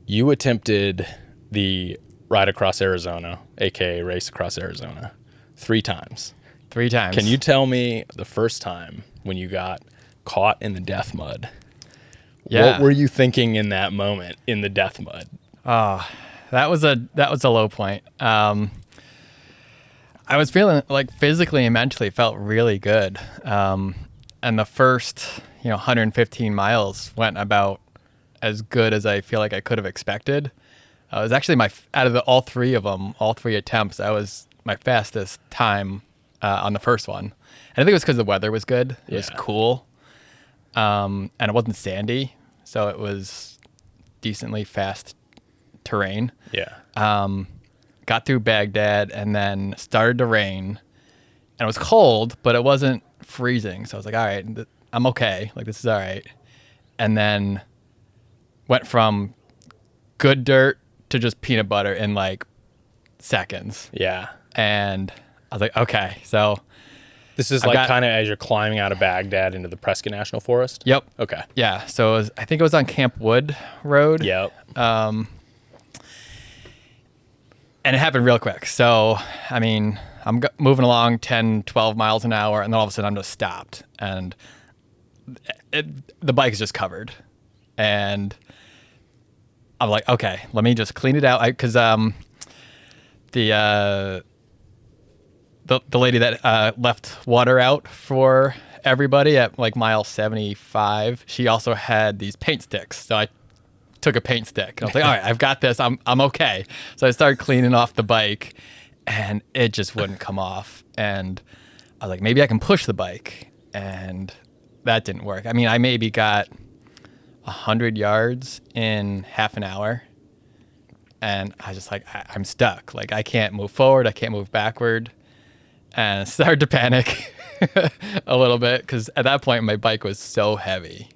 You attempted the ride across Arizona, aka race across Arizona, 3 times. 3 times. Can you tell me the first time when you got caught in the death mud? Yeah. What were you thinking in that moment in the death mud? That was a low point. I was feeling like physically and mentally felt really good. And the first, 115 miles went about as good as I feel like I could have expected. It was actually out of all 3 of them, all 3 attempts, that was my fastest time on the first one. And I think it was because the weather was good. It was cool. And it wasn't sandy, so it was decently fast terrain. Yeah. Got through Baghdad and then started to rain. And it was cold, but it wasn't freezing. So I was like, all right, I'm okay. Like, this is all right. And then went from good dirt to just peanut butter in like seconds. Yeah. And I was like, okay, so This is like kind of as you're climbing out of Baghdad into the Prescott National Forest? Yep. Okay. Yeah, so I think it was on Camp Wood Road. Yep. And it happened real quick. So, I mean, I'm moving along 10, 12 miles an hour, and then all of a sudden I'm just stopped. And the bike is just covered. And I'm like, okay, let me just clean it out. Because the lady that left water out for everybody at like mile 75, she also had these paint sticks. So I took a paint stick. And I was like, all right, I've got this. I'm okay. So I started cleaning off the bike, and it just wouldn't come off. And I was like, maybe I can push the bike. And that didn't work. I mean, I maybe got 100 yards in half an hour. And I was just like, I'm stuck. Like, I can't move forward. I can't move backward. And I started to panic a little bit because at that point, my bike was so heavy.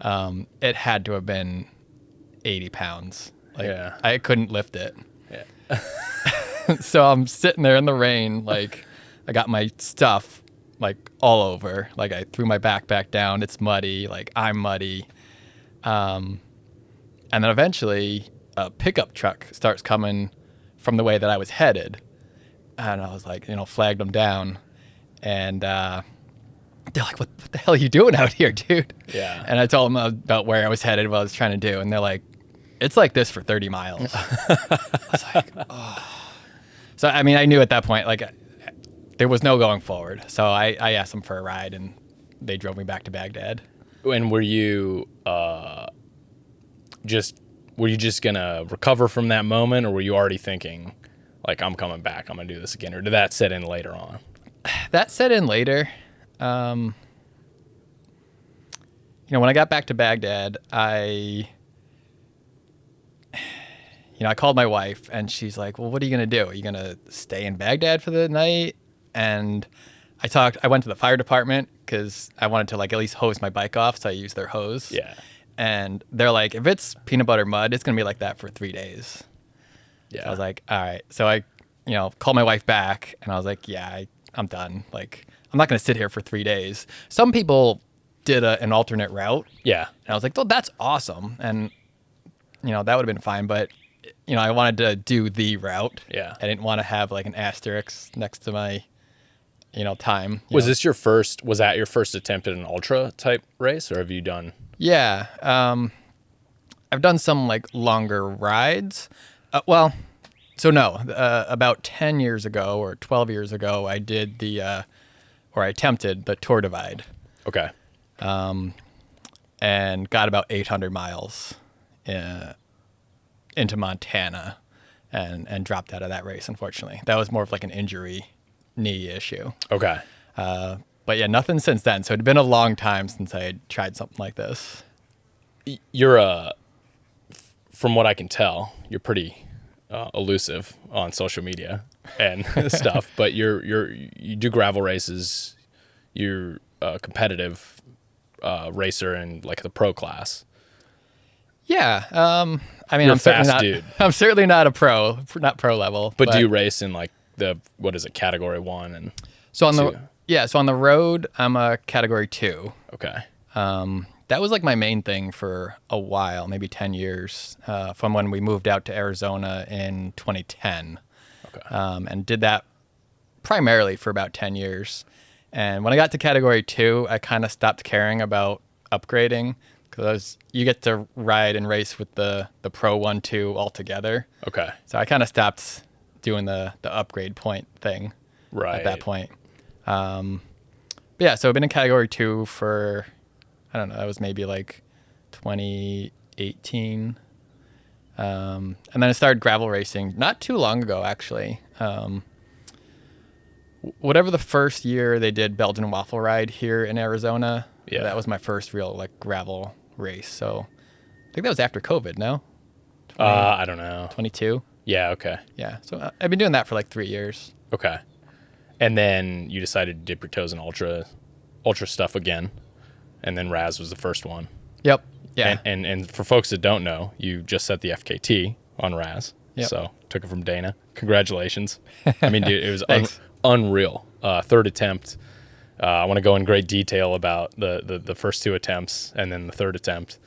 It had to have been 80 pounds. Like, Yeah. I couldn't lift it. Yeah. So I'm sitting there in the rain. Like, I got my stuff like all over. Like, I threw my backpack down. It's muddy. Like, I'm muddy. And then eventually a pickup truck starts coming from the way that I was headed. And I was like, flagged them down. And they're like, what the hell are you doing out here, dude? Yeah. And I told them about where I was headed, what I was trying to do. And they're like, it's like this for 30 miles. I was like, oh. So, I mean, I knew at that point, like, there was no going forward. So I asked them for a ride, and they drove me back to Baghdad. And were you just gonna recover from that moment, or were you already thinking, like, I'm coming back, I'm gonna do this again, or did that set in later on? That set in later. When I got back to Baghdad, I called my wife, and she's like, well, what are you gonna do? Are you gonna stay in Baghdad for the night? And I went to the fire department because I wanted to like at least hose my bike off, so I used their hose. Yeah. And they're like, if it's peanut butter mud, it's going to be like that for 3 days. Yeah. So I was like, all right. So I, called my wife back, and I was like, yeah, I'm done. Like, I'm not going to sit here for 3 days. Some people did an alternate route. Yeah. And I was like, oh, that's awesome. And, that would have been fine. But, I wanted to do the route. Yeah. I didn't want to have like an asterisk next to my, time. Was that your first attempt at an ultra type race, or have you done? Yeah. I've done some like longer rides. About 10 years ago or 12 years ago, I did I attempted the Tour Divide. Okay. And got about 800 miles into Montana and dropped out of that race, unfortunately. That was more of like an injury knee issue. Okay. But yeah, nothing since then. So it'd been a long time since I had tried something like this. You're from what I can tell, you're pretty elusive on social media and stuff. But you do gravel races. You're a competitive racer in like the pro class. Yeah. I mean, You're I'm certainly fast not. dude. I'm certainly not a pro, not pro level. But do you race in like category 1 and so on 2? So on the road, I'm a category 2. Okay. That was like my main thing for a while, maybe 10 years, from when we moved out to Arizona in 2010. Okay. And did that primarily for about 10 years. And when I got to category 2, I kind of stopped caring about upgrading because you get to ride and race with the Pro 1-2 altogether. Okay. So I kind of stopped doing the upgrade point thing at that point. But yeah, so I've been in category 2 for, I don't know, that was maybe like 2018. And then I started gravel racing not too long ago, actually. Whatever the first year they did Belgian Waffle Ride here in Arizona, that was my first real like gravel race. So I think that was after COVID, no? I don't know. 22? Yeah, okay. Yeah, so I've been doing that for like 3 years. Okay. And then you decided to dip your toes in ultra stuff again. And then Raz was the first one. Yep. Yeah. And for folks that don't know, you just set the FKT on Raz. Yep. So took it from Dana. Congratulations. I mean, dude, it was unreal. Third attempt. I want to go in great detail about the first 2 attempts and then the third attempt,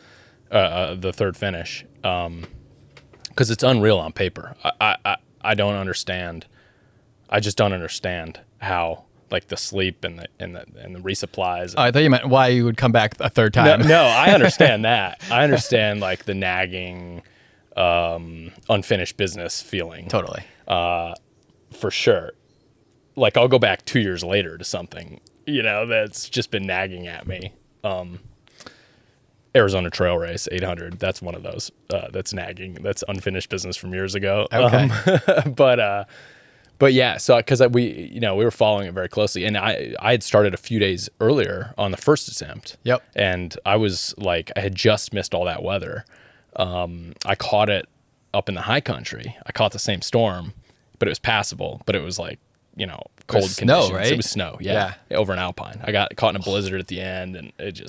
the third finish, because it's unreal on paper. I don't understand. I just don't understand how like the sleep and the resupplies. I thought you meant why you would come back a third time. No, I understand that. I understand like the nagging, unfinished business feeling. Totally. For sure. Like I'll go back 2 years later to something, that's just been nagging at me. Arizona Trail Race 800. That's one of those. That's nagging. That's unfinished business from years ago. Okay. But yeah, so because we were following it very closely, and I had started a few days earlier on the first attempt. Yep. And I was like, I had just missed all that weather. I caught it up in the high country. I caught the same storm, but it was passable. But it was like, cold conditions. Snow, right? It was snow, yeah, over in Alpine. I got caught in a blizzard at the end, and it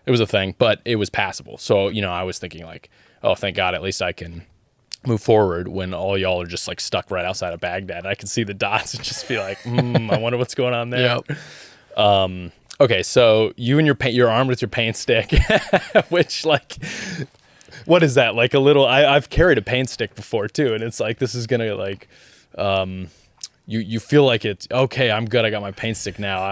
was a thing, but it was passable. So, I was thinking like, oh, thank God, at least I can move forward when all y'all are just like stuck right outside of Baghdad. I can see the dots and just be like, I wonder what's going on there. Yep. Okay, so you and you're armed with your paint stick, which like, what is that? Like a little, I've carried a paint stick before too, and it's like, this is gonna like, you feel like it's okay. I'm good. I got my paint stick now.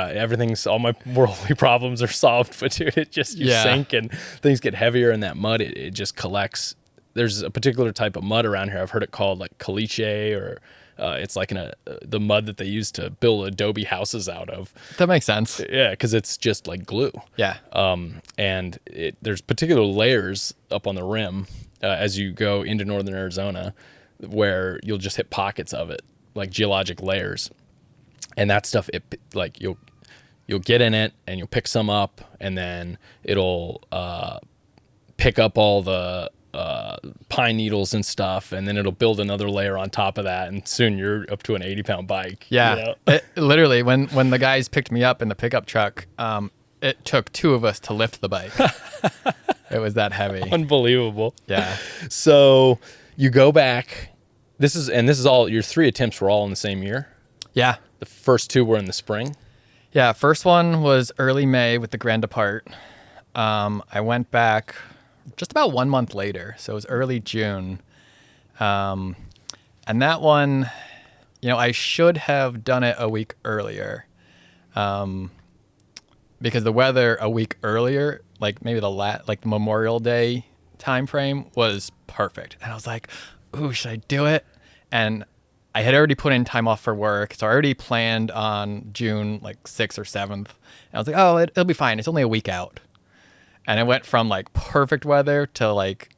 All my worldly problems are solved. But dude, it just you sink and things get heavier, and that mud it just collects. There's a particular type of mud around here. I've heard it called like caliche, or it's like the mud that they use to build adobe houses out of. That makes sense. Yeah, because it's just like glue. Yeah. And there's particular layers up on the rim as you go into northern Arizona, where you'll just hit pockets of it, like geologic layers, and that stuff. Like you'll get in it and you'll pick some up, and then it'll pick up all the pine needles and stuff, and then it'll build another layer on top of that, and soon you're up to an 80-pound bike. Yeah. Literally, when the guys picked me up in the pickup truck, it took 2 of us to lift the bike. It was that heavy. Unbelievable. Yeah. So you go back. This is all your 3 attempts were all in the same year. Yeah. The first 2 were in the spring. Yeah. First one was early May with the Grand Depart. I went back just about 1 month later, so it was early June. And that one, I should have done it a week earlier, because the weather a week earlier, like maybe the Memorial Day time frame, was perfect. And I was like, ooh, should I do it? And I had already put in time off for work, so I already planned on June like 6th or 7th. And I was like, oh, it'll be fine. It's only a week out. And it went from like perfect weather to like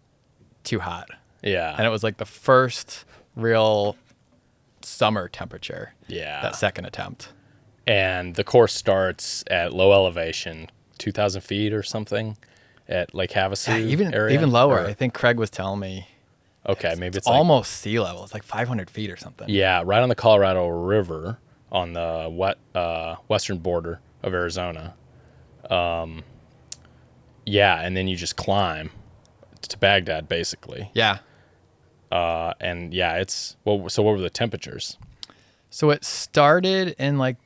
too hot. Yeah. And it was like the first real summer temperature. Yeah. That second attempt. And the course starts at low elevation, 2,000 feet or something, at Lake Havasu area? Even lower. I think Craig was telling me. Okay, maybe it's almost sea level. It's like 500 feet or something. Yeah, right on the Colorado River on the western border of Arizona. Yeah, and then you just climb to Baghdad, basically. Yeah. And yeah, so what were the temperatures? So it started in like,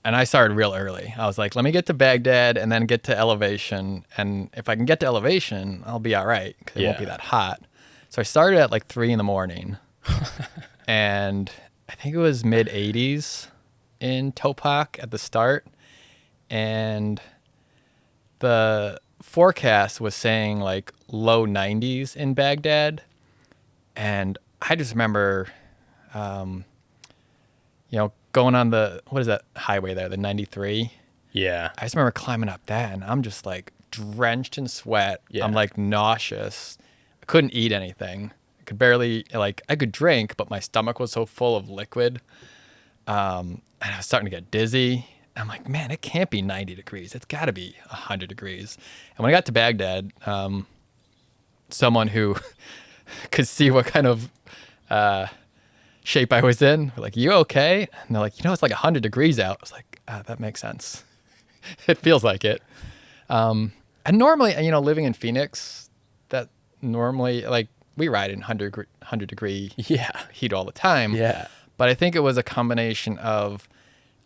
And I started real early. I was like, let me get to Baghdad and then get to elevation. And if I can get to elevation, I'll be all right because it won't be that hot. So I started at like 3 a.m. And I think it was mid 80s in Topak at the start. And the forecast was saying like low 90s in Baghdad. And I just remember, going on what is that highway there, the 93? Yeah. I just remember climbing up that, and I'm just like drenched in sweat. Yeah. I'm like nauseous. I couldn't eat anything. I could barely, I could drink, but my stomach was so full of liquid. And I was starting to get dizzy. I'm like, man, it can't be 90 degrees. It's got to be 100 degrees. And when I got to Baghdad, someone who could see what kind of shape I was in, were like, you okay? And they're like, it's like 100 degrees out. I was like, that makes sense. It feels like it. And normally, living in Phoenix, that normally, like, we ride in 100 degree heat all the time. Yeah. But I think it was a combination of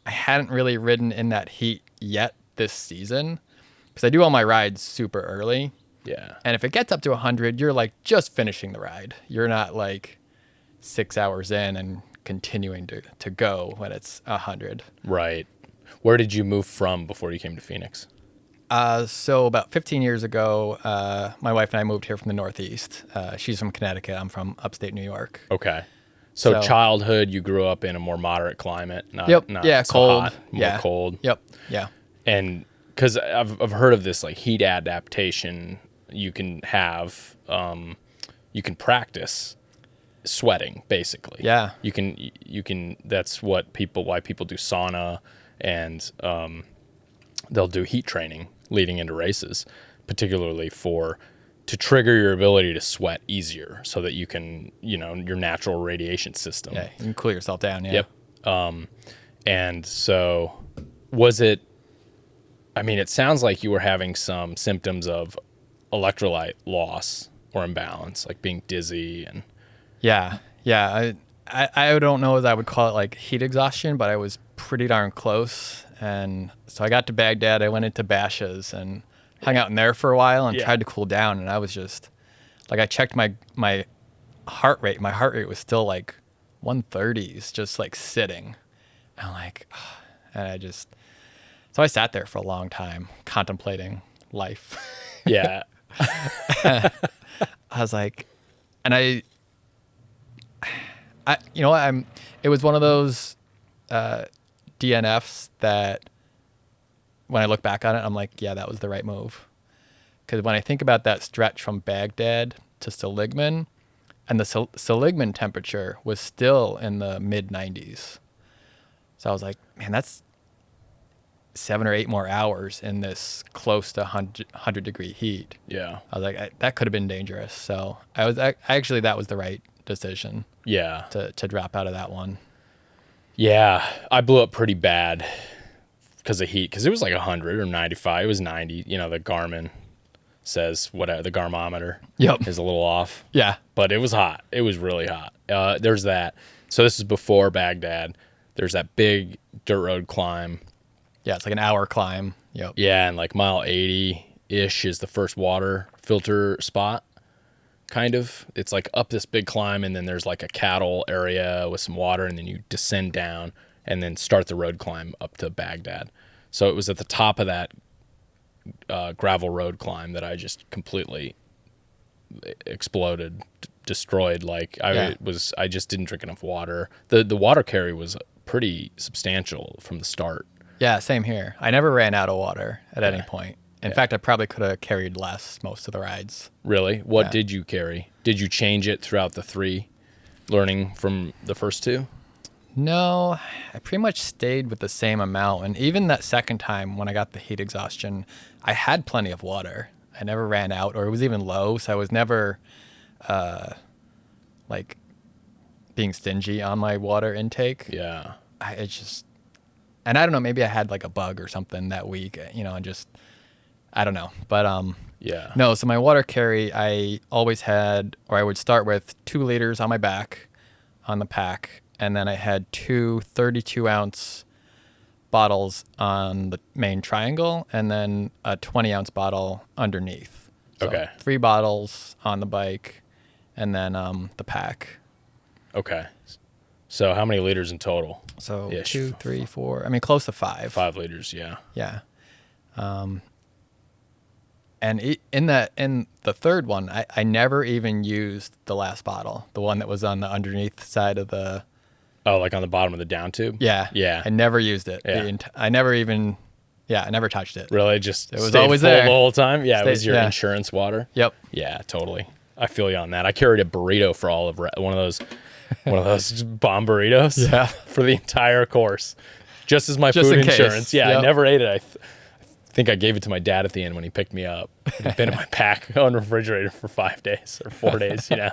I hadn't really ridden in that heat yet this season because I do all my rides super early. Yeah. And if it gets up to 100, you're like just finishing the ride. You're not like 6 hours in and continuing to go when it's 100. Right. Where did you move from before you came to Phoenix? So about 15 years ago, my wife and I moved here from the Northeast. She's from Connecticut. I'm from upstate New York. Okay. So childhood, you grew up in a more moderate climate. Not so cold. Hot, more cold. Yep. Yeah. And because I've heard of this like heat adaptation you can have, you can practice sweating basically. Yeah. You can. That's why people do sauna and they'll do heat training leading into races, particularly to trigger your ability to sweat easier so that you can, your natural radiation system. Yeah, you can cool yourself down, yeah. Yep. And so it sounds like you were having some symptoms of electrolyte loss or imbalance, like being dizzy and... Yeah. I don't know as I would call it like heat exhaustion, but I was pretty darn close. And so I got to Baghdad, I went into Bashas and hung out in there for a while and tried to cool down. And I was just like, I checked my heart rate. My heart rate was still like 130s, just like sitting. And I'm like, and so I sat there for a long time contemplating life. Yeah. I was like, and it was one of those DNFs that when I look back on it, I'm like, yeah, that was the right move. Because when I think about that stretch from Baghdad to Seligman, and the Seligman temperature was still in the mid 90s. So I was like, man, that's 7 or 8 more hours in this close to 100 degree heat. Yeah. I was like, that could have been dangerous. So that was the right decision. Yeah. To drop out of that one. Yeah. I blew up pretty bad because of heat, because it was like 100 or 95. It was 90. The Garmin says whatever, the garmometer is a little off. Yeah. But it was hot. It was really hot. There's that. So this is before Baghdad. There's that big dirt road climb. Yeah, it's like an hour climb. Yep. Yeah, and like mile 80-ish is the first water filter spot, kind of. It's like up this big climb, and then there's like a cattle area with some water, and then you descend down and then start the road climb up to Baghdad. So it was at the top of that gravel road climb that I just completely exploded, destroyed. Like I just didn't drink enough water. The water carry was pretty substantial from the start. Yeah, same here. I never ran out of water at any point. In fact, I probably could have carried less most of the rides. Really? What did you carry? Did you change it throughout the 3, learning from the first 2? No, I pretty much stayed with the same amount. And even that second time when I got the heat exhaustion, I had plenty of water. I never ran out, or it was even low. So I was never like being stingy on my water intake. Yeah. And I don't know, maybe I had like a bug or something that week, and just, I don't know. But no, so my water carry, I always had, or I would start with 2 liters on my back on the pack. And then I had 2 32-ounce bottles on the main triangle and then a 20-ounce bottle underneath. So Okay. 3 bottles on the bike and then the pack. Okay. So how many liters in total? So Ish. 2, 3, 4. I mean, close to 5. 5 liters, yeah. Yeah. And in the third one, I never even used the last bottle, the one that was on the underneath side of the. Oh, like on the bottom of the down tube? Yeah. Yeah. I never used it. Yeah. I never even. Yeah, I never touched it. Really? Just It was stayed always full there. the whole time? Yeah, it was your yeah. insurance water? Yep. Yeah, totally. I feel you on that. I carried a burrito for all of one of those bomb burritos Yeah. for the entire course. Just as my Just food in case. insurance. Yeah, I Yep. never ate it. I think I gave it to my dad at the end when he picked me up. It had been in my pack on refrigerator for 5 days or 4 days, you know.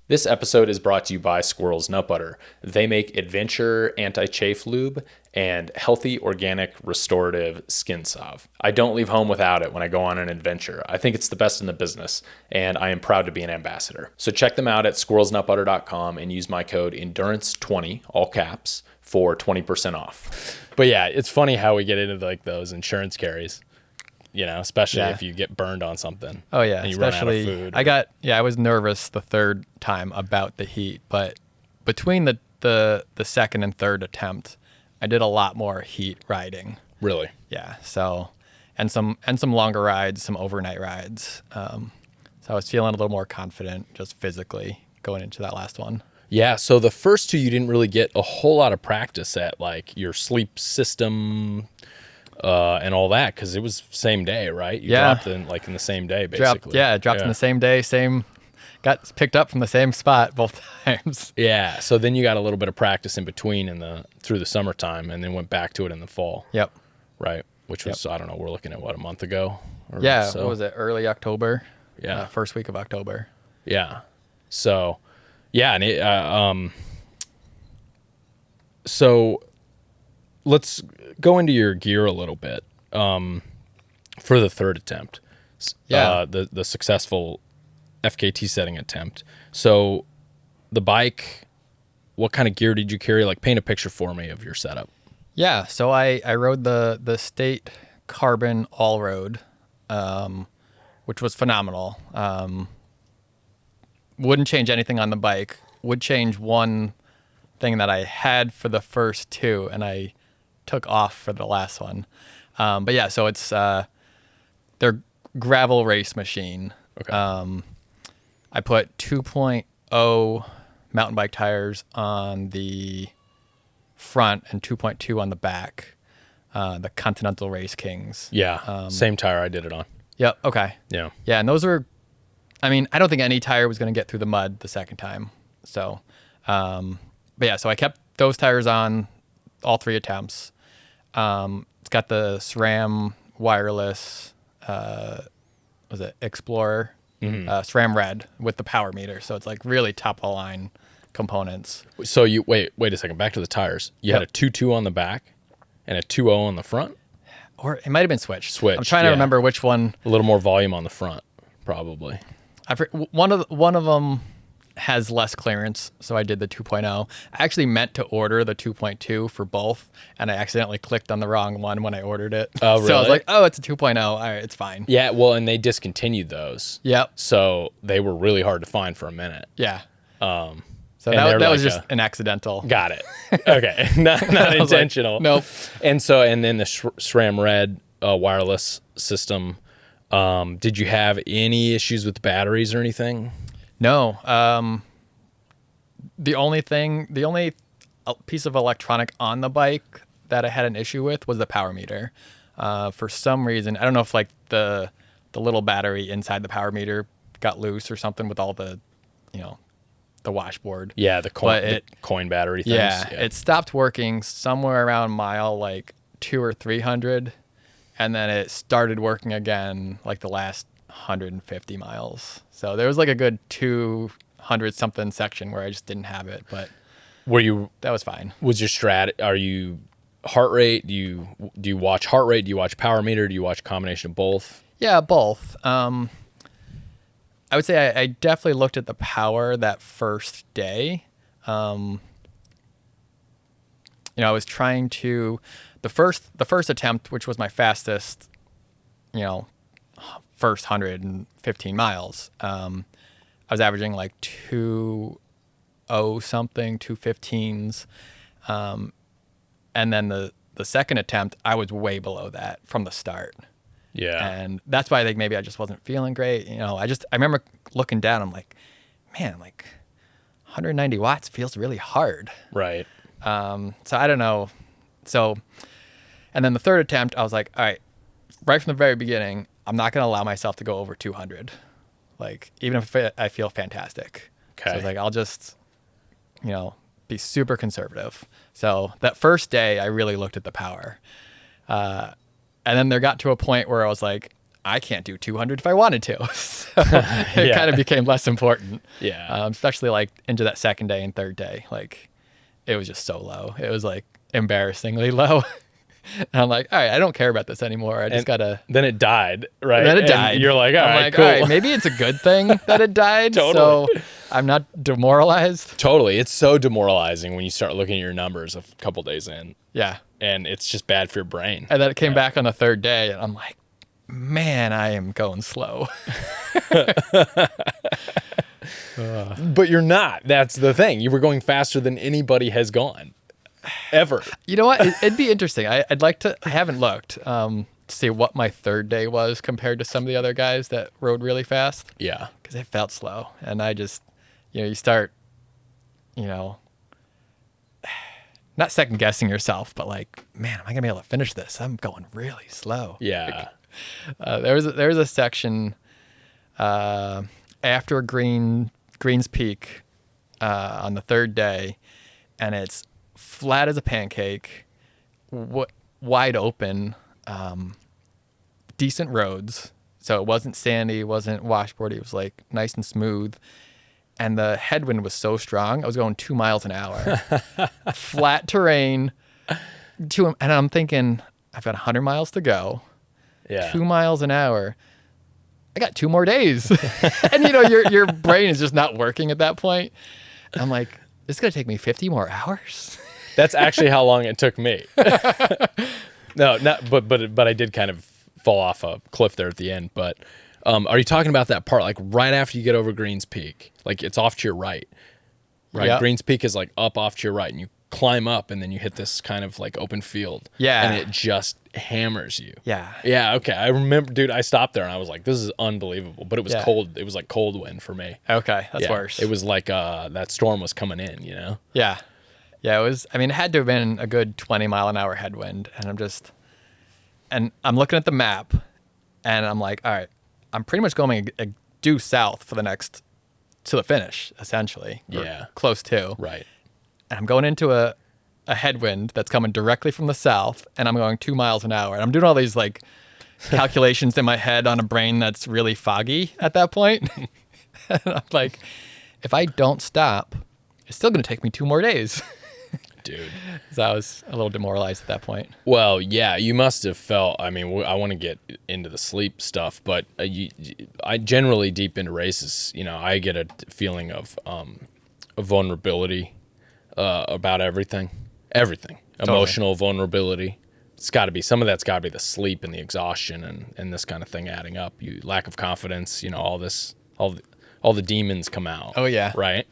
This episode is brought to you by Squirrel's Nut Butter. They make adventure anti-chafe lube and healthy, organic, restorative skin salve. I don't leave home without it when I go on an adventure. I think it's the best in the business, and I am proud to be an ambassador. So check them out at squirrelsnutbutter.com and use my code ENDURANCE20, all caps, for 20% off. But yeah, it's funny how we get into like those insurance carries, you know, especially if you get burned on something. Oh yeah, and you especially run out of food. I was nervous the third time about the heat, but between the second and third attempt, I did a lot more heat riding. Really? Yeah. So, and some longer rides, some overnight rides. So I was feeling a little more confident just physically going into that last one. Yeah, so the first two you didn't really get a whole lot of practice at, like your sleep system and all that, because it was same day, right? You dropped in the same day, basically. Dropped in the same day, got picked up from the same spot both times. Yeah, so then you got a little bit of practice in between through the summertime, and then went back to it in the fall. Yep. Right, which was, I don't know, we're looking at what, a month ago? Yeah, so? What was it, early October? Yeah. First week of October. Yeah. So, yeah, and so let's go into your gear a little bit for the third attempt. Yeah. The successful FKT setting attempt. So the bike, what kind of gear did you carry? Like, paint a picture for me of your setup. Yeah, so I rode the State Carbon All Road, which was phenomenal. Wouldn't change anything on the bike. Would change one thing that I had for the first two, and I took off for the last one. But yeah, so it's their gravel race machine. Okay. I put 2.0 mountain bike tires on the front and 2.2 on the back. The Continental Race Kings. Yeah, same tire I did it on. Yep. Okay. Yeah. Yeah, and those are, I mean, I don't think any tire was going to get through the mud the second time. So, but yeah, so I kept those tires on all 3 attempts. It's got the SRAM wireless, was it Explorer? SRAM Red with the power meter. So it's like really top of the line components. So you wait a second. Back to the tires. You had a 2.2 on the back and a 2.0 on the front. Or it might have been switched. Switched, I'm trying to remember which one. A little more volume on the front, probably. One of them has less clearance, so I did the 2.0. I actually meant to order the 2.2 for both, and I accidentally clicked on the wrong one when I ordered it. Oh, really? So I was like, oh, it's a 2.0. All right, it's fine. Yeah, well, and they discontinued those. Yep. So they were really hard to find for a minute. Yeah. So and that they're was like just an accidental. Got it. Okay. not intentional. Like, nope. And then the SRAM Red wireless system, did you have any issues with batteries or anything? No. The only piece of electronic on the bike that I had an issue with was the power meter. For some reason, I don't know if like the little battery inside the power meter got loose or something with all the, the washboard. Yeah, the coin battery things. Yeah, it stopped working somewhere around mile like 200 or 300, and then it started working again like the last 150 miles. So there was like a good 200 something section where I just didn't have it, but that was fine. Was your strat? Are you heart rate? Do you watch heart rate? Do you watch power meter? Do you watch a combination of both? Yeah, both. I would say I definitely looked at the power that first day. I was trying to the first attempt, which was my fastest, first 115 miles. I was averaging like 2:0 something, 2:15s. And then the second attempt, I was way below that from the start. Yeah. And that's why I think maybe I just wasn't feeling great. I remember looking down, I'm like, man, like 190 watts feels really hard. Right. So I don't know. So, and then the third attempt, I was like, all right, right from the very beginning, I'm not going to allow myself to go over 200. Like, even if I feel fantastic. Okay. So I was like, I'll just, be super conservative. So that first day, I really looked at the power. And then there got to a point where I was like, I can't do 200 if I wanted to. So it kind of became less important. Yeah. Especially like into that second day and third day. Like, it was just so low. It was like embarrassingly low. And I'm like, all right, I don't care about this anymore. I just gotta. Then it died, right? Then it And died. you're like, all I'm right, like, cool. all right, maybe it's a good thing that it died. Totally. So I'm not demoralized. Totally. It's so demoralizing when you start looking at your numbers a couple days in, Yeah. and it's just bad for your brain. And then it came back on the third day, and I'm like, man, I am going slow. But you're not. That's the thing. You were going faster than anybody has gone ever. You know what? It'd be interesting. I'd like to. I haven't looked to see what my third day was compared to some of the other guys that rode really fast. Yeah. Because it felt slow, and I just, you start, not second guessing yourself, but like, man, am I gonna be able to finish this? I'm going really slow. Yeah. There was a section after Greens Peak on the third day, and it's flat as a pancake, wide open, decent roads. So it wasn't sandy, it wasn't washboardy. It was like nice and smooth. And the headwind was so strong, I was going 2 miles an hour. Flat terrain. And I'm thinking, I've got 100 miles to go. Yeah. 2 miles an hour. I got 2 more days. And your brain is just not working at that point. I'm like, this is going to take me 50 more hours. That's actually how long it took me. No, not, but I did kind of fall off a cliff there at the end. But are you talking about that part, like right after you get over Greens Peak? Like it's off to your right, right? Yep. Greens Peak is like up off to your right, and you climb up, and then you hit this kind of like open field. Yeah. And it just hammers you. Yeah. Yeah, okay. I remember, dude, I stopped there, and I was like, this is unbelievable. But it was cold. It was like cold wind for me. Okay, that's worse. It was like that storm was coming in, Yeah. Yeah, it was, it had to have been a good 20-mile-an-hour headwind. And I'm looking at the map, and I'm like, all right, I'm pretty much going due south for to the finish, essentially. Yeah. Close to. Right. And I'm going into a headwind that's coming directly from the south, and I'm going 2 miles an hour. And I'm doing all these like calculations in my head on a brain that's really foggy at that point. And I'm like, if I don't stop, it's still going to take me 2 more days. Dude. So I was a little demoralized at that point. Well, yeah, you must have felt, I want to get into the sleep stuff, but I generally deep into races, I get a feeling of a vulnerability about everything, totally. Emotional vulnerability. It's got to be, some of that's got to be the sleep and the exhaustion and this kind of thing adding up. Lack of confidence, all the demons come out. Oh, yeah. Right?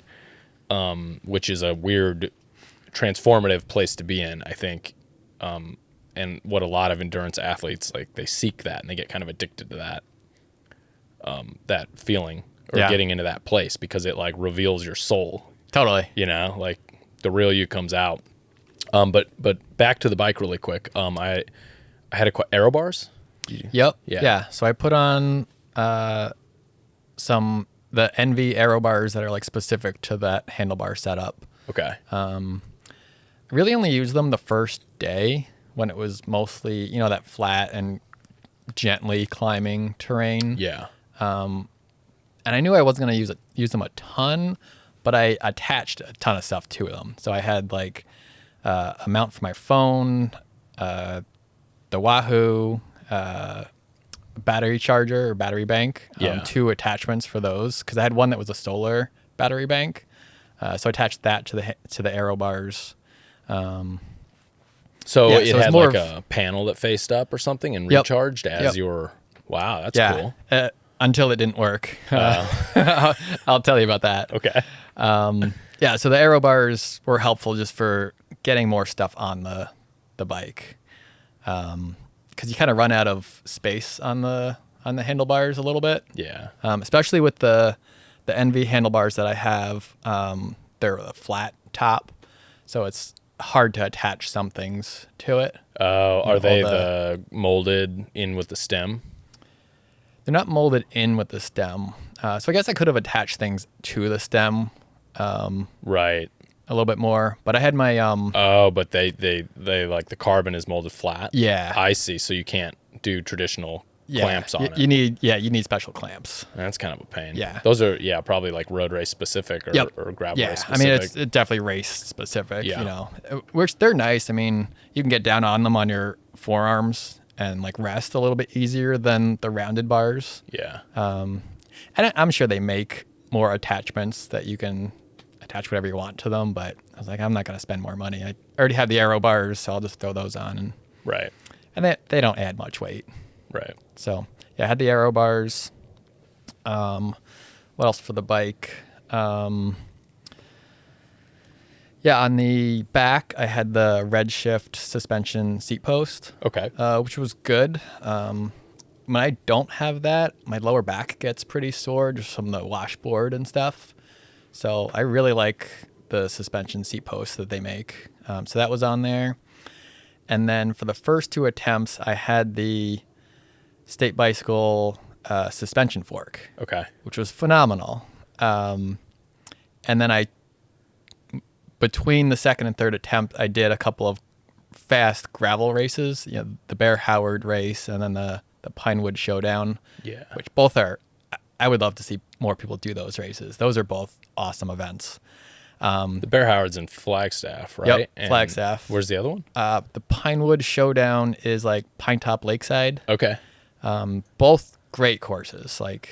Which is a weird, transformative place to be in, I think. And what a lot of endurance athletes, like, they seek that, and they get kind of addicted to that feeling or getting into that place, because it like reveals your soul. Totally. Like the real you comes out. But back to the bike really quick. I had Aero bars. Yep. Yeah. So I put on the NV Aero bars that are like specific to that handlebar setup. Okay. I really only used them the first day when it was mostly, that flat and gently climbing terrain. Yeah. And I knew I wasn't going to use them a ton, but I attached a ton of stuff to them. So I had like a mount for my phone, the Wahoo, battery charger or battery bank, 2 attachments for those, because I had one that was a solar battery bank. So I attached that to the Aero bars. So Yeah, it so it's had more like of- a panel that faced up or something and Yep. recharged as Yep. you were. Wow, that's Yeah. cool. Until it didn't work. I'll tell you about that. Okay. Yeah, so the aero bars were helpful just for getting more stuff on the bike, because you kind of run out of space on the handlebars a little bit. Yeah. Especially with the NV handlebars that I have. They're a flat top, so it's hard to attach some things to it. Oh, are know, they all the molded in with the stem? They're not molded in with the stem, so I guess I could have attached things to the stem Right. a little bit more. But I had my Oh, but they like the carbon is molded flat. Yeah. I see. So you can't do traditional clamps on it. You need special clamps. That's kind of a pain. Yeah. Those are probably like road race specific or, Yep. or gravel Yeah, race I mean specific. it's definitely race specific. Yeah. You know, which they're nice. I mean, you can get down on them on your forearms and like rest a little bit easier than the rounded bars. Yeah. And I'm sure they make more attachments that you can attach whatever you want to them. But I was like, I'm not going to spend more money. I already have the Aero bars, so I'll just throw those on, Right. and they don't add much weight. Right. So yeah, I had the Aero bars. What else for the bike? Yeah, on the back, I had the Redshift suspension seat post, Okay. which was good. When I don't have that, my lower back gets pretty sore just from the washboard and stuff. So I really like the suspension seat post that they make. So that was on there. And then for the first two attempts, I had the State Bicycle suspension fork, Okay. which was phenomenal. And then between the second and third attempt, I did a couple of fast gravel races, you know, the Bear Howard race and then the Pinewood Showdown, Yeah. which both are, I would love to see more people do those races. Those are both awesome events. The Bear Howard's in Flagstaff, right? Yep, And Flagstaff. Where's the other one? The Pinewood Showdown is like Pine Top Lakeside. Okay. Both great courses. Like,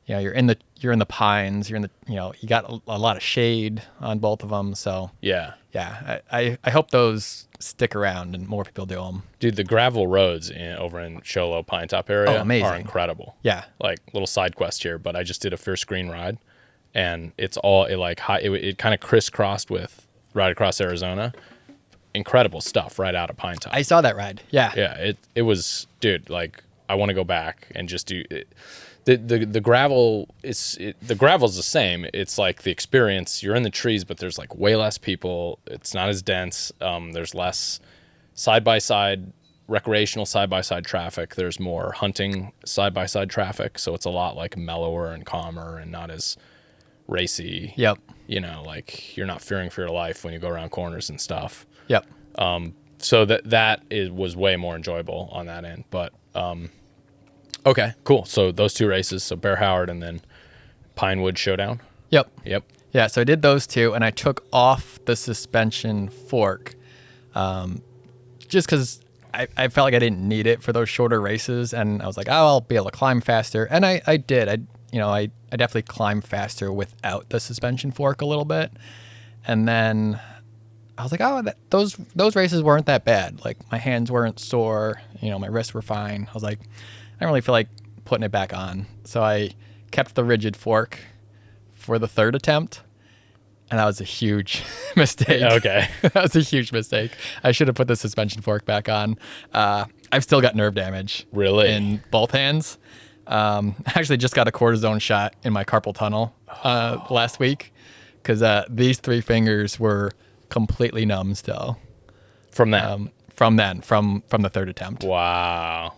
you know, you're in the pines. You're in the, you know, you got a lot of shade on both of them. So Yeah. yeah, I hope those stick around and more people do them. Dude, the gravel roads over in Show Low Pine Top area Oh, amazing. are incredible. Yeah. Like little side quest here, but I just did a Fierce Green ride, and it's all it kind of crisscrossed with right across Arizona. Incredible stuff right out of Pine Top. I saw that ride. Yeah. Yeah, it was, dude. Like I want to go back and just do it. The gravel the gravel's the same. It's like the experience. You're in the trees, but there's like way less people. It's not as dense. There's less side-by-side recreational side-by-side traffic. There's more hunting side-by-side traffic. So it's a lot like mellower and calmer and not as racy. Yep. You know, like you're not fearing for your life when you go around corners and stuff. Yep. So that was way more enjoyable on that end. But okay, cool. So those two races, so Bear Howard and then Pinewood Showdown. Yep. Yep. Yeah, so I did those two, and I took off the suspension fork, just because I felt like I didn't need it for those shorter races, and I was like, oh, I'll be able to climb faster, and I did. I definitely climbed faster without the suspension fork a little bit, and then I was like, oh, those races weren't that bad. Like my hands weren't sore, you know, my wrists were fine. I was like, I don't really feel like putting it back on, so I kept the rigid fork for the third attempt, and that was a huge mistake. Okay. That was a huge mistake. I should have put the suspension fork back on. I've still got nerve damage. Really? In both hands. I actually just got a cortisone shot in my carpal tunnel last week because these three fingers were completely numb still. From that. From the third attempt. Wow.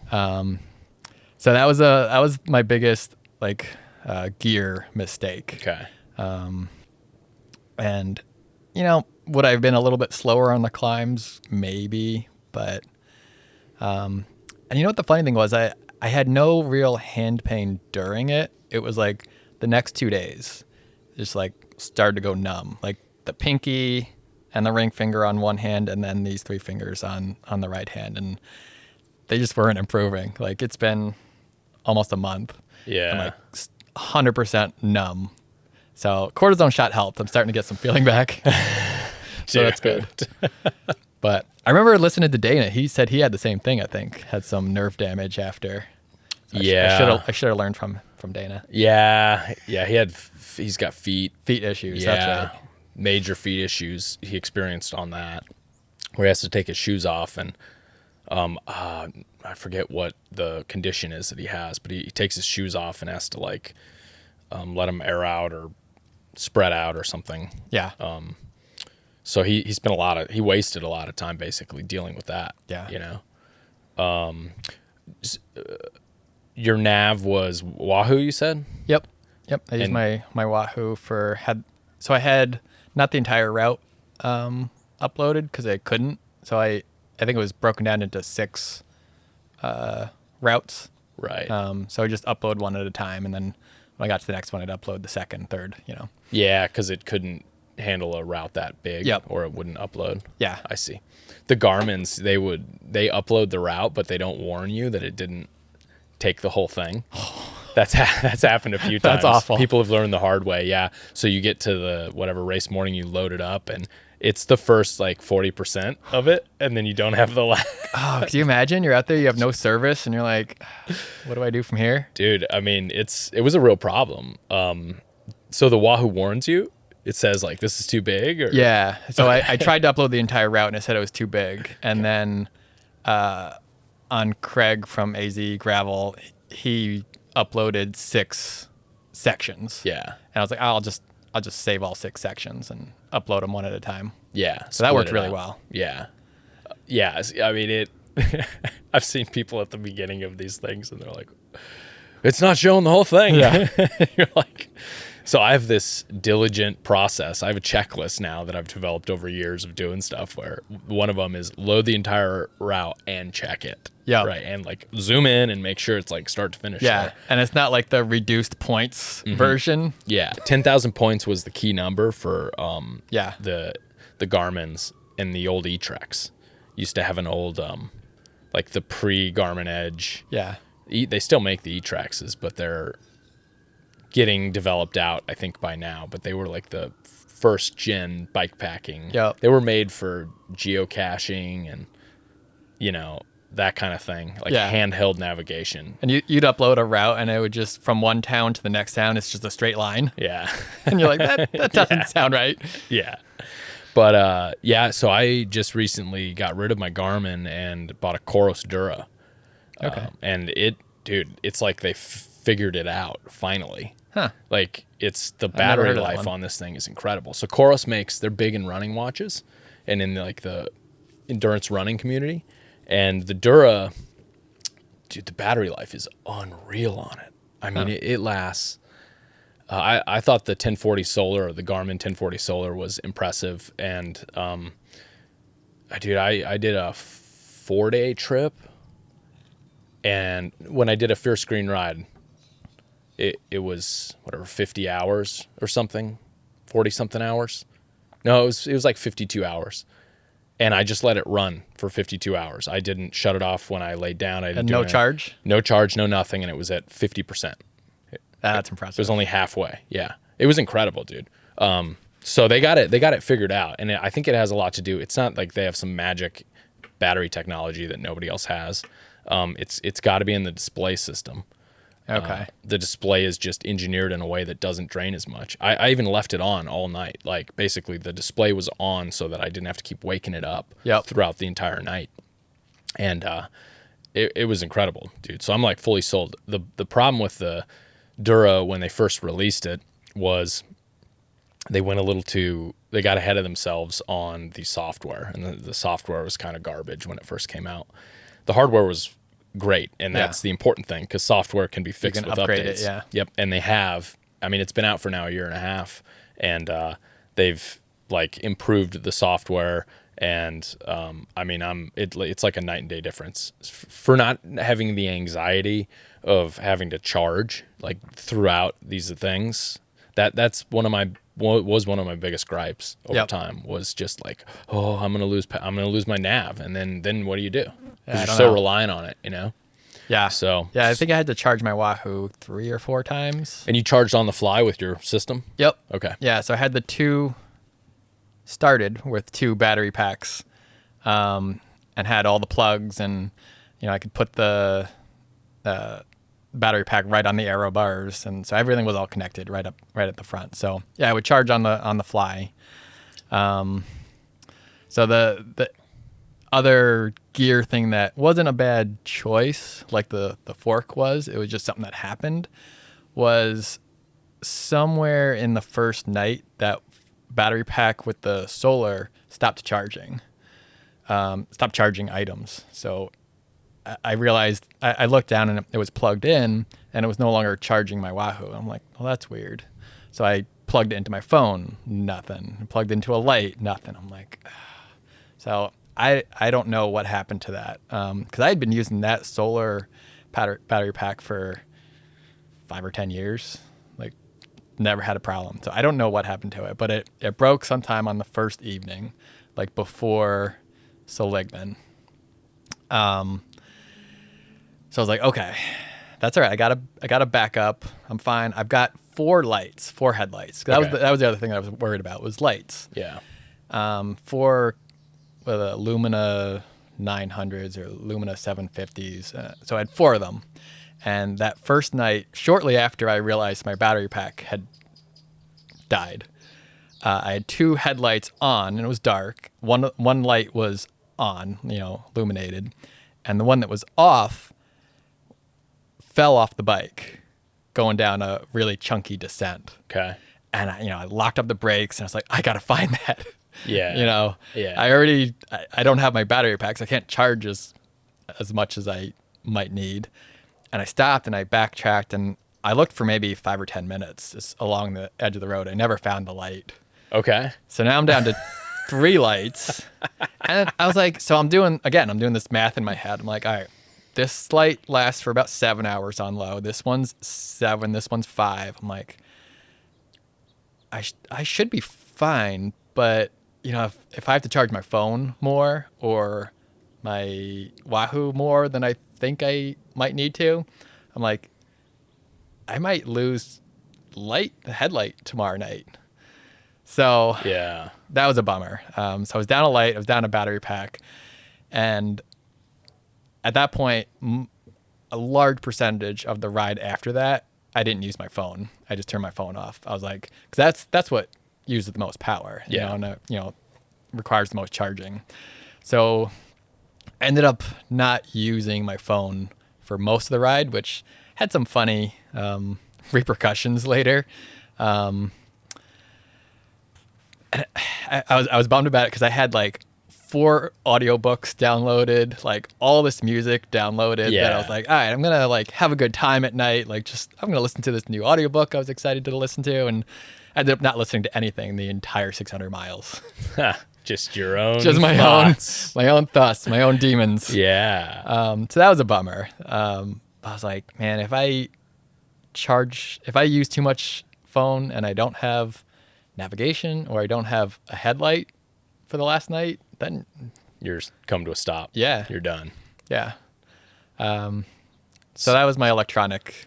So that was my biggest gear mistake. Okay. And, you know, would I have been a little bit slower on the climbs? Maybe. But, and you know what the funny thing was? I had no real hand pain during it. It was like the next 2 days, just like started to go numb. Like the pinky and the ring finger on one hand, and then these three fingers on the right hand. And they just weren't improving. Like it's been almost a month. Yeah. I'm like 100% numb. So cortisone shot helped. I'm starting to get some feeling back. So that's good. But I remember listening to Dana. He said he had the same thing. I think had some nerve damage after. So I should have learned from Dana. Yeah. He's got feet issues. Yeah, That's right. major feet issues he experienced on that, where he has to take his shoes off, and I forget what the condition is that he has, but he takes his shoes off and has to like let them air out or spread out or something. Yeah. So he spent he wasted a lot of time basically dealing with that. Yeah. You know. Your nav was Wahoo, you said? Yep. I used my Wahoo so I had not the entire route uploaded because I couldn't. So I think it was broken down into 6 routes. Right. So I just upload one at a time, and then when I got to the next one, I'd upload the second, third. Yeah, because it couldn't handle a route that big. Yep. Or it wouldn't upload. Yeah. I see. The Garmin's, they upload the route, but they don't warn you that it didn't take the whole thing. That's happened a few times. That's awful. People have learned the hard way. Yeah. So you get to the whatever race morning, you load it up, and it's the first like 40% of it, and then you don't have the last. Oh, could you imagine? You're out there, you have no service, and you're like, what do I do from here? Dude, I mean, it was a real problem. So the Wahoo warns you. It says like, this is too big? Or? Yeah. So I tried to upload the entire route, and it said it was too big. And then on Craig from AZ Gravel, he uploaded 6 sections. Yeah. And I was like, I'll just save all 6 sections and upload them one at a time. Yeah. So that worked really well. Yeah. Yeah. I mean, I've seen people at the beginning of these things, and they're like, it's not showing the whole thing. Yeah. You're like, so I have this diligent process. I have a checklist now that I've developed over years of doing stuff, where one of them is load the entire route and check it. Yeah. Right. And like zoom in and make sure it's like start to finish. Yeah. There. And it's not like the reduced points version. Yeah. 10,000 points was the key number for the Garmin's, and the old E-Treks used to have an old like the pre-Garmin Edge. Yeah. They still make the E-Trexes, but they're getting developed out, I think, by now. But they were like the first gen bike packing. Yep. They were made for geocaching and, that kind of thing, like handheld navigation. And you'd upload a route, and it would just, from one town to the next town, it's just a straight line. Yeah. And you're like, that doesn't sound right. Yeah. But so I just recently got rid of my Garmin and bought a Coros Dura. Okay. And it's like they figured it out finally. Huh. Like it's the never battery heard of that life one. on this thing is incredible. So Coros they're big in running watches and in like the endurance running community. And the Dura, dude, the battery life is unreal on it. I mean, it lasts. I thought the 1040 Solar, or the Garmin 1040 Solar, was impressive. And I did a 4-day trip. And when I did a Fierce Green ride, it was whatever, 50 hours or something, 40 something hours. No, it was like 52 hours. And I just let it run for 52 hours. I didn't shut it off when I laid down. I didn't And do no anything. charge? No charge, no nothing, and it was at 50%. That's It impressive. was only halfway. Yeah, it was incredible, dude. So they got it figured out, and I think it has a lot to do. It's not like they have some magic battery technology that nobody else has. It's got to be in the display system. Okay. The display is just engineered in a way that doesn't drain as much. I even left it on all night. Like basically the display was on so that I didn't have to keep waking it up throughout the entire night. And it was incredible, dude. So I'm like fully sold. The problem with the Dura when they first released it was they got ahead of themselves on the software, and the software was kind of garbage when it first came out. The hardware was great, and that's the important thing, because software can be fixed with upgrade updates. it, yeah. Yep, and they have. I mean, it's been out for now a year and a half, and they've like improved the software, and I mean, it's like a night and day difference for not having the anxiety of having to charge like throughout these things. That's one of my biggest gripes over time, was just like, oh, I'm gonna lose my nav, and then what do you do? Because you're so reliant on it, Yeah. So I think I had to charge my Wahoo 3 or 4 times. And you charged on the fly with your system? Yep. Okay. Yeah, so I had the 2 started with 2 battery packs. And and had all the plugs, and I could put the battery pack right on the Aero bars, and so everything was all connected right at the front. So yeah, I would charge on the fly. So the other gear thing that wasn't a bad choice, like the fork was, it was just something that happened, was somewhere in the first night that battery pack with the solar stopped charging items. So I realized, I looked down and it was plugged in and it was no longer charging my Wahoo. I'm like, well, that's weird. So I plugged it into my phone, nothing. Plugged into a light, nothing. I'm like, ugh. So I don't know what happened to that. Cause I had been using that solar battery pack for 5 or 10 years, like never had a problem. So I don't know what happened to it, but it broke sometime on the first evening, like before Seligman. So I was like, okay, that's all right. I gotta back up. I'm fine. I've got 4 headlights. That was the other thing I was worried about, was lights. Yeah. 4 Lumina 900s or Lumina 750s. So I had 4 of them. And that first night, shortly after I realized my battery pack had died, I had 2 headlights on, and it was dark. One light was on, illuminated, and the one that was off fell off the bike going down a really chunky descent. Okay. And I locked up the brakes, and I was like, I gotta find that. Yeah. Yeah. I don't have my battery packs. I can't charge as much as I might need. And I stopped and I backtracked and I looked for maybe 5 or 10 minutes just along the edge of the road. I never found the light. Okay. So now I'm down to 3 lights. And I was like, so I'm doing this math in my head. I'm like, all right, this light lasts for about 7 hours on low. This one's 7, this one's 5. I'm like, I should be fine, but if I have to charge my phone more or my Wahoo more than I think I might need to, I'm like, I might lose the headlight tomorrow night. So Yeah, that was a bummer. So I was down a light, I was down a battery pack, and at that point, a large percentage of the ride after that, I didn't use my phone. I just turned my phone off. I was like, because that's what uses the most power, and requires the most charging. So I ended up not using my phone for most of the ride, which had some funny repercussions later. And I was bummed about it because I had like 4 audiobooks downloaded, like all this music downloaded. Yeah. That I was like, all right, I'm gonna like have a good time at night. Like I'm gonna listen to this new audiobook I was excited to listen to, and I ended up not listening to anything the entire 600 miles. just your own Just my thoughts. own thoughts, my own demons. Yeah. So that was a bummer. I was like, man, if I use too much phone and I don't have navigation or I don't have a headlight for the last night, then You're come to a stop. Yeah. You're done. yeah. So that was my electronic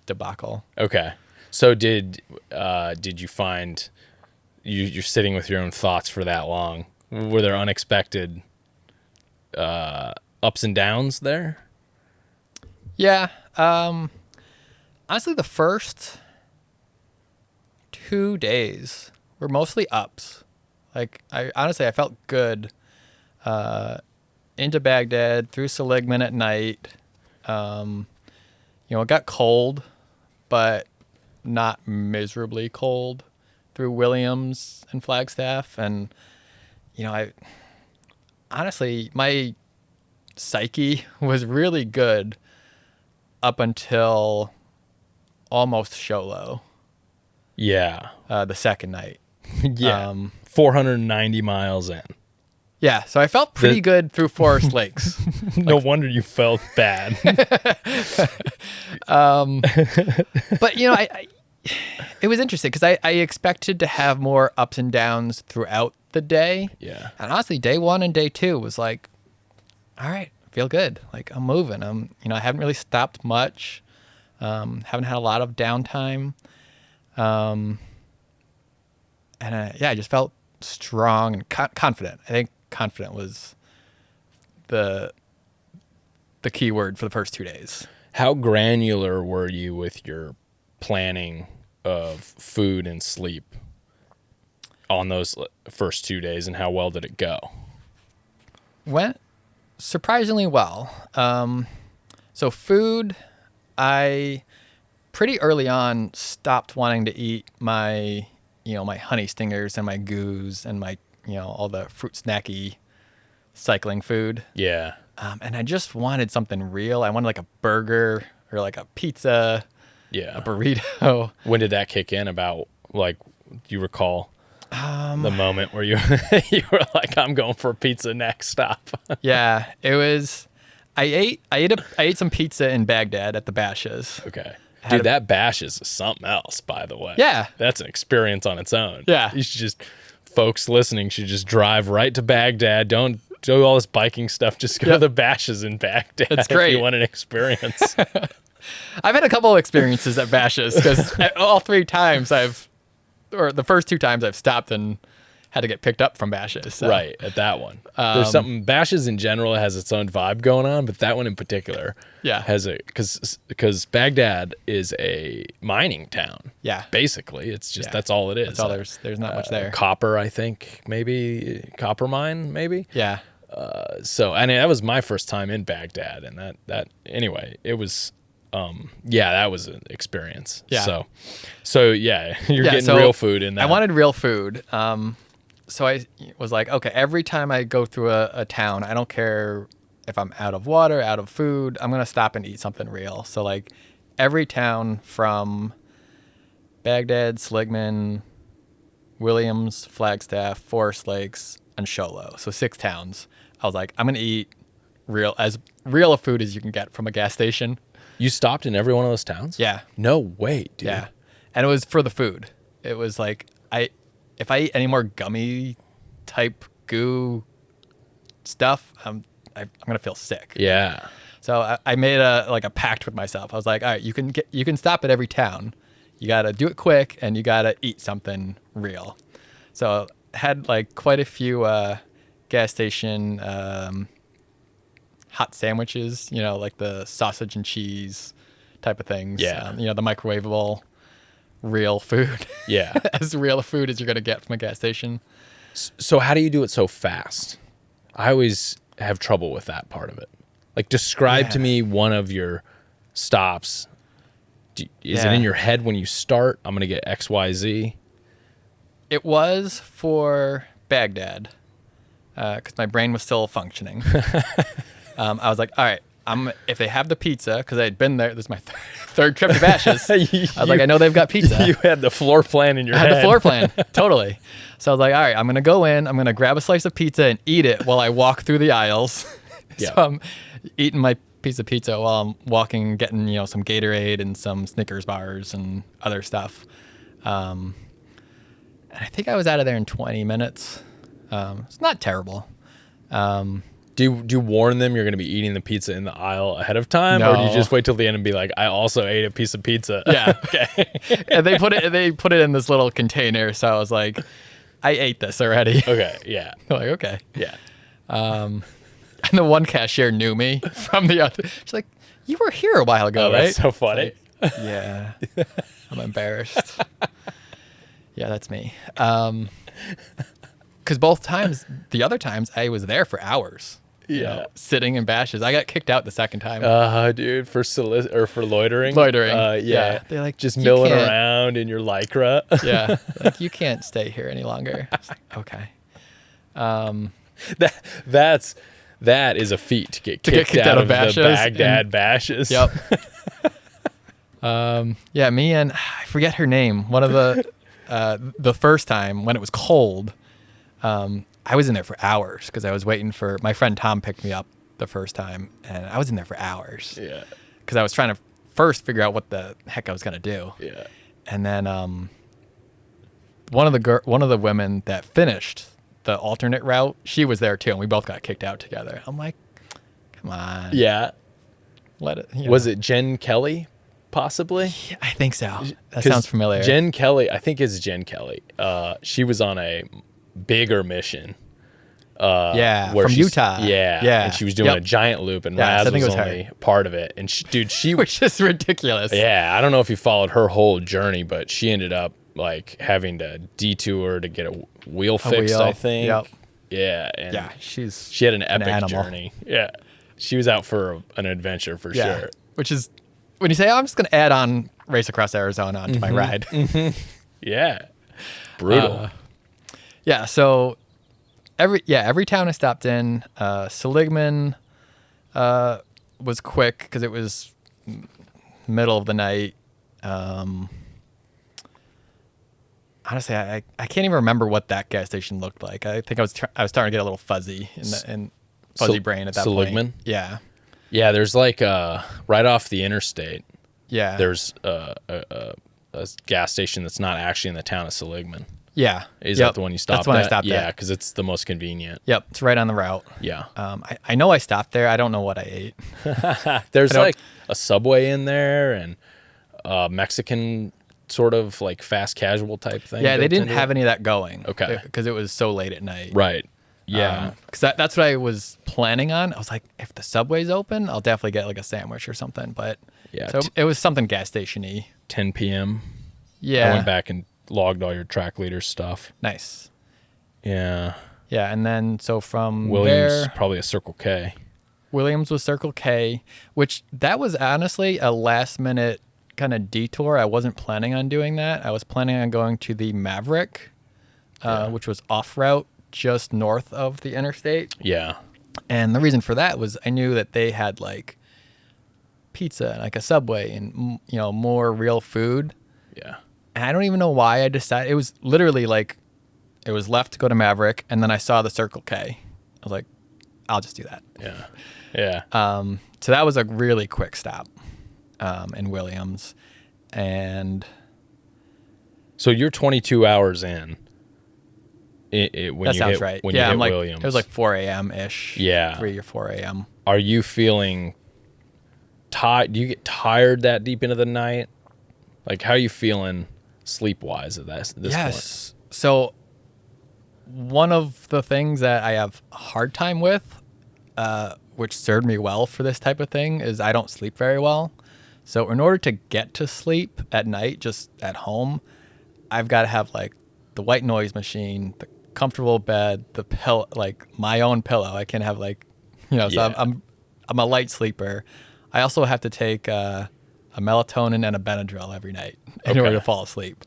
debacle. Okay. So did you find you're sitting with your own thoughts for that long? Were there unexpected ups and downs there? Yeah. Honestly, the first 2 days were mostly ups. Like I felt good into Baghdad, through Seligman at night. It got cold, but not miserably cold through Williams and Flagstaff. And, I honestly, my psyche was really good up until almost show low. Yeah. The second night. Yeah. 490 miles in. Yeah, so I felt pretty good through Forest Lakes. No wonder you felt bad. But it was interesting because I expected to have more ups and downs throughout the day. Yeah. And honestly, day 1 and day 2 was like, all right, I feel good. Like I'm moving. I haven't really stopped much. Haven't had a lot of downtime. And I just felt strong and confident. I think confident was the key word for the first 2 days. How granular were you with your planning of food and sleep on those first 2 days, and how well did it go? Went surprisingly well. So food, I pretty early on stopped wanting to eat my honey stingers and my goos and my, all the fruit snacky cycling food. Yeah. And I just wanted something real. I wanted like a burger or like a pizza, Yeah. a burrito. When did that kick in? About, like, do you recall the moment where you you were like, I'm going for a pizza next stop? Yeah, it was. I ate some pizza in Baghdad at the Bashas. Okay. Dude, that bash is something else, by the way. Yeah. That's an experience on its own. Yeah. You should just, folks listening should just drive right to Baghdad. Don't do all this biking stuff. Just go to the bashes in Baghdad. It's great. If you want an experience. I've had a couple of experiences at Bashas because all 3 times the first 2 times I've stopped and had to get picked up from Bashas. So. Right, at that one. There's something, Bashes in general has its own vibe going on, but that one in particular has because Baghdad is a mining town. Yeah. Basically, it's just, that's all it is. That's all there's not much there. Copper, I think, maybe, copper mine, maybe? Yeah. So, and that was my first time in Baghdad, and that anyway, it was, that was an experience. Yeah. So yeah, you're getting real food in that. I wanted real food. So I was like, okay, every time I go through a town, I don't care if I'm out of water, out of food, I'm going to stop and eat something real. So like every town from Baghdad, Sligman, Williams, Flagstaff, Forest Lakes, and Sholo. So 6 towns. I was like, I'm going to eat as real a food as you can get from a gas station. You stopped in every one of those towns? Yeah. No way, dude. Yeah. And it was for the food. It was like, if I eat any more gummy type goo stuff, I'm gonna feel sick. Yeah. So I made a pact with myself. I was like, all right, you can stop at every town. You gotta do it quick, and you gotta eat something real. So had like quite a few gas station hot sandwiches. Like the sausage and cheese type of things. Yeah. The microwavable. Real food. Yeah. As real a food as you're going to get from a gas station. So how do you do it so fast? I always have trouble with that part of it. Like, describe to me one of your stops. Is it in your head when you start? I'm going to get X, Y, Z. It was for Baghdad because my brain was still functioning. I was like, all right, if they have the pizza, because I had been there, this is my third trip to Bashas. I was like, I know they've got pizza. You had the floor plan in your head. I had the floor plan, totally. So I was like, all right, I'm going to go in, I'm going to grab a slice of pizza and eat it while I walk through the aisles. So I'm eating my piece of pizza while I'm walking, getting, some Gatorade and some Snickers bars and other stuff. And I think I was out of there in 20 minutes. It's not terrible. Do you warn them you're going to be eating the pizza in the aisle ahead of time, No. or do you just wait till the end and be like, I also ate a piece of pizza? Yeah. Okay. And they put it in this little container, so I was like, I ate this already. Okay. Yeah. I'm like, okay. Yeah. And the one cashier knew me from the other. She's like, you were here a while ago, Oh, right? that's so funny. Like, yeah. I'm embarrassed. Yeah, that's me. Because both times, the other times, I was there for hours. Yeah. Sitting in Bashas. I got kicked out the second time. Dude, for loitering. Loitering. Yeah. They're like, just "You milling can't." around in your Lycra. Yeah. Like, you can't stay here any longer. I was like, okay. That is a feat to get get kicked out of the Bashas Baghdad Bashes. Yep. Yeah, me and I forget her name. One of the first time when it was cold, I was in there for hours because I was waiting for my friend Tom picked me up the first time, and I was in there for hours. Yeah. Because I was trying to first figure out what the heck I was gonna do. Yeah. And then one of the women that finished the alternate route, she was there too, and we both got kicked out together. I'm like, come on. Yeah. Let it. Was it Jen Kelly? Possibly. Yeah, I think so. That sounds familiar. Jen Kelly, I think it's Jen Kelly. She was on a bigger mission Yeah, where from she's- Utah. Yeah, Yeah. and she was doing Yep. a giant loop, and Yes, I Raz think was it was her. only part of it. And she Which is ridiculous. yeah, I don't know if you followed her whole journey, but she ended up like having to detour to get a wheel fixed, wheel. I think. Yep. Yeah, and Yeah, she's she had an epic animal. journey. Yeah, she was out for an adventure for Yeah. sure. Which is when you say, I'm just going to add on Race Across Arizona onto Mm-hmm. my ride. Yeah, brutal. Yeah, so every town I stopped in, Seligman was quick because it was middle of the night. Honestly, I can't even remember what that gas station looked like. I think I was starting to get a little fuzzy in fuzzy brain at that Seligman? point. Yeah, Yeah, there's like right off the interstate. yeah, There's a gas station that's not actually in the town of Seligman. yeah. Is Yep. that the one you stopped That's the one at? I stopped Yeah, at. because it's the most convenient. Yep, it's right on the route. Yeah. I know I stopped there. I don't know what I ate. There's don't- like a Subway in there and Mexican sort of like fast casual type thing. Yeah, they built didn't into have it. any of that going. Okay. Because it was so late at night. Right. Yeah. Because that's what I was planning on. I was like, if the Subway's open, I'll definitely get like a sandwich or something. But Yeah, so it was something gas station-y. 10 p.m. Yeah. I went back and logged all your track leader stuff. Nice. Yeah. Yeah, and then so from Williams, there, probably a Circle K. Williams was Circle K, which that was honestly a last minute kind of detour. I wasn't planning on doing that. I was planning on going to the Maverick, which was off route just north of the interstate. Yeah. And the reason for that was I knew that they had like pizza, like a Subway, and more real food. Yeah. And I don't even know why I decided. It was literally like it was left to go to Maverick, and then I saw the Circle K. I was like, I'll just do that. Yeah. Yeah. So that was a really quick stop in Williams, and So you're 22 hours in. When that you sounds hit, right. When Yeah, you hit I'm like Williams, it was like 4 a.m. ish. Yeah. 3 or 4 a.m. Are you feeling tired? Do you get tired that deep into the night? Like, how are you feeling sleep wise at this point? Yes. So one of the things that I have a hard time with, which served me well for this type of thing, is I don't sleep very well. So in order to get to sleep at night, just at home, I've got to have like the white noise machine, the comfortable bed, the pillow, like my own pillow. I can have like, so Yeah. I'm a light sleeper. I also have to take a melatonin and a Benadryl every night in Okay. order to fall asleep.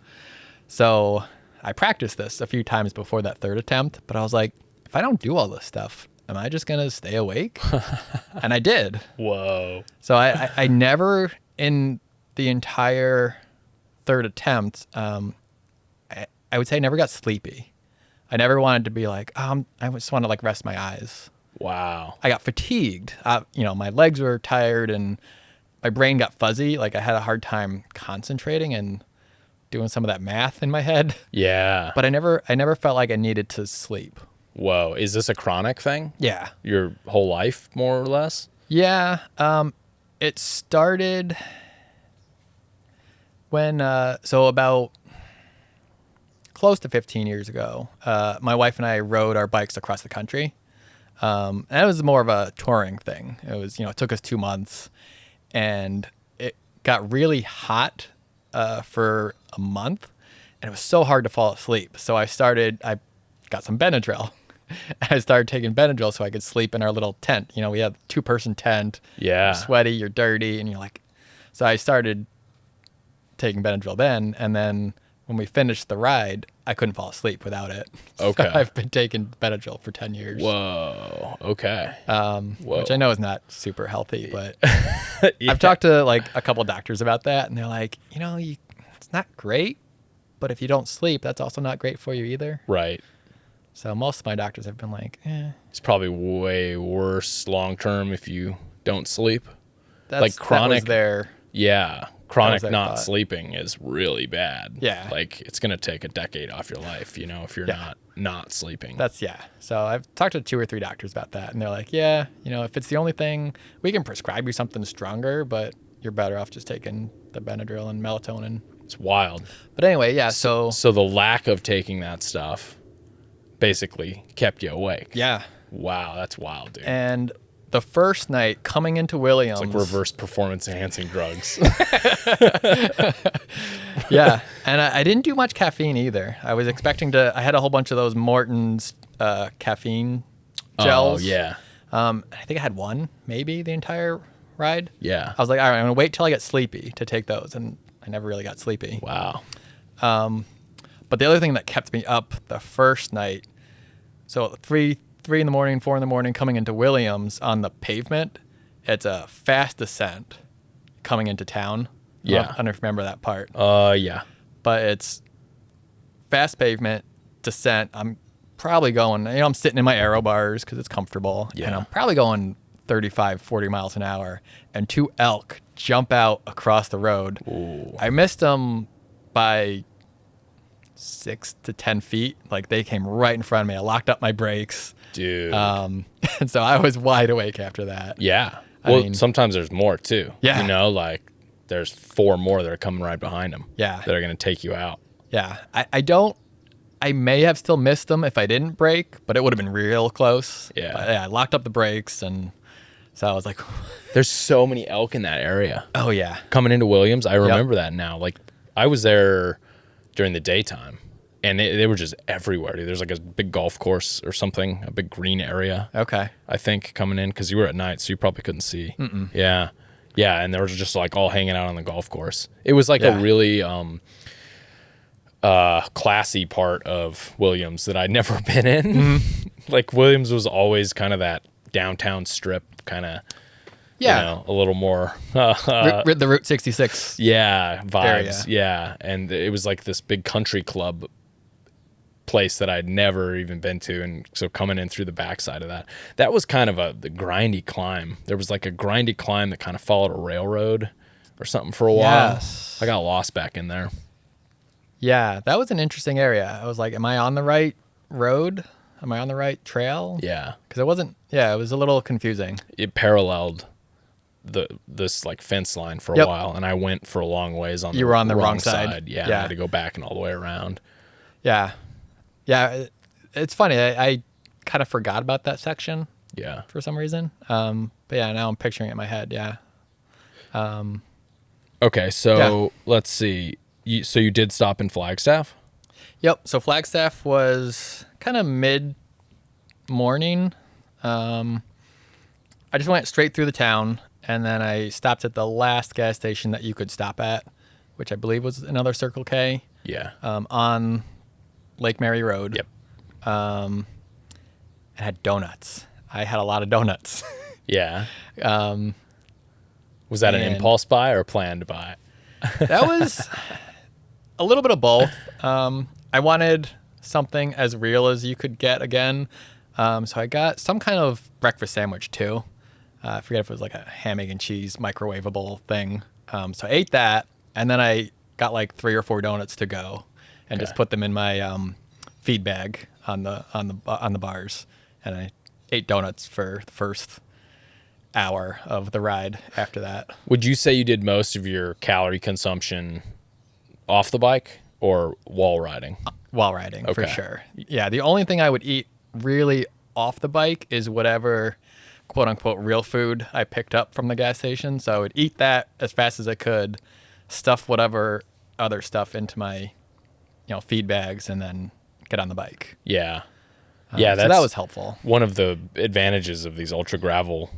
So I practiced this a few times before that third attempt, but I was like, if I don't do all this stuff, am I just going to stay awake? And I did. Whoa. So I never, in the entire third attempt, I would say I never got sleepy. I never wanted to be like, I just want to like rest my eyes. Wow. I got fatigued. My legs were tired and my brain got fuzzy. Like I had a hard time concentrating and doing some of that math in my head. Yeah. But I never felt like I needed to sleep. Whoa. Is this a chronic thing? Yeah. Your whole life, more or less? Yeah. It started when, so about close to 15 years ago, my wife and I rode our bikes across the country. And it was more of a touring thing. It was, it took us 2 months and it got really hot for a month and it was so hard to fall asleep. So I got some Benadryl. I started taking Benadryl so I could sleep in our little tent. We had a 2-person tent. Yeah. You're sweaty, you're dirty, and you're like, so I started taking Benadryl then. And then when we finished the ride, I couldn't fall asleep without it. Okay. So I've been taking Benadryl for 10 years. Whoa. Okay. Whoa. Which I know is not super healthy, but Yeah. I've talked to like a couple doctors about that, and they're like, it's not great, but if you don't sleep, that's also not great for you either. Right. So most of my doctors have been like, It's probably way worse long term if you don't sleep. that's Like chronic- That was their, Yeah. Chronic their not thought. sleeping is really bad. Yeah. Like it's going to take a decade off your life, if you're Yeah. not sleeping. So I've talked to 2 or 3 doctors about that, and they're like, yeah, if it's the only thing, we can prescribe you something stronger, but you're better off just taking the Benadryl and melatonin. It's wild. But anyway, yeah. So So the lack of taking that stuff, basically kept you awake. Yeah. Wow, that's wild, dude. And the first night coming into Williams, It's like reverse performance enhancing drugs. yeah, and I didn't do much caffeine either. I was expecting to. I had a whole bunch of those Morton's caffeine gels. Oh yeah, I think I had one, maybe the entire ride. yeah. I was like, all right, I'm gonna wait till I get sleepy to take those, and I never really got sleepy. Wow. But the other thing that kept me up the first night, so 3 in the morning, 4 in the morning, coming into Williams on the pavement, it's a fast descent coming into town. Yeah. I don't know if you remember that part. Yeah. But it's fast pavement, descent. I'm probably going, I'm sitting in my Aero bars because it's comfortable. Yeah. And I'm probably going 35, 40 miles an hour. And 2 elk jump out across the road. Ooh. I missed them by 6 to 10 feet. Like they came right in front of me. I locked up my brakes. Dude. And so I was wide awake after that. Yeah. I Well, mean- sometimes there's more too. Yeah. You know, like there's 4 more that are coming right behind them. Yeah. That are going to take you out. Yeah. I may have still missed them if I didn't brake, but it would have been real close. Yeah. But yeah, I locked up the brakes, and so I was like, There's so many elk in that area. oh yeah. Coming into Williams, I remember that now. Like I was there during the daytime and they were just everywhere. Dude. There's like a big golf course or something, a big green area. Okay. I think coming in because you were at night, so you probably couldn't see. Yeah. Yeah. And they were just like all hanging out on the golf course. It was like Yeah. a really, classy part of Williams that I'd never been in. Like Williams was always kind of that downtown strip kind of, Yeah. you know, a little more, The Route 66. yeah, vibes. Area. Yeah. And it was like this big country club place that I'd never even been to. And so coming in through the backside of that was kind of the grindy climb. There was like a grindy climb that kind of followed a railroad or something for a while. Yes. I got lost back in there. Yeah, that was an interesting area. I was like, am I on the right road? Am I on the right trail? Yeah. Because it wasn't, it was a little confusing. It paralleled this like fence line for a Yep. while, and I went for a long ways on You were on the wrong side. Yeah, Yeah. I had to go back and all the way around. Yeah. Yeah. It's funny. I kind of forgot about that section Yeah. for some reason. But yeah, now I'm picturing it in my head. Yeah. Okay, so let's see. So you did stop in Flagstaff? Yep. So Flagstaff was kind of mid-morning. I just went straight through the town, and then I stopped at the last gas station that you could stop at, which I believe was another Circle K, Yeah. on Lake Mary Road. Yep. It had donuts. I had a lot of donuts. Yeah. Was that an and- impulse buy or a planned buy? That was a little bit of both. I wanted something as real as you could get again. So I got some kind of breakfast sandwich too. I forget if it was like a ham, egg, and cheese microwavable thing. So I ate that, and then I got like 3 or 4 donuts to go, and just Okay. put them in my feed bag on the bars, and I ate donuts for the first hour of the ride after that. Would you say you did most of your calorie consumption off the bike or wall riding? While riding, for Okay. sure. Yeah, the only thing I would eat really off the bike is whatever quote unquote real food I picked up from the gas station. So I would eat that as fast as I could, stuff whatever other stuff into my, feed bags, and then get on the bike. Yeah. Yeah, so that was helpful. one of the advantages of these ultra gravel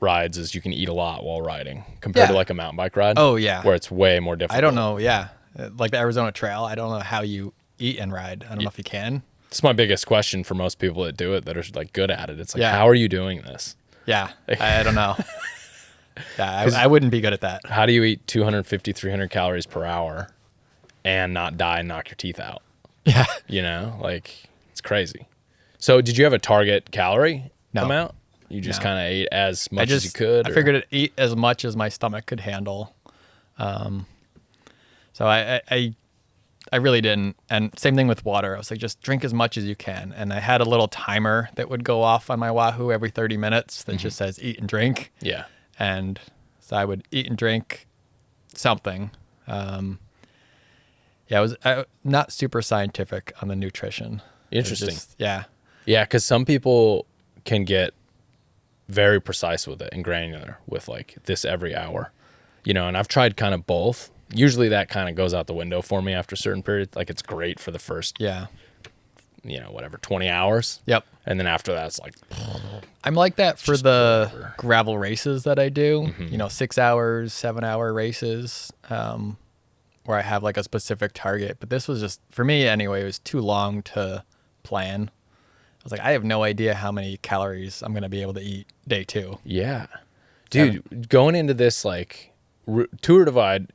rides is you can eat a lot while riding compared to Yeah. like a mountain bike ride. Oh, yeah. Where it's way more difficult. I don't know. Yeah. Like the Arizona Trail, I don't know how you eat and ride. I don't know if you can. It's my biggest question for most people that do it that are like good at it. It's like, Yeah. how are you doing this? Yeah. I don't know. Yeah, I wouldn't be good at that. How do you eat 250, 300 calories per hour and not die and knock your teeth out? Yeah. You know, like it's crazy. So did you have a target calorie No. amount? You just No. kind of ate as much as you could? I or- figured I'd eat as much as my stomach could handle. So I really didn't. And same thing with water. I was like, just drink as much as you can. And I had a little timer that would go off on my Wahoo every 30 minutes that just says eat and drink. Yeah. And so I would eat and drink something. Yeah, I was not super scientific on the nutrition. Interesting. Yeah. Yeah, because some people can get very precise with it and granular with like this every hour, and I've tried kind of both. Usually that kind of goes out the window for me after a certain period. Like it's great for the first, Yeah. 20 hours. Yep. And then after that, it's like, I'm like that for Just the whatever. gravel races that I do, 6 hours, 7-hour races, where I have like a specific target. But this was just, for me anyway, it was too long to plan. I was like, I have no idea how many calories I'm going to be able to eat day 2. yeah, dude, going into this like tour divide,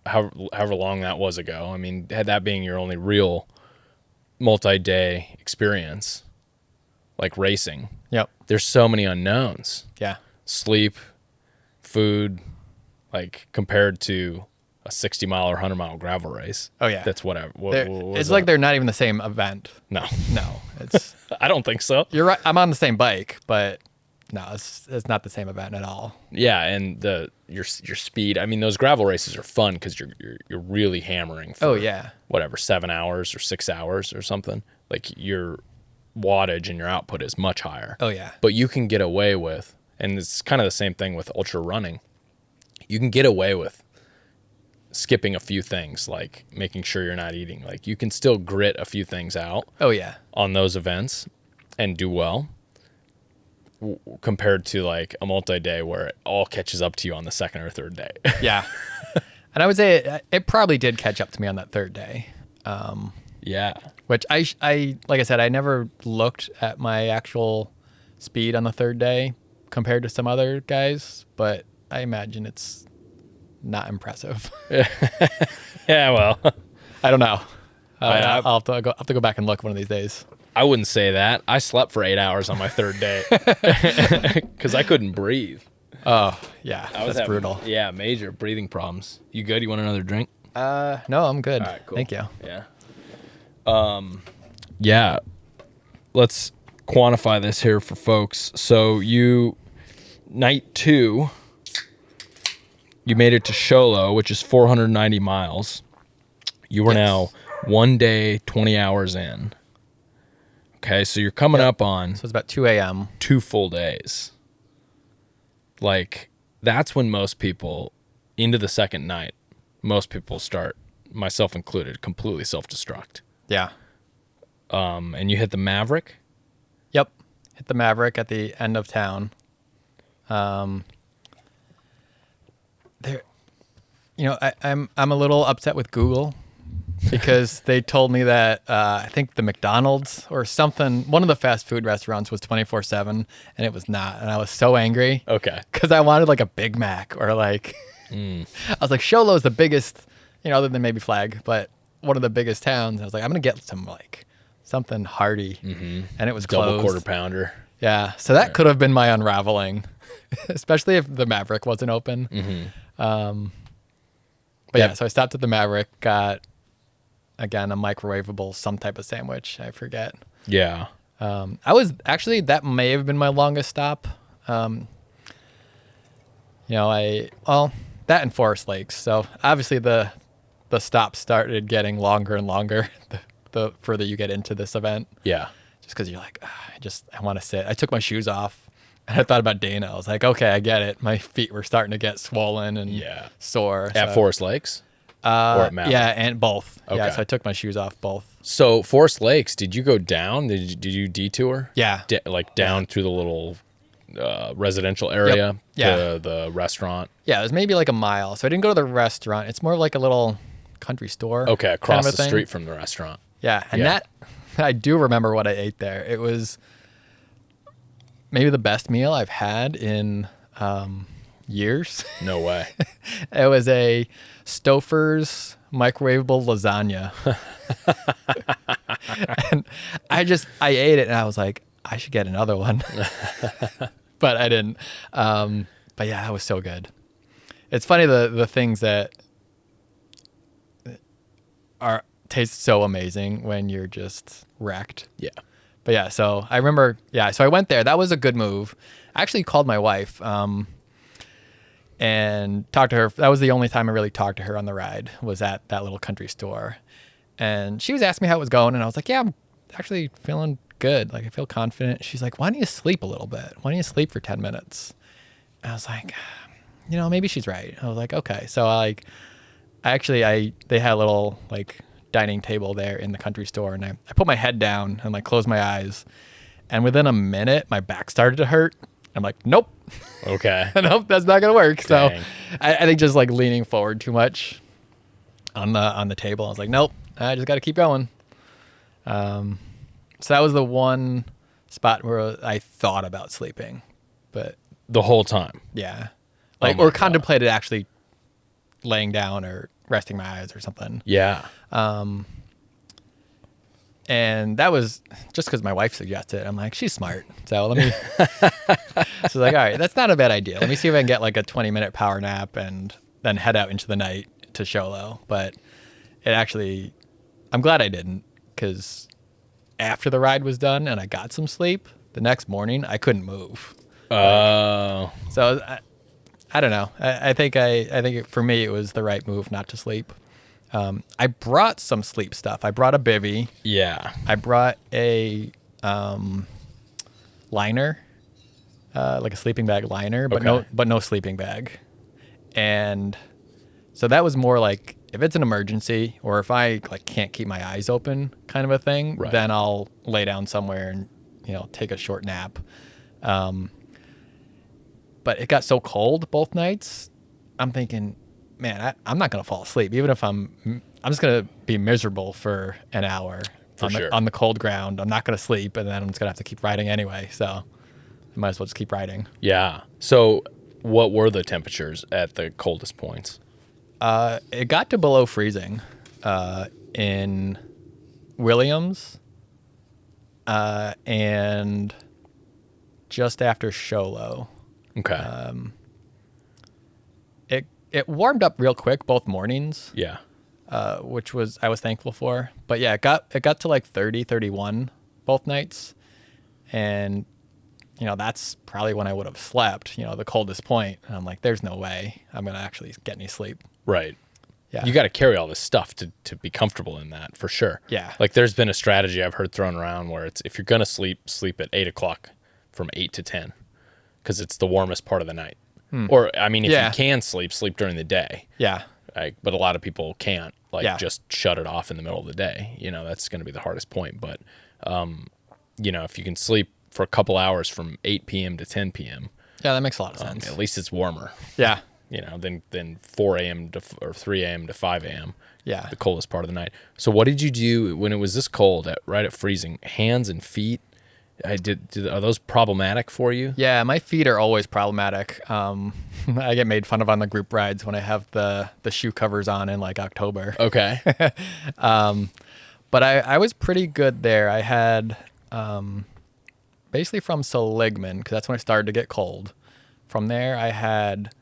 however long that was ago. I mean, had that being your only real multi-day experience, like racing, Yep. there's so many unknowns. Yeah. Sleep, food, like compared to a 60-mile or 100-mile gravel race. Oh, yeah. That's whatever. It's like they're not even the same event. No, No, it's I don't think so. you're right. I'm on the same bike, but no, it's not the same event at all. Yeah, and your speed. I mean, those gravel races are fun because you're really hammering. For Oh yeah. whatever, 7 hours or 6 hours or something. Like your wattage and your output is much higher. Oh yeah. But you can get away with, and it's kind of the same thing with ultra running. You can get away with skipping a few things, like making sure you're not eating. Like you can still grit a few things out Oh yeah. on those events and do well, compared to like a multi-day where it all catches up to you on the second or third day. Yeah. And I would say it probably did catch up to me on that third day. Yeah. Which I like I said, I never looked at my actual speed on the third day compared to some other guys, but I imagine it's not impressive. Yeah, well, I don't know. I- I'll have to go back and look one of these days. I wouldn't say that. I slept for 8 hours on my third day because I couldn't breathe. Oh yeah, I was that's having, brutal. Yeah, major breathing problems. You good? You want another drink? No, I'm good. All right, cool. Thank you. Yeah. Yeah. Let's quantify this here for folks. So night 2, you made it to Sholo, which is 490 miles. You are Yes. now 1 day, 20 hours in. Okay, so you're coming up on So it's about 2 a.m. 2 full days. Like, that's when most people, into the second night, most people start, myself included, completely self-destruct. Yeah. And you hit the Maverick. Yep. Hit the Maverick at the end of town. There, I'm a little upset with Google because they told me that I think the McDonald's or something, one of the fast food restaurants was 24/7, and it was not. And I was so angry Okay. because I wanted like a Big Mac or like, I was like, Sholo's the biggest, other than maybe Flag, but one of the biggest towns. I was like, I'm gonna get some like something hearty, and it was Double closed. quarter pounder. Yeah, so that could have been my unraveling, especially if the Maverick wasn't open. But yeah, so I stopped at the Maverick, got, again, a microwavable, some type of sandwich. I forget. Yeah. That may have been my longest stop. That and Forest Lakes. So obviously the stops started getting longer and longer the further you get into this event. Yeah. Just because you're like, I want to sit. I took my shoes off and I thought about Dana. I was like, okay, I get it. My feet were starting to get swollen and sore. At Forest Lakes? Or at Maverick? Yeah, and both. Yeah, Okay. so I took my shoes off both. So Forest Lakes, did you go down? Did you detour? Yeah. Down through the little residential area Yeah. to the restaurant? Yeah, it was maybe like a mile. So I didn't go to the restaurant. It's more like a little country store. Okay, across kind of a the thing. street from the restaurant. Yeah, and Yeah. that, I do remember what I ate there. It was maybe the best meal I've had in years. No way. It was a Stouffer's microwavable lasagna. And I ate it and I was like, I should get another one. But I didn't. But yeah, that was so good. It's funny the things that taste so amazing when you're just wrecked. Yeah. But yeah, so I remember, so I went there. That was a good move. I actually called my wife and talked to her. That was the only time I really talked to her on the ride, was at that little country store. And she was asking me how it was going, and I was like, yeah, I'm actually feeling good. Like, I feel confident. She's like, why don't you sleep a little bit? Why don't you sleep for 10 minutes? And I was like, maybe she's right. I was like, okay. So they had a little like dining table there in the country store, and I put my head down and like closed my eyes, and within a minute my back started to hurt. I'm like, nope. Okay. Nope, that's not gonna work. Dang. So I think just like leaning forward too much on the table, I was like, nope, I just got to keep going. So that was the one spot where I thought about sleeping, but The whole time. yeah, Oh like my or God. contemplated actually laying down or resting my eyes or something. Yeah. And that was just because my wife suggested it. I'm like, she's smart. So let me. She's like, all right, that's not a bad idea. Let me see if I can get like a 20-minute power nap and then head out into the night to Sholo. But it actually, I'm glad I didn't, because after the ride was done and I got some sleep, the next morning I couldn't move. Oh. So I don't know. I think for me it was the right move not to sleep. I brought some sleep stuff. I brought a bivy. Yeah. I brought a liner, like a sleeping bag liner, but Okay. no sleeping bag. And so that was more like if it's an emergency or if I like can't keep my eyes open kind of a thing, Right. then I'll lay down somewhere and take a short nap. But it got so cold both nights. I'm thinking, man, I'm not gonna fall asleep, even if I'm just gonna be miserable for an hour sure. on the cold ground. I'm not gonna sleep, and then I'm just gonna have to keep riding anyway. So I might as well just keep riding. Yeah. So what were the temperatures at the coldest points? It got to below freezing in Williams and just after Sholo. Okay. It warmed up real quick both mornings. Yeah. Which I was thankful for. But yeah, it got to like 30, 31 both nights. And, that's probably when I would have slept, the coldest point. And I'm like, there's no way I'm going to actually get any sleep. Right. Yeah. You got to carry all this stuff to be comfortable in that, for sure. Yeah. Like there's been a strategy I've heard thrown around where it's if you're going to sleep at 8 o'clock from 8 to 10 because it's the warmest part of the night. Or, I mean, if Yeah. you can sleep during the day. Yeah. But a lot of people can't Yeah. just shut it off in the middle of the day. That's going to be the hardest point. But, if you can sleep for a couple hours from 8 p.m. to 10 p.m., Yeah, that makes a lot of sense. at least it's warmer, Yeah. than 4 a.m. or 3 a.m. to 5 a.m. Yeah. The coldest part of the night. So what did you do when it was this cold, right at freezing? Hands and feet? Are those problematic for you? Yeah, my feet are always problematic. I get made fun of on the group rides when I have the shoe covers on in like October. Okay. But I was pretty good there. I had basically from Seligman, because that's when I started to get cold. From there, I had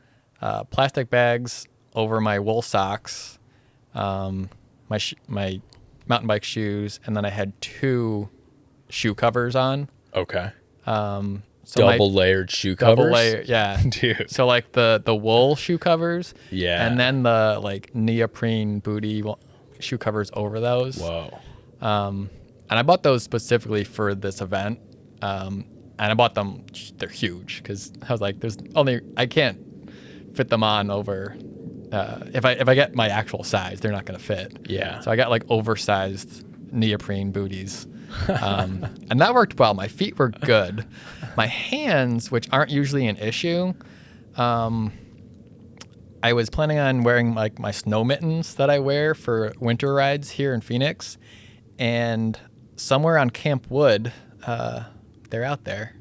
plastic bags over my wool socks, my mountain bike shoes, and then I had 2 shoe covers on. Okay. So Double layered shoe covers? double layer, yeah. Dude. So like the wool shoe covers, Yeah. and then the like neoprene booty shoe covers over those. Whoa. And I bought those specifically for this event. And I bought them; they're huge because I was like, I can't fit them on over. If I get my actual size, they're not gonna fit. Yeah. So I got like oversized neoprene booties. And that worked well. My feet were good. My hands, which aren't usually an issue, I was planning on wearing like my snow mittens that I wear for winter rides here in Phoenix, and somewhere on Camp Wood, they're out there.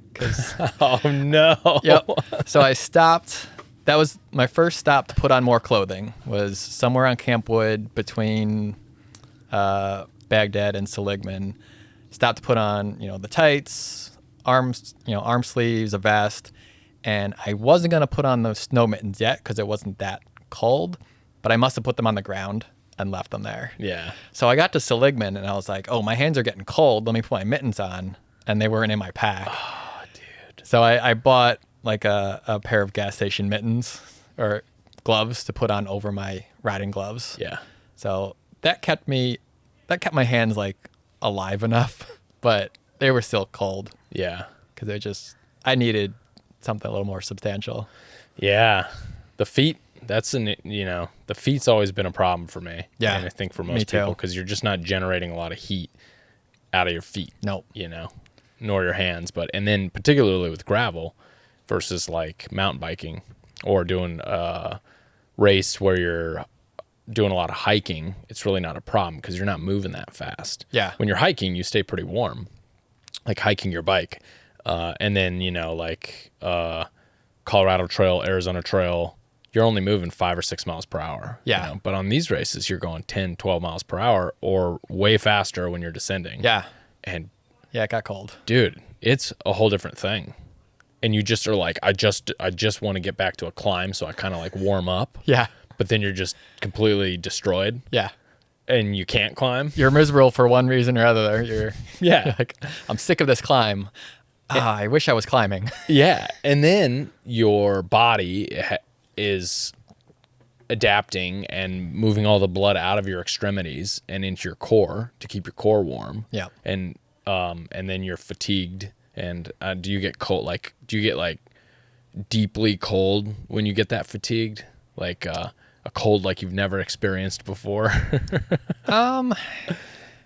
Oh, no. Yep. So I stopped. That was my first stop to put on more clothing. Was somewhere on Camp Wood between Baghdad and Seligman. Stopped to put on, the tights, arm sleeves, a vest, and I wasn't gonna put on those snow mittens yet because it wasn't that cold, but I must have put them on the ground and left them there. Yeah. So I got to Seligman and I was like, oh, my hands are getting cold. Let me put my mittens on, and they weren't in my pack. Oh, dude. So I bought like a pair of gas station mittens or gloves to put on over my riding gloves. Yeah. So that kept my hands like alive enough, but they were still cold Yeah. because I needed something a little more substantial. Yeah. The feet, the feet's always been a problem for me. Yeah, And I think for me most too. people, because you're just not generating a lot of heat out of your feet. Nope. Nor your hands. And then particularly with gravel versus like mountain biking or doing a race where you're doing a lot of hiking, it's really not a problem because you're not moving that fast. Yeah. When you're hiking, you stay pretty warm, like hiking your bike. And then, Colorado Trail, Arizona Trail, you're only moving 5 or 6 miles per hour. Yeah. But on these races, you're going 10, 12 miles per hour or way faster when you're descending. Yeah. And Yeah, it got cold. dude, it's a whole different thing. And you just are like, I just want to get back to a climb. So I kind of like warm up, Yeah. but then you're just completely destroyed Yeah. and you can't climb. You're miserable for one reason or other. You're Yeah. like, I'm sick of this climb. I wish I was climbing. Yeah. And then your body is adapting and moving all the blood out of your extremities and into your core to keep your core warm. Yeah. And then you're fatigued. And do you get cold? Like, do you get like deeply cold when you get that fatigued? Like a cold like you've never experienced before?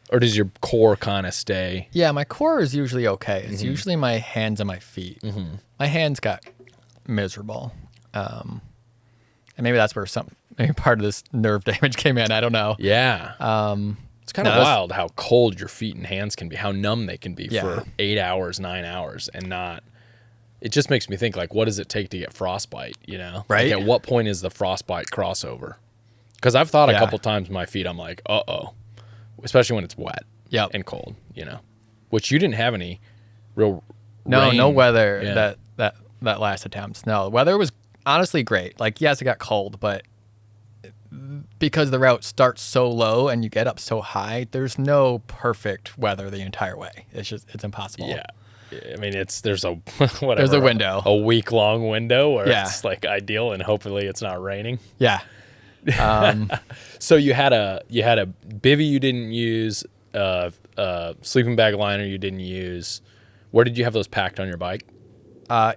Or does your core kind of stay? Yeah, my core is usually okay. It's usually my hands and my feet. My hands got miserable. And maybe that's where maybe part of this nerve damage came in. I don't know. Yeah. It's kind of No, wild how cold your feet and hands can be, how numb they can be Yeah. for 8 hours, 9 hours, and not. It just makes me think, like, what does it take to get frostbite? Right. Like, at what point is the frostbite crossover? Because I've thought a Yeah. couple times my feet, I'm like, especially when it's wet Yep. and cold. Which you didn't have any real. No, rain. no weather Yeah. that last attempt. No, the weather was honestly great. Like, yes, it got cold, but because the route starts so low and you get up so high, there's no perfect weather the entire way. It's impossible. Yeah. I mean, there's a whatever. There's a window. a week-long window where Yeah. it's like ideal, and hopefully it's not raining. Yeah. So you had a bivy you didn't use, sleeping bag liner you didn't use. Where did you have those packed on your bike?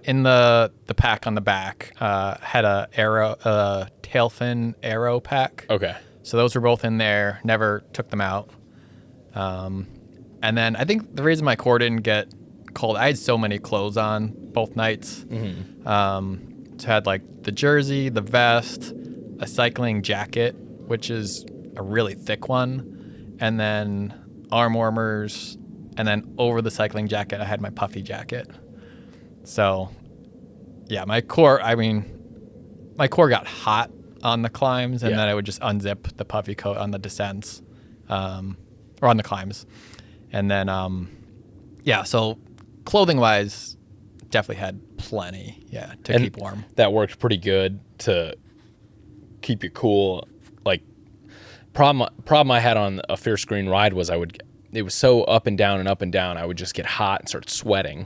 In the pack on the back, had a Aero, tail fin Aero pack. Okay. So those were both in there. Never took them out. And then I think the reason my core didn't get cold, I had so many clothes on both nights. So I had like the jersey, the vest, a cycling jacket, which is a really thick one, and then arm warmers, and then over the cycling jacket, I had my puffy jacket. So, yeah, my core got hot on the climbs, and Yeah. then I would just unzip the puffy coat on the descents, or on the climbs. And then, so clothing-wise, definitely had plenty, to keep warm. That worked pretty good to keep you cool. Like, problem I had on a Fierce Green ride was it was so up and down, I would just get hot and start sweating.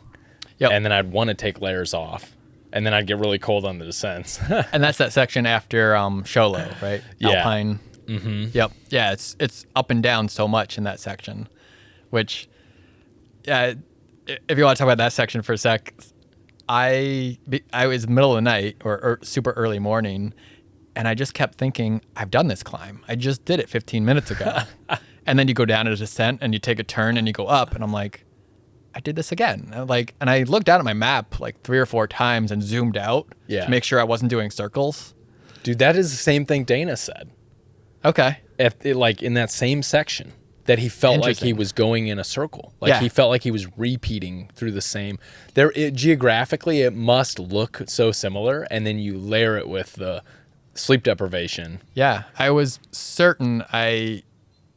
Yep. And then I'd want to take layers off. And then I'd get really cold on the descents. And that's that section after Sholo, right? Yeah. Alpine. Mm-hmm. Yep. Yeah, it's up and down so much in that section, which, if you want to talk about that section for a sec, I was middle of the night or super early morning, and I just kept thinking, I've done this climb. I just did it 15 minutes ago. And then you go down a descent and you take a turn and you go up, and I'm like, I did this again. And I looked down at my map like 3 or 4 times and zoomed out Yeah. to make sure I wasn't doing circles. Dude, that is the same thing Dana said. Okay. Like in that same section, that he felt like he Interesting. was going in a circle. Like Yeah. he felt like he was repeating through the same. Geographically, it must look so similar, and then you layer it with the sleep deprivation. Yeah. I was certain I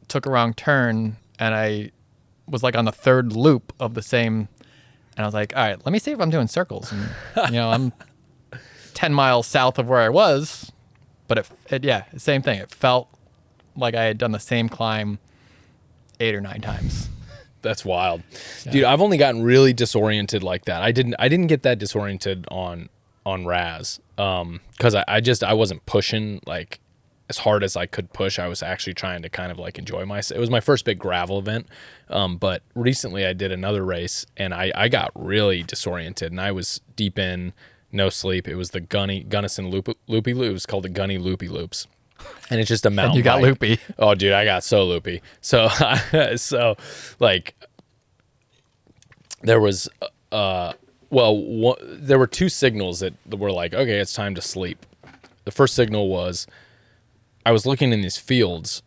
took a wrong turn, and I was like on the 3rd loop of the same. And I was like, all right, let me see if I'm doing circles. And, I'm 10 miles south of where I was, but same thing. It felt like I had done the same climb 8 or 9 times. That's wild. Dude, I've only gotten really disoriented like that. I didn't get that disoriented on Raz. Cause I wasn't pushing like as hard as I could push. I was actually trying to kind of like enjoy myself. It was my first big gravel event. But recently I did another race and I got really disoriented and I was deep in, no sleep. It was the Gunnison Loopy Loop. It was called the Gunny Loopy Loops. And it's just a mountain And you got bike. loopy. Oh, dude, I got so loopy. So, like, there was, there were two signals that were like, okay, it's time to sleep. The first signal was I was looking in these fields,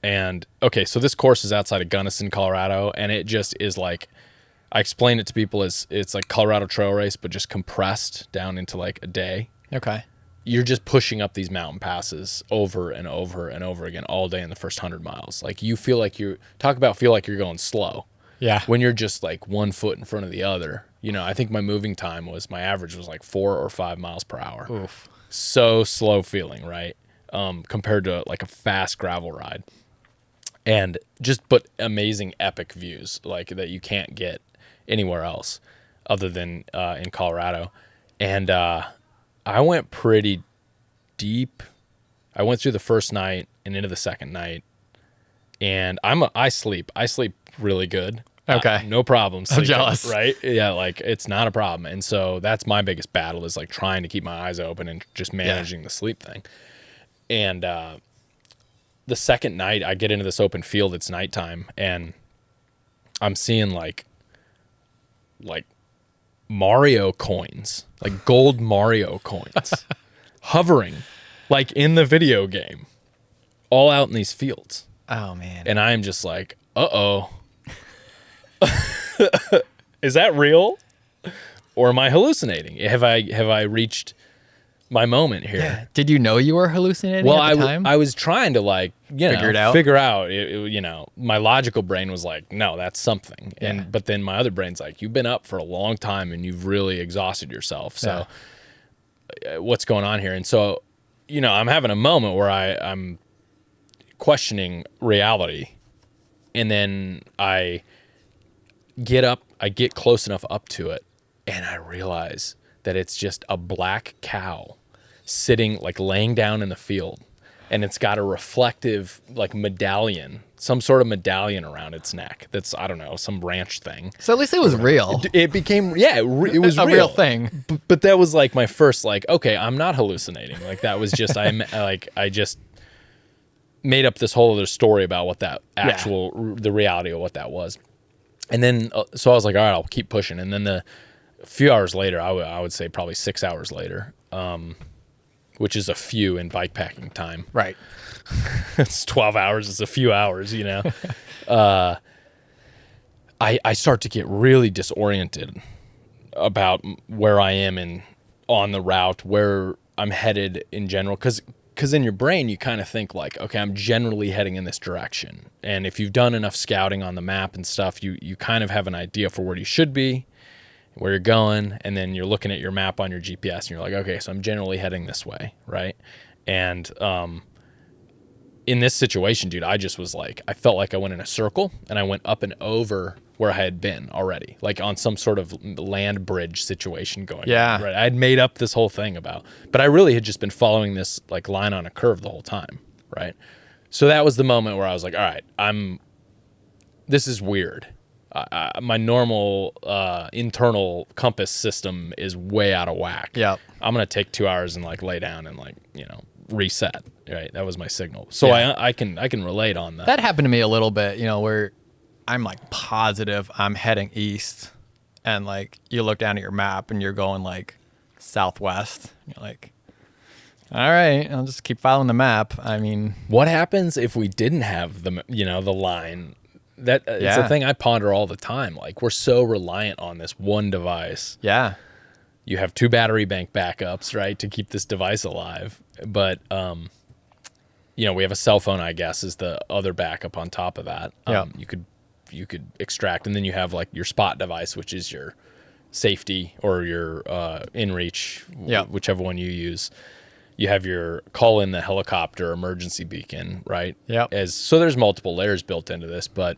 and okay, so this course is outside of Gunnison, Colorado, and it just is like, I explain it to people as it's like Colorado trail race, but just compressed down into like a day. Okay. You're just pushing up these mountain passes over and over and over again all day in the first 100 miles. Like you feel like feel like you're going slow. Yeah. When you're just like one foot in front of the other. You know, I think my average was like 4 or 5 miles per hour. Oof. So slow feeling, right? Compared to like a fast gravel ride. And but amazing epic views like that you can't get anywhere else other than in Colorado. And I went pretty deep. I went through the first night and into the second night, and I sleep really good. Okay. No problem sleeping, I'm jealous. right? Yeah, like it's not a problem. And so that's my biggest battle is like trying to keep my eyes open and just managing the sleep thing. And the second night I get into this open field, it's nighttime, and I'm seeing like Mario coins, like gold Mario coins, hovering like in the video game, all out in these fields. Oh man. And I'm just like, uh-oh. Is that real? Or am I hallucinating? Have I reached my moment here? Yeah. Did you know you were hallucinating Well, at the time? I was trying to like, Figure it out? My logical brain was like, no, that's something. Yeah. But then my other brain's like, you've been up for a long time and you've really exhausted yourself. So what's going on here? And so, I'm having a moment where I'm questioning reality. And then I get close enough up to it and I realize that it's just a black cow sitting, like laying down in the field, and it's got a reflective like medallion, some sort of medallion around its neck. That's, I don't know, some ranch thing. So at least it was real. It became, it was a real thing. But that was like my first, like, okay, I'm not hallucinating. Like that was just, I just made up this whole other story about what that the reality of what that was. And then, so I was like, all right, I'll keep pushing. And then a few hours later, I would say probably 6 hours later, which is a few in bikepacking time. Right. It's 12 hours. It's a few hours, I start to get really disoriented about where I am on the route, where I'm headed in general. Because in your brain, you kind of think like, okay, I'm generally heading in this direction. And if you've done enough scouting on the map and stuff, you kind of have an idea for where you should be, where you're going. And then you're looking at your map on your GPS and you're like, okay, so I'm generally heading this way, right? And in this situation, dude, I just was like, I felt like I went in a circle and I went up and over where I had been already, like on some sort of land bridge situation going on, right? I had made up this whole thing but I really had just been following this like line on a curve the whole time, right? So that was the moment where I was like, all right, this is weird. My normal internal compass system is way out of whack. Yeah. I'm going to take 2 hours and like lay down and like, reset, right? That was my signal. So I can relate on that. That happened to me a little bit, where I'm like positive I'm heading east, and like you look down at your map and you're going like southwest. You're like, all right, I'll just keep following the map. I mean, what happens if we didn't have the line? That it's a thing I ponder all the time. Like we're so reliant on this one device. Yeah. You have 2 battery bank backups, right, to keep this device alive. But we have a cell phone, I guess, is the other backup on top of that. You could extract, and then you have like your spot device, which is your safety or your inReach, whichever one you use. You have your call in the helicopter emergency beacon, right? Yeah. So there's multiple layers built into this, but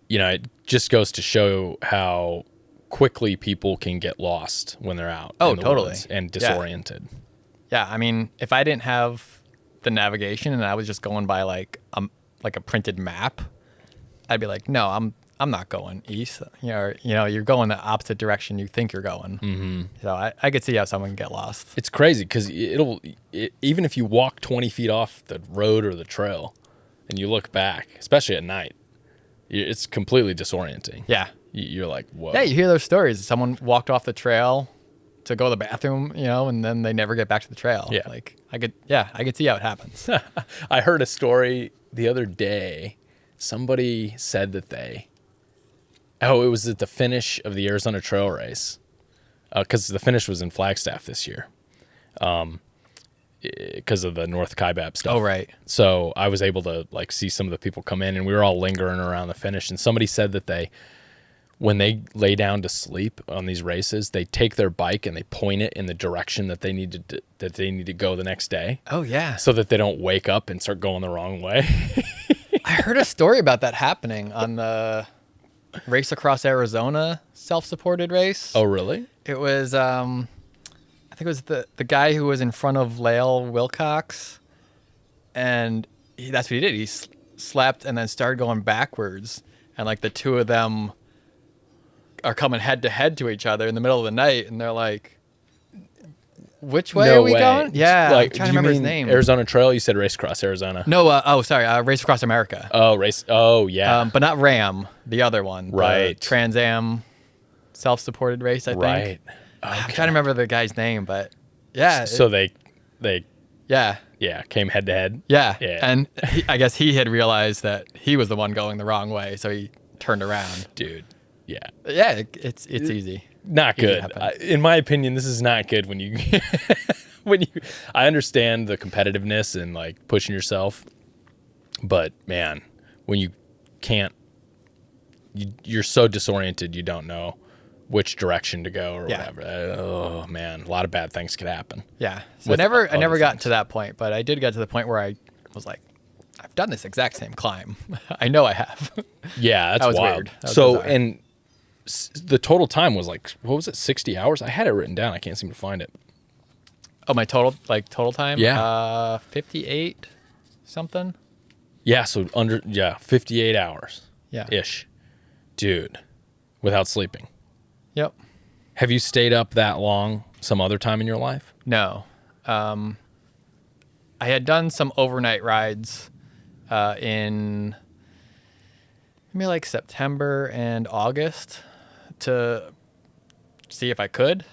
it just goes to show how quickly people can get lost when they're out in the totally woods and disoriented. Yeah, I mean, if I didn't have the navigation and I was just going by like a printed map, I'd be like, no, I'm not going east. You're going the opposite direction you think you're going. Mm-hmm. So I could see how someone can get lost. It's crazy because even if you walk 20 feet off the road or the trail and you look back, especially at night, it's completely disorienting. Yeah. You're like, whoa. Yeah, you hear those stories. Someone walked off the trail to go to the bathroom, and then they never get back to the trail. Yeah. Like I could see how it happens. I heard a story the other day. Somebody said that it was at the finish of the Arizona Trail Race, because the finish was in Flagstaff this year, because of the North Kaibab stuff. Oh, right. So I was able to like see some of the people come in, and we were all lingering around the finish. And somebody said that when they lay down to sleep on these races, they take their bike and they point it in the direction that they need to go the next day. Oh, yeah. So that they don't wake up and start going the wrong way. I heard a story about that happening on the Race Across Arizona self-supported race. Oh, really? It was, I think it was the guy who was in front of Lael Wilcox, and that's what he did. He slept and then started going backwards, and like the two of them are coming head to head to each other in the middle of the night, and they're like, which way are we going? Yeah, like, I'm trying to remember his name. Arizona Trail? You said Race Across Arizona. No, sorry, Race Across America. Oh, yeah. But not RAM, the other one. Right. The Trans Am self-supported race, I think. Right. Okay. I'm trying to remember the guy's name, but yeah. So they yeah. came head to head. Yeah. Yeah. And I guess he had realized that he was the one going the wrong way, so he turned around. Dude. Yeah. Yeah, it's easy. Not Easy good. In my opinion, this is not good when you I understand the competitiveness and like pushing yourself, but man, when you can't, you're so disoriented, you don't know which direction to go or whatever. Oh man, a lot of bad things could happen. Yeah. So I never got to that point, but I did get to the point where I was like, I've done this exact same climb. I know I have. Yeah, that's that was wild. weird. That was so bizarre. and the total time was like, what was it, 60 hours? I had it written down. I can't seem to find it. Oh, my total time? Yeah. 58 something. Yeah, so 58 hours. Yeah. Ish. Dude, without sleeping. Yep. Have you stayed up that long some other time in your life? No. I had done some overnight rides in maybe like September and August to see if I could.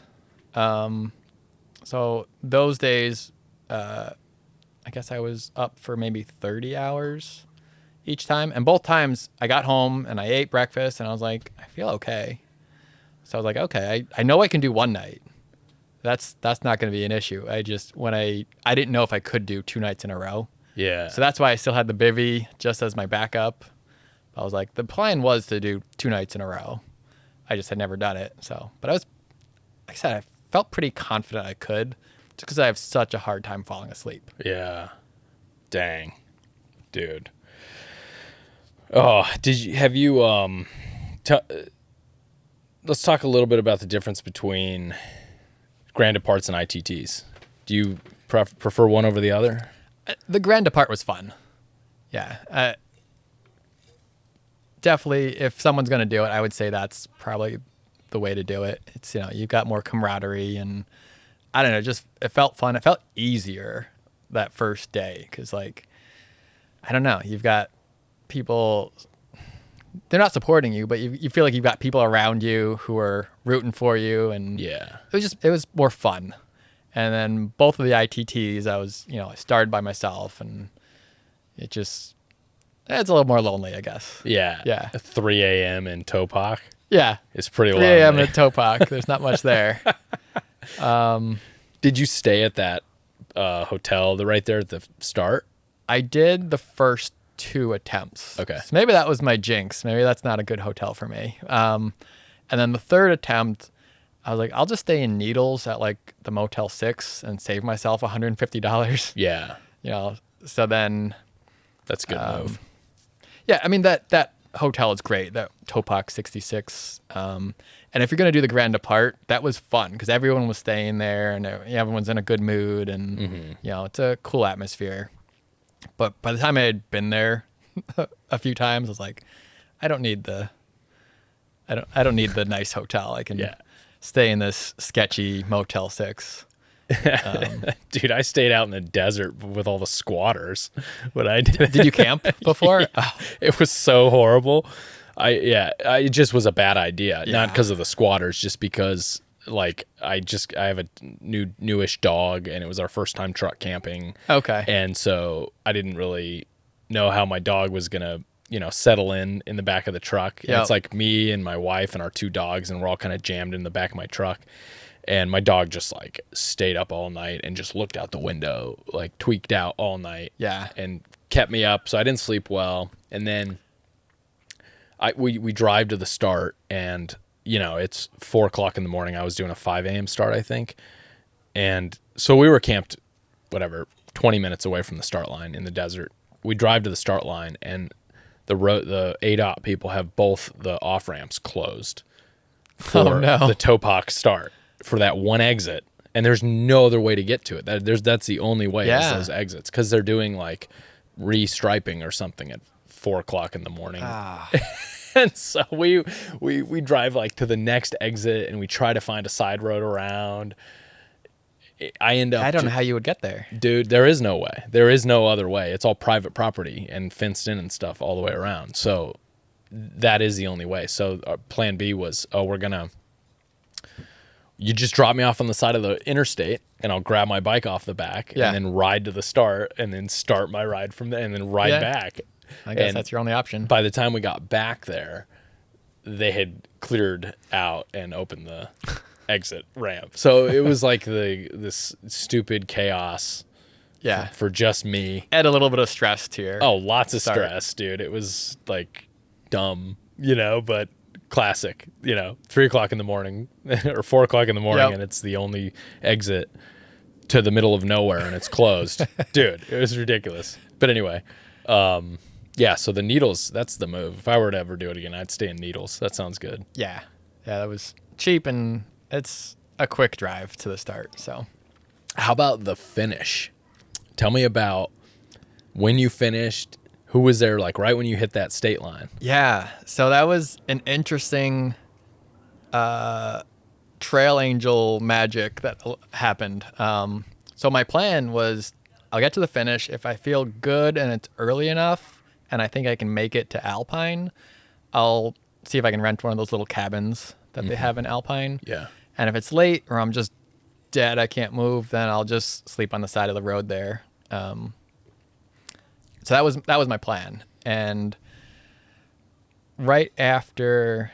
So those days, I guess I was up for maybe 30 hours each time. And both times I got home and I ate breakfast and I was like, I feel okay. So I was like, okay, I know I can do one night. That's not going to be an issue. I didn't know if I could do 2 nights in a row. Yeah. So that's why I still had the bivvy just as my backup. I was like, the plan was to do 2 nights in a row. I just had never done it. So, but like I said, I felt pretty confident I could just because I have such a hard time falling asleep. Yeah. Dang. Dude. Oh, have you, let's talk a little bit about the difference between grand departs and ITTs. Do you prefer one over the other? The grand depart was fun. Yeah. Definitely, if someone's going to do it, I would say that's probably the way to do it. It's, you've got more camaraderie and I don't know, just it felt fun. It felt easier that first day because, like, I don't know, you've got people, they're not supporting you, but you feel like you've got people around you who are rooting for you. And yeah, it was more fun. And then both of the ITTs, I started by myself and it's a little more lonely, I guess. Yeah. Yeah. 3 a.m. in Topak. Yeah. It's pretty 3 lonely. 3 a.m. in Topak. There's not much there. Did you stay at that hotel right there at the start? I did the first 2 attempts. Okay. So maybe that was my jinx. Maybe that's not a good hotel for me. And then the third attempt, I was like, I'll just stay in Needles at like the Motel 6 and save myself $150. Yeah. So then... That's a good move. Yeah, I mean, that hotel is great. That Topak 66. And if you're gonna do the Grand Depart, that was fun because everyone was staying there and everyone's in a good mood, and it's a cool atmosphere. But by the time I had been there a few times, I was like, I don't need the nice hotel. I can stay in this sketchy Motel 6. Dude, I stayed out in the desert with all the squatters when I did. Did you camp before? It was so horrible. It just was a bad idea. Not because of the squatters, just because like I have a newish dog, and it was our first time truck camping. Okay. And so I didn't really know how my dog was gonna settle in the back of the truck. And it's like me and my wife and our 2 dogs, and we're all kind of jammed in the back of my truck. And my dog just like stayed up all night and just looked out the window, like tweaked out all night. Yeah. And kept me up. So I didn't sleep well. And then we drive to the start, and it's 4:00 in the morning. I was doing a 5 a.m. start, I think. And so we were camped, 20 minutes away from the start line in the desert. We drive to the start line, and the ADOT people have both the off ramps closed for the Topak start for that one exit, and there's no other way to get to it. That's the only way is those exits, because they're doing like restriping or something at 4:00 in the morning. And so we drive like to the next exit, and we try to find a side road around. I don't know how you would get there. Dude, there is no way. There is no other way. It's all private property and fenced in and stuff all the way around. So that is the only way. So our plan B was, you just drop me off on the side of the interstate, and I'll grab my bike off the back and then ride to the start, and then start my ride from there, and then ride back. I guess that's your only option. By the time we got back there, they had cleared out and opened the exit ramp. So it was like this stupid chaos for just me. Add a little bit of stress to your lots of stress, dude. It was like dumb, but classic, 3:00 in the morning or 4:00 in the morning, and it's the only exit to the middle of nowhere, and it's closed. Dude, it was ridiculous. But anyway, so the Needles, that's the move. If I were to ever do it again, I'd stay in Needles. That sounds good. Yeah, that was cheap, and it's a quick drive to the start. So how about the finish? Tell me about when you finished. Who was there, like, right when you hit that state line? Yeah, so that was an interesting trail angel magic that happened. So my plan was, I'll get to the finish. If I feel good and it's early enough and I think I can make it to Alpine, I'll see if I can rent one of those little cabins that they have in Alpine. Yeah. And if it's late or I'm just dead, I can't move, then I'll just sleep on the side of the road there. So that was my plan. And right after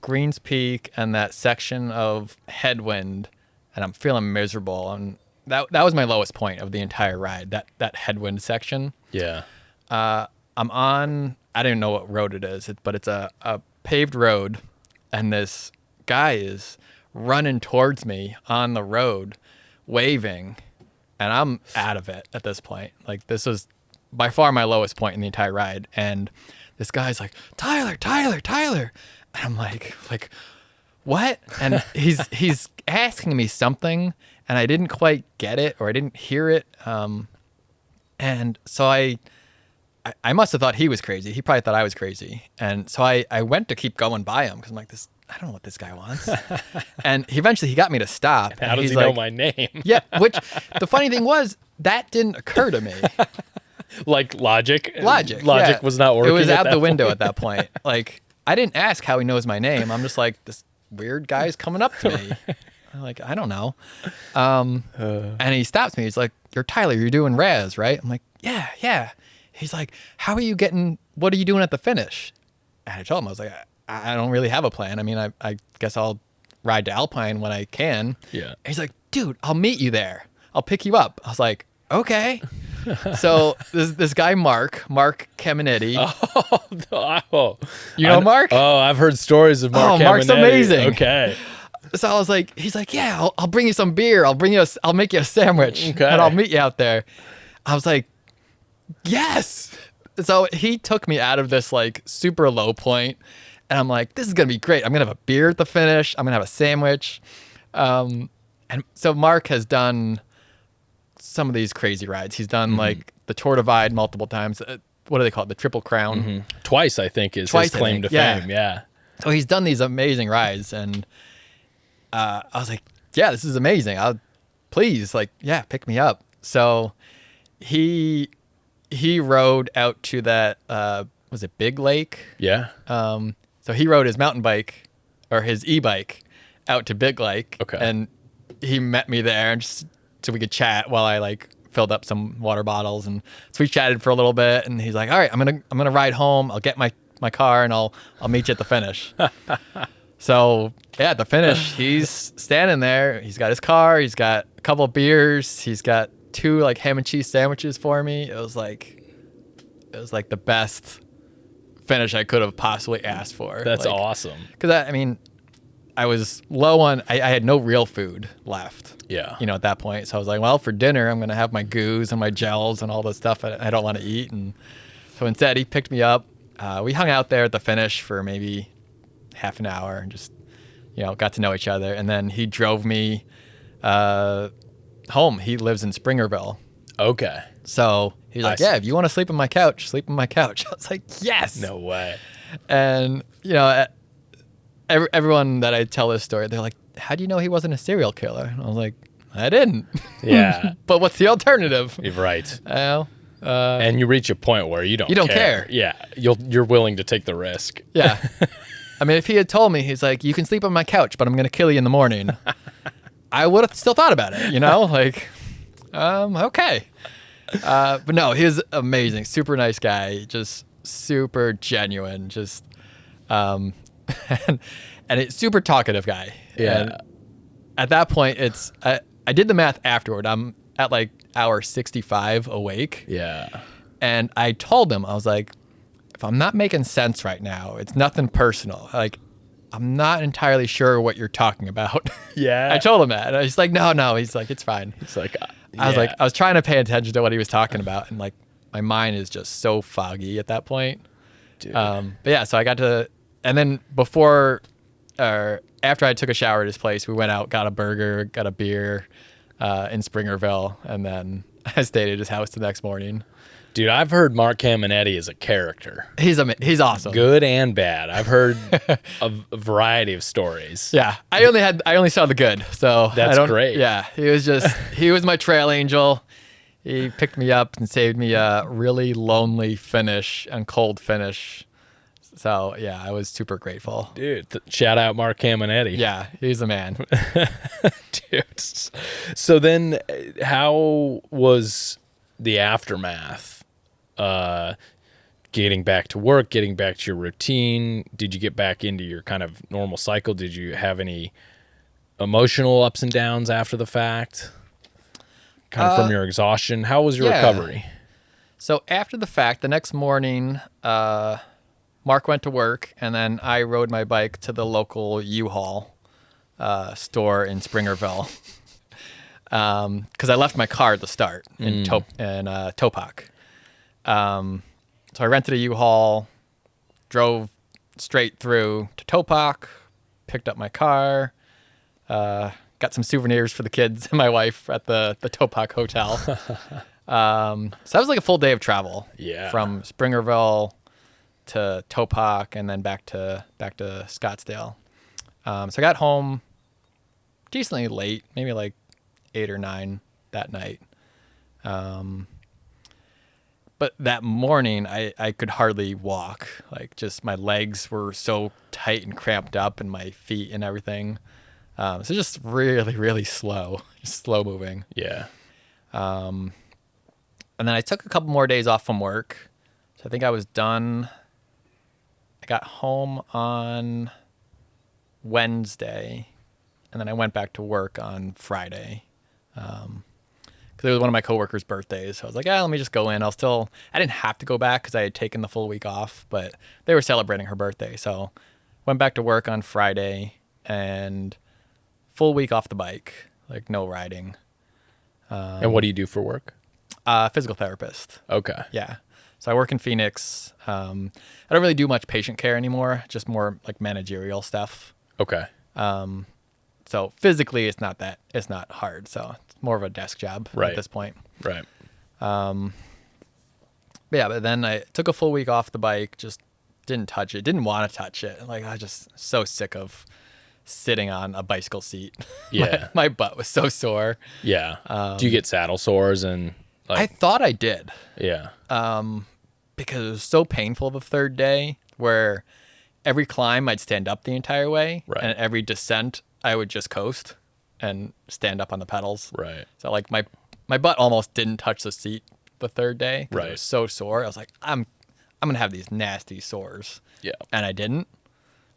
Greens Peak and that section of headwind, and I'm feeling miserable, and that was my lowest point of the entire ride, that headwind section. Yeah. I'm on, I don't even know what road it is, but it's a paved road, and this guy is running towards me on the road, waving, and I'm out of it at this point. Like, this was by far my lowest point in the entire ride. And this guy's like, Tyler. And I'm like, what? And he's asking me something, and I didn't quite get it, or I didn't hear it. And so I must have thought he was crazy. He probably thought I was crazy. And so I went to keep going by him, because I'm like, I don't know what this guy wants. And eventually he got me to stop. And how does he know my name? Yeah, which the funny thing was, that didn't occur to me. Like logic was not working. It was out the point. window at that point. Like, I didn't ask how he knows my name. I'm just like, this weird guy's coming up to me. I'm like, I don't know. And he stops me. He's like, you're Tyler, you're doing Raz, right? I'm like, yeah. He's like, what are you doing at the finish? And I told him, I was like, I don't really have a plan. I mean, I guess I'll ride to Alpine when I can. Yeah. And he's like, dude, I'll meet you there. I'll pick you up. I was like, okay. So this guy, Mark Caminetti. You know Mark? Oh, I've heard stories of Mark Caminetti. Mark's amazing. Okay. So I was like, he's like, yeah, I'll bring you some beer. I'll make you a sandwich. Okay. And I'll meet you out there. I was like, yes. So he took me out of this like super low point, and I'm like, this is gonna be great. I'm gonna have a beer at the finish. I'm gonna have a sandwich. And so Mark has done some of these crazy rides. He's done like the Tour Divide multiple times. What do they call it? The Triple Crown. Twice, I think, is his claim to fame. Yeah. So he's done these amazing rides, and I was like, yeah, this is amazing. Please, like, yeah, pick me up. So he rode out to that, was it Big Lake? Yeah. So he rode his mountain bike or his e-bike out to Big Lake. Okay. And he met me there and just so we could chat while I like filled up some water bottles. And so we chatted for a little bit, and he's like, all right, I'm going to ride home. I'll get my car and I'll meet you at the finish. So yeah, at the finish, he's standing there. He's got his car. He's got a couple of beers. He's got 2 like ham and cheese sandwiches for me. It was like the best finish I could have possibly asked for. That's like, awesome. Because I mean, I was low on. I had no real food left. Yeah. You know, at that point, so I was like, well, for dinner, I'm gonna have my goos and my gels and all the stuff I don't want to eat. And so instead, he picked me up. We hung out there at the finish for maybe half an hour and just, you know, got to know each other. And then he drove me home. He lives in Springerville. Okay. So he's like, yeah, if you want to sleep on my couch, sleep on my couch. I was like, yes. No way. And, you know, everyone that I tell this story, they're like, how do you know he wasn't a serial killer? And I was like, I didn't. Yeah. But what's the alternative? You're right. Well, and you reach a point where you don't care. Yeah. You're willing to take the risk. Yeah. I mean, if he had told me, he's like, you can sleep on my couch, but I'm going to kill you in the morning, I would have still thought about it, you know? Like, okay. But no, he was amazing. Super nice guy. Just super genuine. Just, and it's super talkative guy. Yeah. And at that point, I did the math afterward. I'm at like hour 65 awake. Yeah. And I told him, I was like, if I'm not making sense right now, it's nothing personal. Like, I'm not entirely sure what you're talking about. Yeah. I told him that. And he's like, no. He's like, it's fine. It's like, I was trying to pay attention to what he was talking about. And like, my mind is just so foggy at that point. Dude. But yeah, so I got to, and then after I took a shower at his place, we went out, got a burger, got a beer in Springerville. And then I stayed at his house the next morning. Dude, I've heard Mark Caminetti is a character. He's awesome. Good and bad. I've heard a variety of stories. Yeah. I only saw the good. So That's great. Yeah. He was my trail angel. He picked me up and saved me a really lonely finish and cold finish. So yeah, I was super grateful. Dude, shout out Mark Caminetti. Yeah, he's the man. Dude. So then how was the aftermath? Getting back to work, getting back to your routine. Did you get back into your kind of normal cycle? Did you have any emotional ups and downs after the fact? Kind of from your exhaustion? How was your recovery? So after the fact, the next morning, Mark went to work, and then I rode my bike to the local U-Haul store in Springerville. Because I left my car at the start in Topak. So I rented a U-Haul, drove straight through to Topak, picked up my car, got some souvenirs for the kids and my wife at the Topak Hotel. So that was like a full day of travel. Yeah. From Springerville to Topak and then back to Scottsdale. So I got home decently late, maybe like 8 or 9 that night. But that morning, I could hardly walk. Like, just my legs were so tight and cramped up, and my feet and everything. So just really, really slow, just slow moving. Yeah. And then I took a couple more days off from work. So I think I was done. I got home on Wednesday, and then I went back to work on Friday. Because it was one of my coworkers' birthdays. So I was like, let me just go in. I didn't have to go back because I had taken the full week off, but they were celebrating her birthday. So went back to work on Friday and full week off the bike, like no riding. And what do you do for work? Physical therapist. Okay. Yeah. So I work in Phoenix. I don't really do much patient care anymore, just more like managerial stuff. Okay. So physically, it's not hard. So it's more of a desk job Right. at this point. Right. But then I took a full week off the bike, just didn't touch it, didn't want to touch it. Like, I was just so sick of sitting on a bicycle seat. Yeah. my butt was so sore. Yeah. Do you get saddle sores and I thought I did. Yeah. Because it was so painful the third day, where every climb I'd stand up the entire way, Right. and every descent I would just coast and stand up on the pedals. Right. So like my butt almost didn't touch the seat the third day. 'Cause Right. It was so sore. I was like, I'm gonna have these nasty sores. Yeah. And I didn't,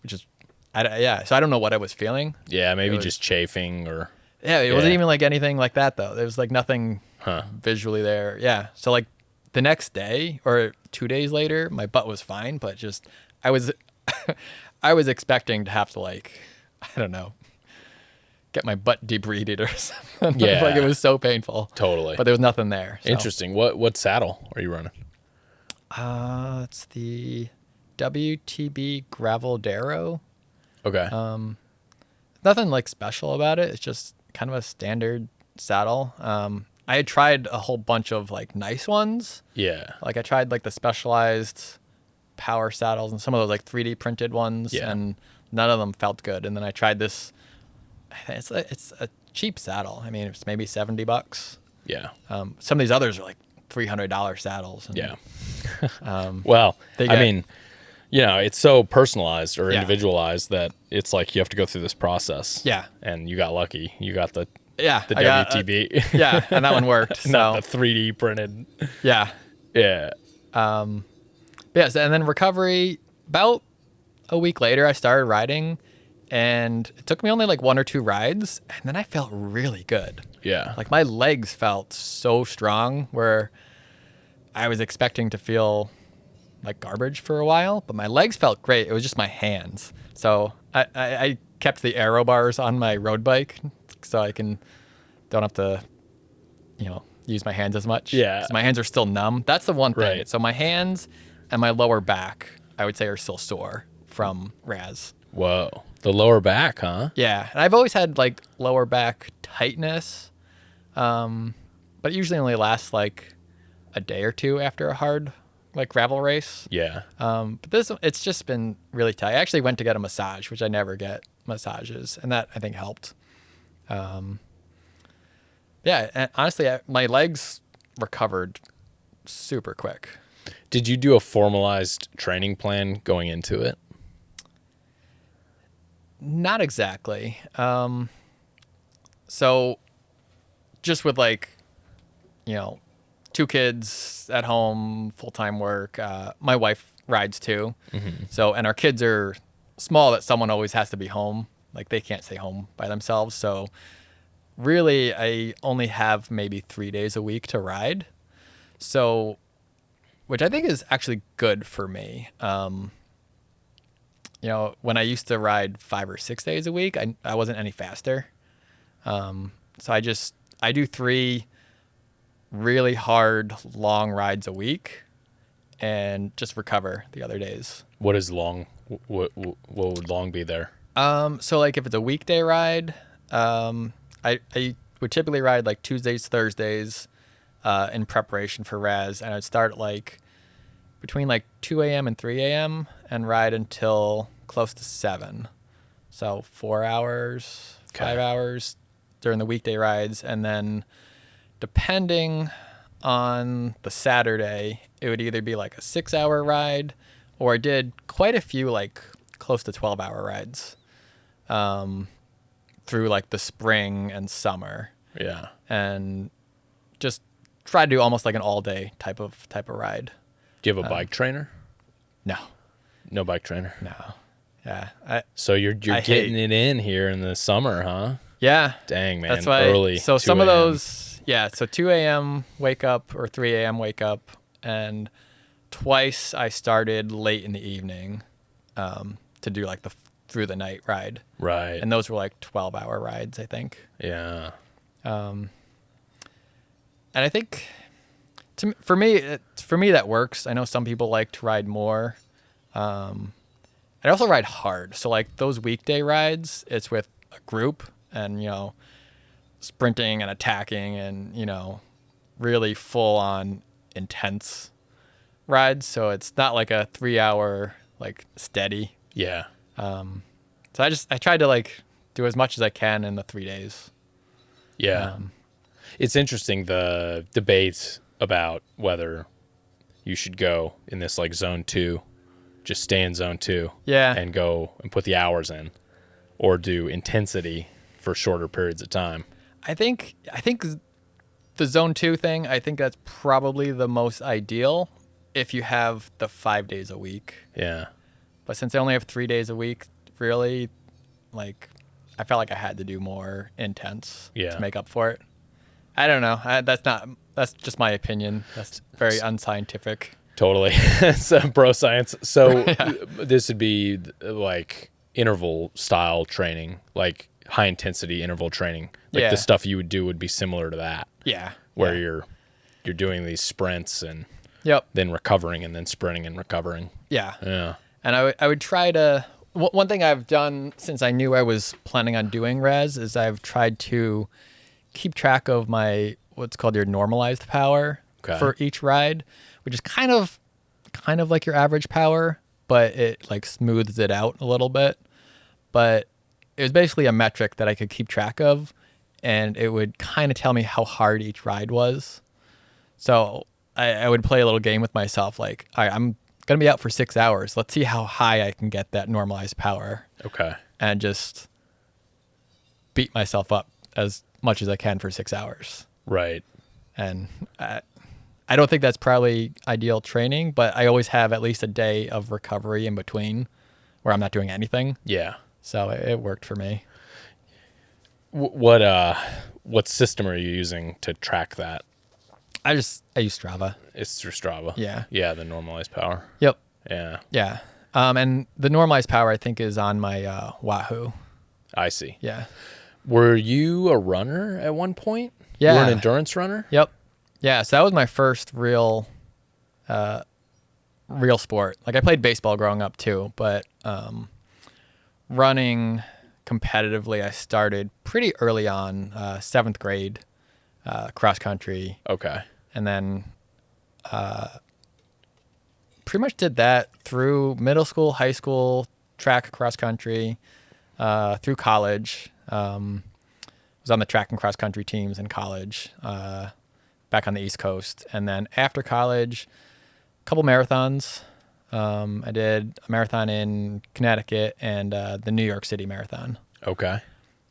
which is, So I don't know what I was feeling. Yeah, maybe It was- just chafing or Yeah, it wasn't even like anything like that though. There was like nothing visually there. Yeah. So like the next day or 2 days later, my butt was fine, but just I was I was expecting to have to like, I don't know, get my butt debrided or something. Yeah. Like it was so painful. Totally. But there was nothing there. So. Interesting. What saddle are you running? It's the WTB Gravel Aero. Okay. Nothing like special about it. It's just kind of a standard saddle. I had tried a whole bunch of like nice ones. Yeah. Like I tried like the Specialized power saddles and some of those like 3D printed ones, Yeah. and none of them felt good. And then I tried this. It's a cheap saddle. I mean, it's maybe $70. Yeah. Some of these others are like $300 saddles. And, Yeah. Well, they I get- mean, it's so personalized or Yeah. individualized that it's like you have to go through this process. Yeah. And you got lucky. You got the Yeah, the I got, WTB. yeah, and that one worked. Not So the 3D printed. yeah. Yeah. Yes, and then recovery, about a week later, I started riding, and it took me only like 1 or 2 rides, and then I felt really good. Yeah. Like my legs felt so strong, where I was expecting to feel like garbage for a while, but my legs felt great. It was just my hands. So I kept the Aero bars on my road bike, so I don't have to, use my hands as much. Yeah. 'Cause my hands are still numb. That's the one thing. Right. So my hands and my lower back, I would say, are still sore from RAS. Whoa. The lower back, huh? Yeah, and I've always had like lower back tightness, but it usually only lasts like a day or two after a hard like gravel race. Yeah. But it's just been really tight. I actually went to get a massage, which I never get massages, and that I think helped. Yeah, and honestly, my legs recovered super quick. Did you do a formalized training plan going into it? Not exactly. So just with like, 2 kids at home, full-time work. My wife rides too. Mm-hmm. So, and our kids are small that someone always has to be home. Like they can't stay home by themselves. So really I only have maybe 3 days a week to ride. So, which I think is actually good for me. When I used to ride 5 or 6 days a week, I wasn't any faster. So I do 3 really hard, long rides a week and just recover the other days. What is long? What would long be there? So like if it's a weekday ride, I would typically ride like Tuesdays, Thursdays, in preparation for RAS, and I'd start like between like 2 a.m. and 3 a.m. and ride until close to 7. So 4 hours, 5 hours during the weekday rides. And then depending on the Saturday, it would either be like a 6-hour ride, or I did quite a few like close to 12-hour rides through like the spring and summer. Yeah. And just try to do almost like an all-day type of ride. Do you have a bike trainer? No. No bike trainer. No. Yeah. So you're getting it in here in the summer, huh? Yeah. Dang, man. That's why. Early. So 2 some of a.m. those, yeah. So 2 a.m. wake up or 3 a.m. wake up, and twice I started late in the evening to do like the through the night ride. Right. And those were like 12-hour rides, I think. Yeah. And I think For me that works. I know some people like to ride more. I also ride hard. So like those weekday rides, it's with a group and, sprinting and attacking and, really full on intense rides. So it's not like a 3 hour, like steady. Yeah. So I tried to like do as much as I can in the 3 days. Yeah. It's interesting, the debate about whether you should go in this like zone 2, just stay in zone 2 Yeah. and go and put the hours in, or do intensity for shorter periods of time. I think the zone 2 thing, I think that's probably the most ideal if you have the 5 days a week. Yeah. But since I only have 3 days a week, really, like, I felt like I had to do more intense to make up for it. I don't know. That's just my opinion. That's very unscientific. Totally. It's bro science. So this would be like interval style training, like high intensity interval training. Like the stuff you would do would be similar to that. Yeah. Where you're doing these sprints and then recovering and then sprinting and recovering. Yeah. Yeah. And I would try to, one thing I've done since I knew I was planning on doing res is I've tried to keep track of my, what's called your normalized power for each ride, which is kind of like your average power, but it like smooths it out a little bit. But it was basically a metric that I could keep track of, and it would kind of tell me how hard each ride was. So I would play a little game with myself, like, all right, I'm going to be out for 6 hours. Let's see how high I can get that normalized power. Okay. And just beat myself up as much as I can for 6 hours. Right. And I don't think that's probably ideal training, but I always have at least a day of recovery in between where I'm not doing anything. Yeah. So it worked for me. What system are you using to track that? I use Strava. It's through Strava. Yeah. Yeah, the normalized power. Yep. Yeah. Yeah. And the normalized power, I think, is on my Wahoo. I see. Yeah. Were you a runner at one point? Yeah. You were an endurance runner? Yep. Yeah. So that was my first real sport. Like I played baseball growing up too, but running competitively, I started pretty early on, 7th grade, cross country. Okay. And then pretty much did that through middle school, high school, track, cross country, through college. Was on the track and cross country teams in college, back on the East Coast. And then after college, a couple marathons. I did a marathon in Connecticut and the New York City Marathon. Okay.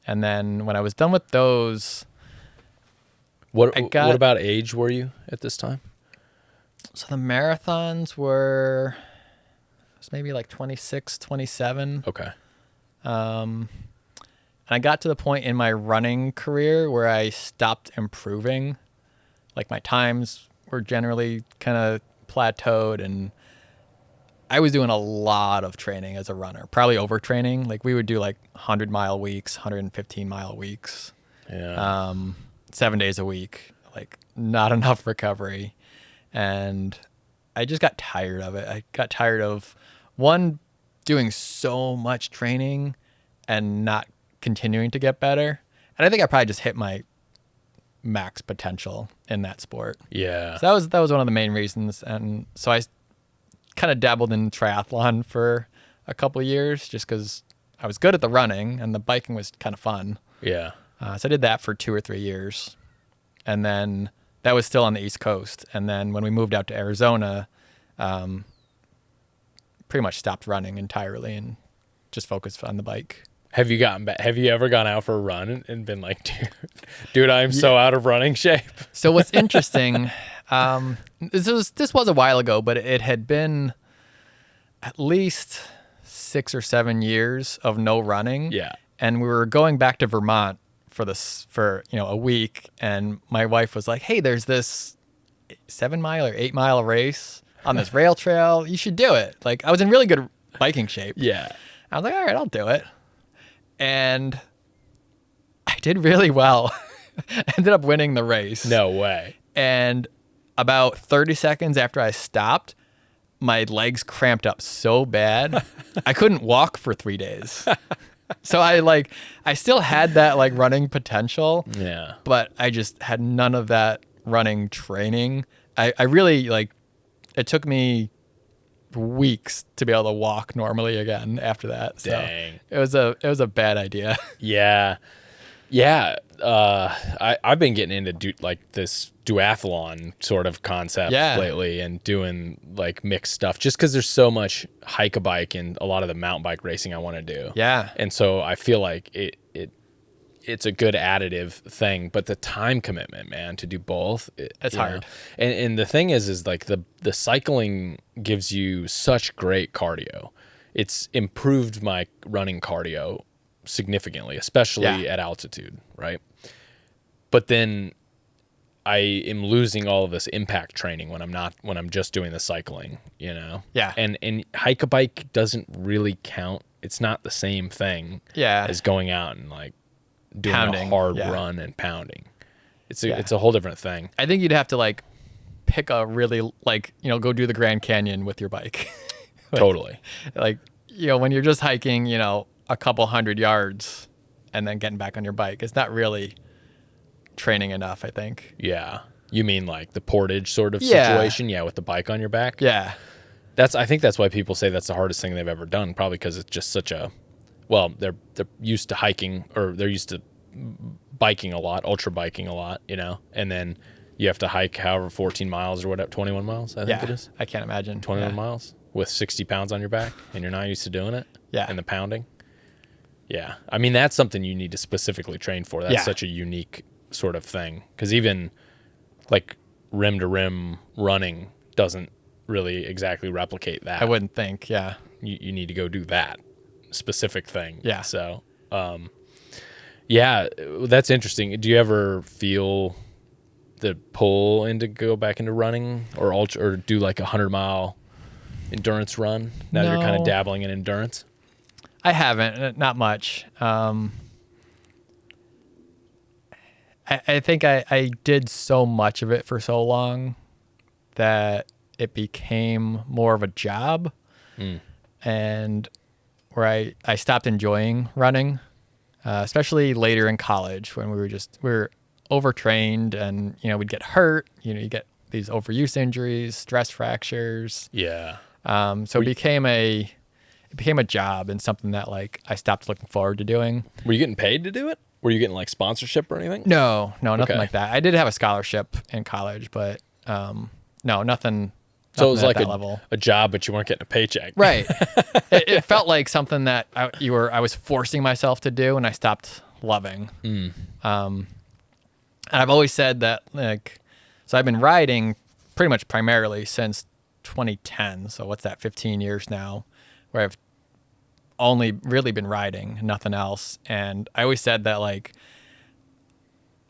And then when I was done with those, what about age were you at this time? So the marathons were, it was maybe like 26, 27. Okay. And I got to the point in my running career where I stopped improving. Like my times were generally kind of plateaued, and I was doing a lot of training as a runner, probably overtraining. Like we would do like 100-mile weeks, 115-mile weeks, 7 days a week, like not enough recovery. And I just got tired of it. I got tired of, one, doing so much training and not continuing to get better. And I think I probably just hit my max potential in that sport. Yeah. So that was one of the main reasons. And so I kind of dabbled in triathlon for a couple of years just because I was good at the running and the biking was kind of fun. Yeah. So I did that for 2 or 3 years. And then that was still on the East Coast. And then when we moved out to Arizona, pretty much stopped running entirely and just focused on the bike. Have you ever gone out for a run and been like, dude, I'm so out of running shape? So what's interesting, this was a while ago, but it had been at least 6 or 7 years of no running. Yeah. And we were going back to Vermont for a week, and my wife was like, hey, there's this 7-mile or 8-mile race on this rail trail. You should do it. Like I was in really good biking shape. Yeah. I was like, all right, I'll do it. And I did really well. I ended up winning the race. No way. And about 30 seconds after I stopped, my legs cramped up so bad, I couldn't walk for 3 days. So I still had that like running potential, Yeah. but I just had none of that running training. I really it took me weeks to be able to walk normally again after that. So Dang. it was a bad idea. Yeah. Yeah. I've been getting into this duathlon sort of concept lately, and doing like mixed stuff just because there's so much hike-a-bike and a lot of the mountain bike racing I want to do. Yeah. And so I feel like it's a good additive thing, but the time commitment, man, to do both, It's hard. And the thing is like the cycling gives you such great cardio. It's improved my running cardio significantly, especially at altitude, right? But then I am losing all of this impact training when I'm just doing the cycling, Yeah. And hike-a-bike doesn't really count. It's not the same thing as going out and like doing Pounding. a hard run and pounding. It's Yeah. it's a whole different thing. I think you'd have to like pick a really go do the Grand Canyon with your bike. Totally. When you're just hiking, a couple 100 yards and then getting back on your bike, it's not really training enough, I think. Yeah. You mean like the portage sort of situation? Yeah, with the bike on your back? Yeah. I think that's why people say that's the hardest thing they've ever done, probably because it's just such a, well, they're used to hiking, or they're used to biking a lot, ultra biking a lot, and then you have to hike however 14 miles or whatever, 21 miles, I think it is. I can't imagine. 21 miles with 60 pounds on your back, and you're not used to doing it. Yeah. And the pounding. Yeah. I mean, that's something you need to specifically train for. That's such a unique sort of thing. Because even like rim to rim running doesn't really exactly replicate that. I wouldn't think. Yeah. You need to go do that specific thing. Yeah. So, yeah, that's interesting. Do you ever feel the pull into go back into running or do like a 100-mile endurance run now that you're kind of dabbling in endurance? I haven't, not much. I think I did so much of it for so long that it became more of a job, and where I stopped enjoying running, especially later in college when we were overtrained, and we'd get hurt. You get these overuse injuries, stress fractures. Yeah. So it became a job and something that like I stopped looking forward to doing. Were you getting paid to do it? Were you getting like sponsorship or anything? No, nothing like that. I did have a scholarship in college, but no, nothing. So it was like a job, but you weren't getting a paycheck. Right. It felt like something that I was forcing myself to do, and I stopped loving. And I've always said that, so I've been riding pretty much primarily since 2010. So what's that, 15 years now, where I've only really been riding, nothing else. And I always said that,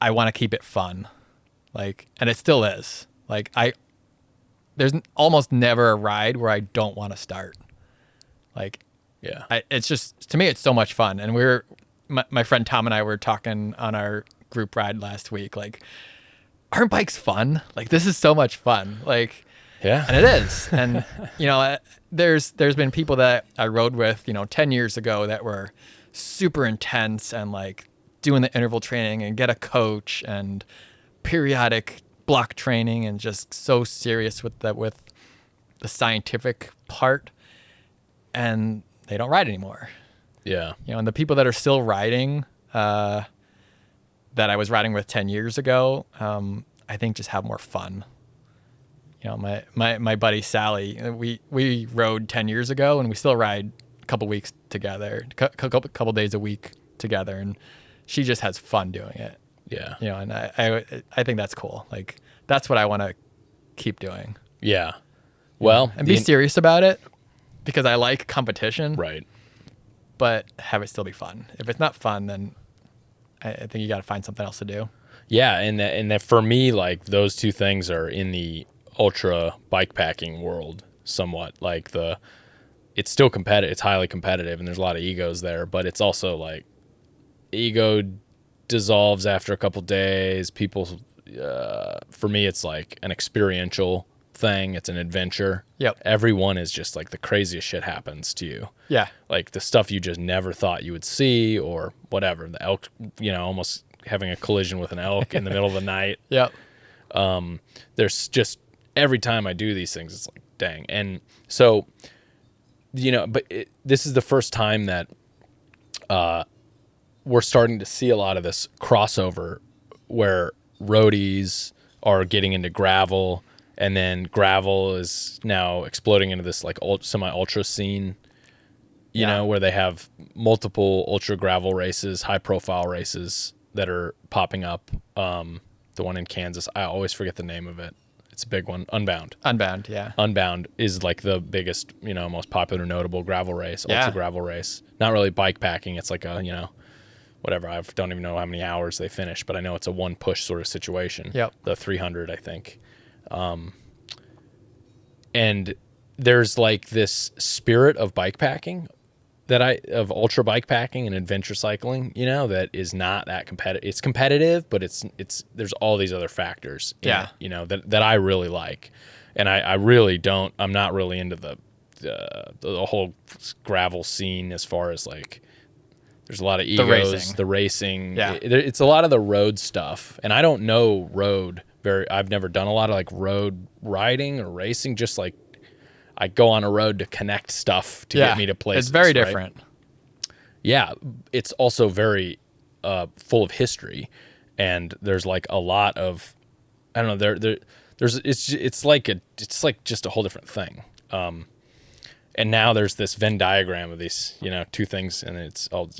I want to keep it fun. And it still is. There's almost never a ride where I don't want to start. Yeah. It's just, to me, it's so much fun. And my friend Tom and I were talking on our group ride last week, aren't bikes fun? This is so much fun. Yeah. And it is. And, there's been people that I rode with, 10 years ago that were super intense and doing the interval training and get a coach and periodic block training and just so serious with the scientific part, and they don't ride anymore. Yeah. And the people that are still riding, that I was riding with 10 years ago, I think just have more fun. My buddy Sally, we rode 10 years ago, and we still ride a couple weeks together, couple days a week together, and she just has fun doing it. Yeah. And I think that's cool. That's what I want to keep doing. Yeah. Well, and be serious about it, because I like competition. Right. But have it still be fun. If it's not fun, then I think you got to find something else to do. Yeah, and that for me, those two things are in the ultra bike packing world somewhat. It's still competitive. It's highly competitive, and there's a lot of egos there. But it's also ego dissolves after a couple days. People, for me, it's like an experiential thing. It's an adventure. Yep. Every one is just like the craziest shit happens to you. Yeah. Like the stuff you just never thought you would see or whatever. The elk, almost having a collision with an elk in the middle of the night. Yep. There's just every time I do these things, it's like, dang. And so, but this is the first time that we're starting to see a lot of this crossover where roadies are getting into gravel, and then gravel is now exploding into this like semi-ultra scene, where they have multiple ultra gravel races, high profile races that are popping up. The one in Kansas, I always forget the name of it. It's a big one. Unbound. Yeah. Unbound is like the biggest, most popular, notable gravel race, Yeah. ultra gravel race. Not really bike packing. It's like a, whatever. I don't even know how many hours they finish, but I know it's a one push sort of situation. Yep. The 300, I think. And there's like this spirit of bike packing of ultra bike packing and adventure cycling, that is not that competitive. It's competitive, but it's there's all these other factors in it, that I really like. And I really don't, I'm not really into the whole gravel scene as far as like, there's a lot of egos, the racing. Yeah. It's a lot of the road stuff. And I don't know road I've never done a lot of like road riding or racing, just like I go on a road to connect stuff to get me to places. It's very right? different. Yeah. It's also very full of history. And there's like a lot of, I don't know, it's like just a whole different thing. And now there's this Venn diagram of these, two things, and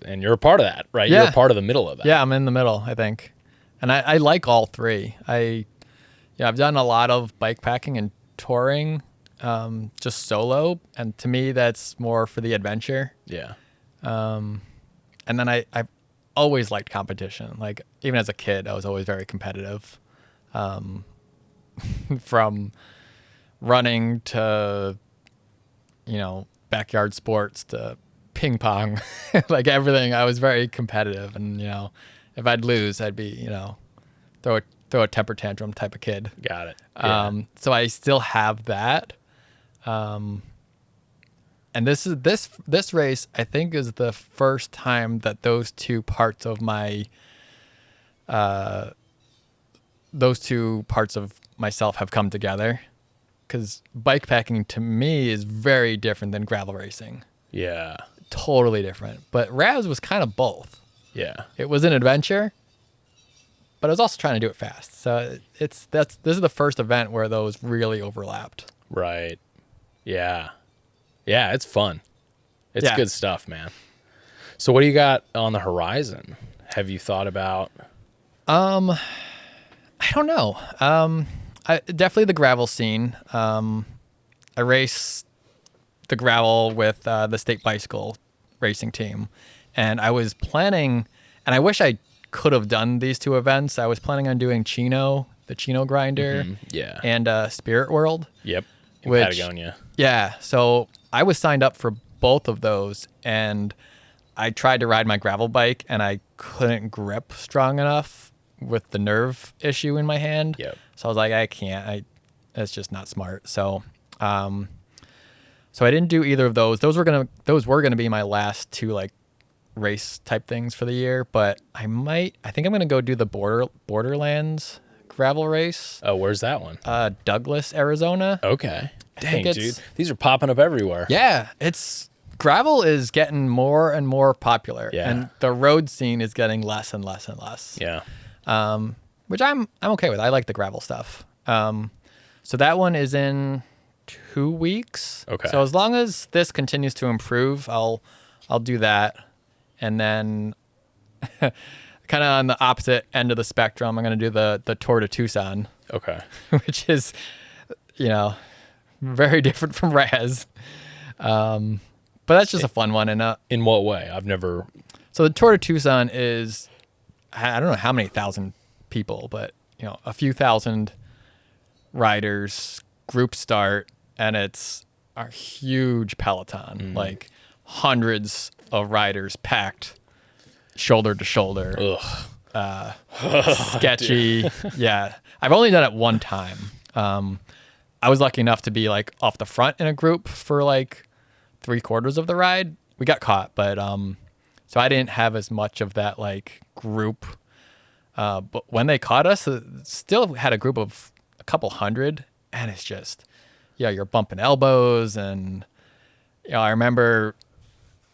and you're a part of that, right? Yeah. You're a part of the middle of that. Yeah, I'm in the middle, I think. And I like all three. I've done a lot of bike packing and touring, just solo. And to me, that's more for the adventure. Yeah. And then I've always liked competition. Like even as a kid, I was always very competitive. From running to, backyard sports to ping pong, like everything. I was very competitive, and if I'd lose, I'd be throw a temper tantrum type of kid. Got it. Yeah. So I still have that. And this race, I think, is the first time that those two parts of myself have come together. Because bike packing to me is very different than gravel racing. Yeah. Totally different. But Raz was kind of both. Yeah. It was an adventure, but I was also trying to do it fast. So this is the first event where those really overlapped. Right. Yeah. Yeah, it's fun. It's good stuff, man. So what do you got on the horizon? Have you thought about? I don't know. Definitely the gravel scene. I race the gravel with the state bicycle racing team, and I was planning, and I wish I could have done these two events. I was planning on doing the Chino Grinder, and Spirit World. Yep, in Patagonia. Yeah, so I was signed up for both of those, and I tried to ride my gravel bike, and I couldn't grip strong enough with the nerve issue in my hand. Yep. So I was like, I can't. That's just not smart. So, so I didn't do either of those. Those were gonna be my last two like race type things for the year. But I think I'm gonna go do the Borderlands gravel race. Oh, where's that one? Douglas, Arizona. Okay. Dang, dude, these are popping up everywhere. Yeah, gravel is getting more and more popular, and the road scene is getting less and less and less. Yeah. Which I'm okay with. I like the gravel stuff. So that one is in 2 weeks. Okay. So as long as this continues to improve, I'll do that. And then kind of on the opposite end of the spectrum, I'm going to do the Tour de Tucson. Okay. Which is, very different from Raz. But that's just a fun one. And in what way? I've never. So the Tour de Tucson is, I don't know how many thousand people, but a few thousand riders, group start, and it's a huge peloton, like hundreds of riders packed shoulder to shoulder. Ugh. sketchy. Yeah. I've only done it one time. I was lucky enough to be like off the front in a group for like 3/4 of the ride. We got caught, but so I didn't have as much of that like group. But when they caught us, still had a group of a couple hundred, and it's just, yeah, you're bumping elbows, and I remember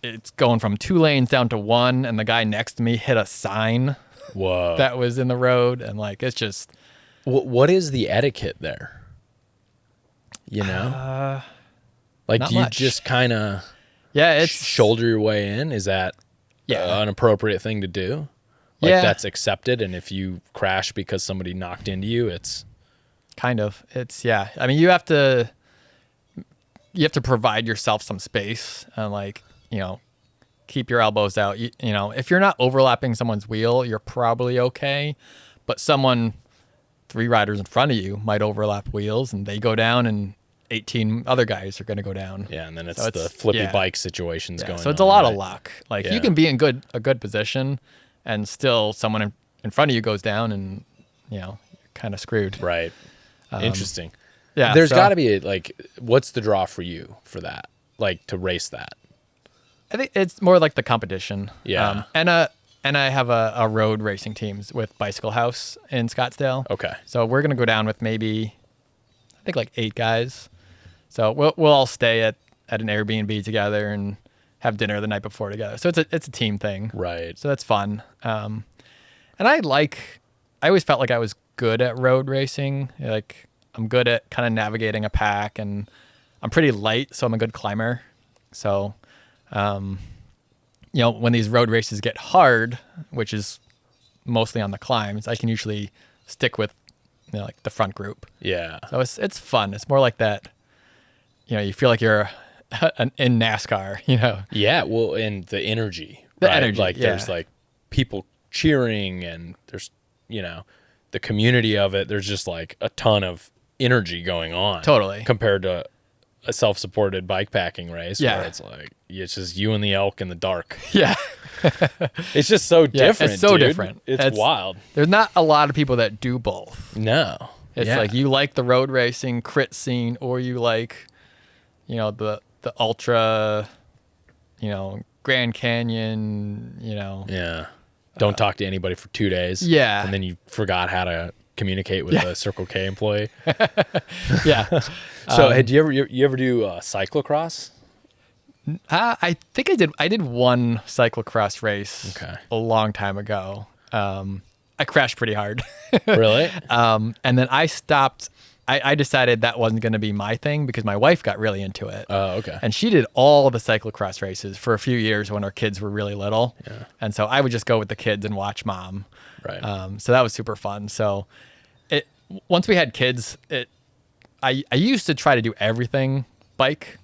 it's going from 2 lanes down to 1, and the guy next to me hit a sign Whoa. that was in the road, and like it's just. What is the etiquette there? Like, not do you much. just kind of It's shoulder your way in? Is that an appropriate thing to do? Like, that's accepted, and if you crash because somebody knocked into you, it's kind of. It's I mean, you have to provide yourself some space and like keep your elbows out. If you're not overlapping someone's wheel, you're probably okay. But someone 3 riders in front of you might overlap wheels, and they go down, and 18 other guys are going to go down. Yeah, and then it's the flippy bike situations going on. So it's a lot of luck. Like you can be in a good position, and still someone in front of you goes down, and you're kind of screwed. Right. Interesting. Yeah. There's got to be what's the draw for you for that? Like, to race that? I think it's more like the competition. Yeah. And I have a road racing teams with Bicycle House in Scottsdale. Okay. So we're gonna go down with maybe, I think like 8 guys. So we'll all stay at an Airbnb together and have dinner the night before together. So it's a team thing. Right. So that's fun. And I always felt like I was good at road racing. Like I'm good at kind of navigating a pack, and I'm pretty light, so I'm a good climber. So, when these road races get hard, which is mostly on the climbs, I can usually stick with like the front group. Yeah. So it's fun. It's more like that. You feel like you're in NASCAR. Yeah. Well, and the energy. The right? energy. Like there's like people cheering, and there's the community of it. There's just like a ton of energy going on. Totally. Compared to a self-supported bike packing race where it's like it's just you and the elk in the dark. Yeah. It's just so different. It's so dude. different. It's wild. There's not a lot of people that do both. No. It's like you like the road racing crit scene, or you like, the ultra, Grand Canyon, Yeah. Don't talk to anybody for 2 days. Yeah. And then you forgot how to communicate with a Circle K employee. Yeah. So, hey, do you ever do cyclocross? I think I did one cyclocross race a long time ago. I crashed pretty hard. Really? And then I stopped. I decided that wasn't going to be my thing because my wife got really into it. Oh, okay. And she did all the cyclocross races for a few years when our kids were really little. Yeah. And so I would just go with the kids and watch mom. Right. So that was super fun. So once we had kids, I used to try to do everything bike.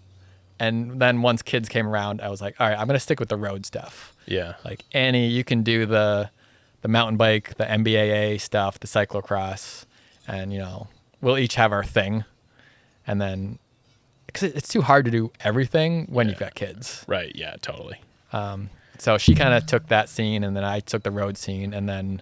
And then once kids came around, I was like, all right, I'm going to stick with the road stuff. Yeah. Like Annie, you can do the mountain bike, the MBAA stuff, the cyclocross, and we'll each have our thing. And then, because it's too hard to do everything when you've got kids. Right. Yeah, totally. So she kind of took that scene, and then I took the road scene, and then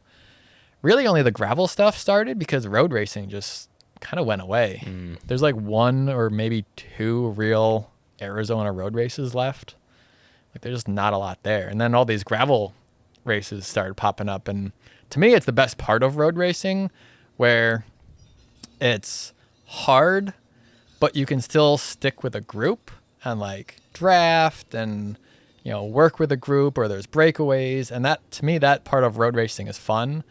really only the gravel stuff started because road racing just kind of went away. There's like 1 or maybe 2 real Arizona road races left. Like there's just not a lot there. And then all these gravel races started popping up, and to me it's the best part of road racing, where it's hard but you can still stick with a group and like draft and work with a group, or there's breakaways, and that to me that part of road racing is fun.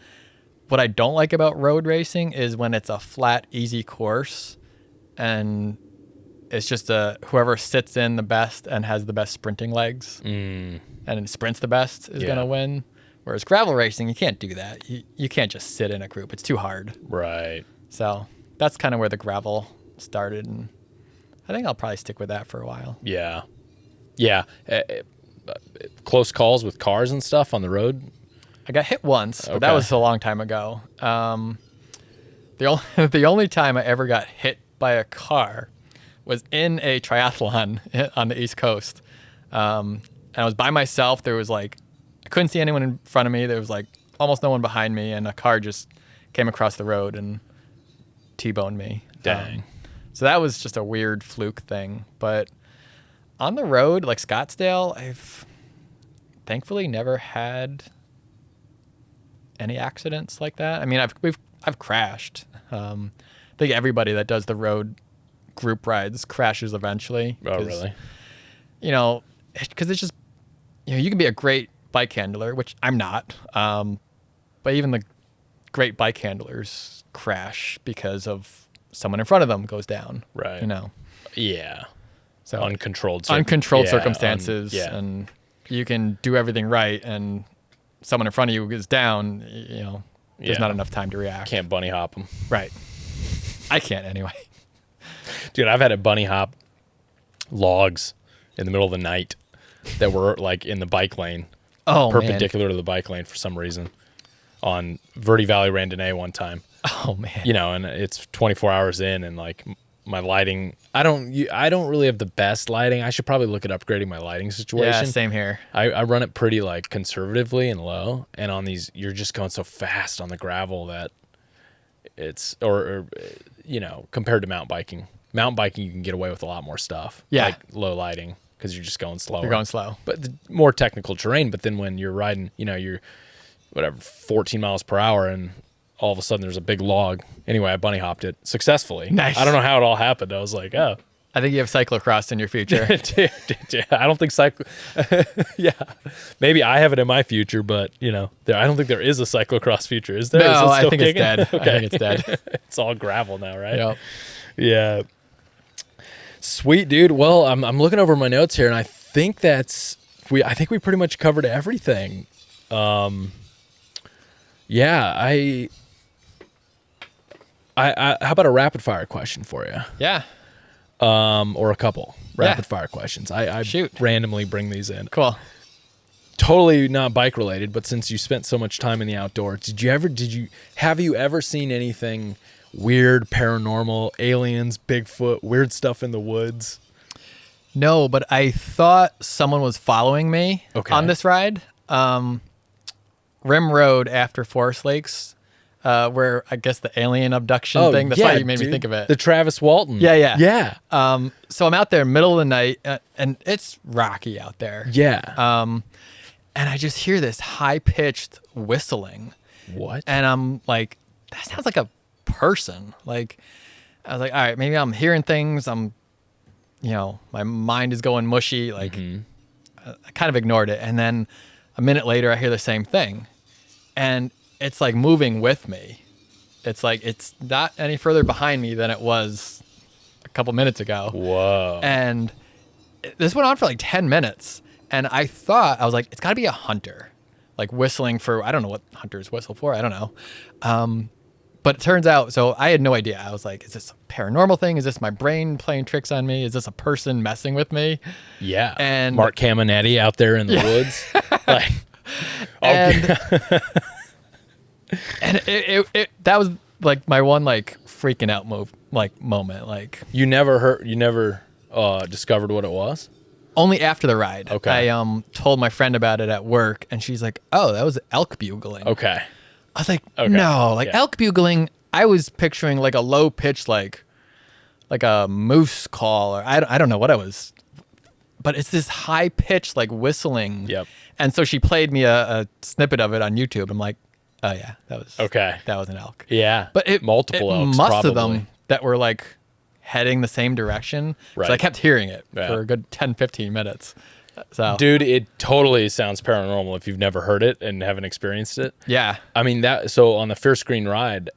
What I don't like about road racing is when it's a flat easy course and it's just whoever sits in the best and has the best sprinting legs and sprints the best is going to win. Whereas gravel racing, you can't do that. You can't just sit in a group. It's too hard. Right. So that's kind of where the gravel started. And I think I'll probably stick with that for a while. Yeah. Yeah. Close calls with cars and stuff on the road? I got hit once, but that was a long time ago. The only time I ever got hit by a car was in a triathlon on the East Coast. And I was by myself. There was I couldn't see anyone in front of me. There was almost no one behind me, and a car just came across the road and T-boned me. Dang. So that was just a weird fluke thing. But on the road, like Scottsdale, I've thankfully never had any accidents like that. I mean, I've crashed. I think everybody that does the road group rides crashes eventually. Oh, really? You know, because it's just, you know, you can be a great bike handler, which I'm not. But even the great bike handlers crash because of someone in front of them goes down. Right. You know. Yeah. So Uncontrolled circumstances, and you can do everything right, and someone in front of you is down. You know, there's not enough time to react. Can't bunny hop them. Right. I can't anyway. Dude, I've had a bunny hop logs in the middle of the night that were like in the bike lane, perpendicular to the bike lane for some reason, on Verde Valley Randonnée one time. Oh man. You know, and it's 24 hours in, and like my lighting, I don't really have the best lighting. I should probably look at upgrading my lighting situation. Yeah, same here. I run it pretty like conservatively and low, and on these you're just going so fast on the gravel that it's or you know, compared to mountain biking you can get away with a lot more stuff. Yeah. Like low lighting, because you're just going slower. You're going slow. But the more technical terrain, but then when you're riding, you know, you're 14 miles per hour, and all of a sudden there's a big log. Anyway, I bunny hopped it successfully. Nice. I don't know how it all happened. I was like, oh. I think you have cyclocross in your future. Dude, I don't think yeah, maybe I have it in my future, but you know, I don't think there is a cyclocross future. Is there? No, Is I think kicking? it's dead. Okay. I think it's dead. It's all gravel now, right? Yep. Yeah. Sweet, dude. Well, I'm looking over my notes here, and I think I think we pretty much covered everything. Yeah, I how about a rapid fire question for you? Yeah. Or a couple rapid fire questions. I Shoot. randomly bring these in. Cool. Totally not bike related, but since you spent so much time in the outdoors, have you ever seen anything weird, paranormal, aliens, Bigfoot, weird stuff in the woods? No, but I thought someone was following me on this ride. Rim Road after Forest Lakes, where I guess the alien abduction thing. That's why you made me think of it. The Travis Walton. Yeah. So I'm out there middle of the night, and it's rocky out there. Yeah. And I just hear this high-pitched whistling. What? And I'm like, that sounds like a person. Like, I was like, all right, maybe I'm hearing things. My mind is going mushy. Like, I kind of ignored it. And then a minute later, I hear the same thing. And it's like moving with me. It's like, it's not any further behind me than it was a couple minutes ago. Whoa. And this went on for like 10 minutes. And I was like, it's got to be a hunter, like whistling for, I don't know what hunters whistle for. I don't know. But it turns out, so I had no idea. I was like, is this a paranormal thing? Is this my brain playing tricks on me? Is this a person messing with me? Yeah. And Mark Caminetti out there in the woods. Like, and it that was like my one like freaking out moment. Like, you never discovered what it was? Only after the ride. Okay. I told my friend about it at work, and she's like, oh, that was elk bugling. Okay. I was like, no, like elk bugling, I was picturing like a low pitch, like a moose call, or I don't know what I was, but it's this high pitch, like whistling. Yep. And so she played me a snippet of it on YouTube. I'm like, oh yeah, that was an elk. Yeah. But multiple elks, must probably. of them that were like heading the same direction. Right. So I kept hearing it for a good 10, 15 minutes. So, dude, it totally sounds paranormal if you've never heard it and haven't experienced it. Yeah. I mean, so on the first screen ride,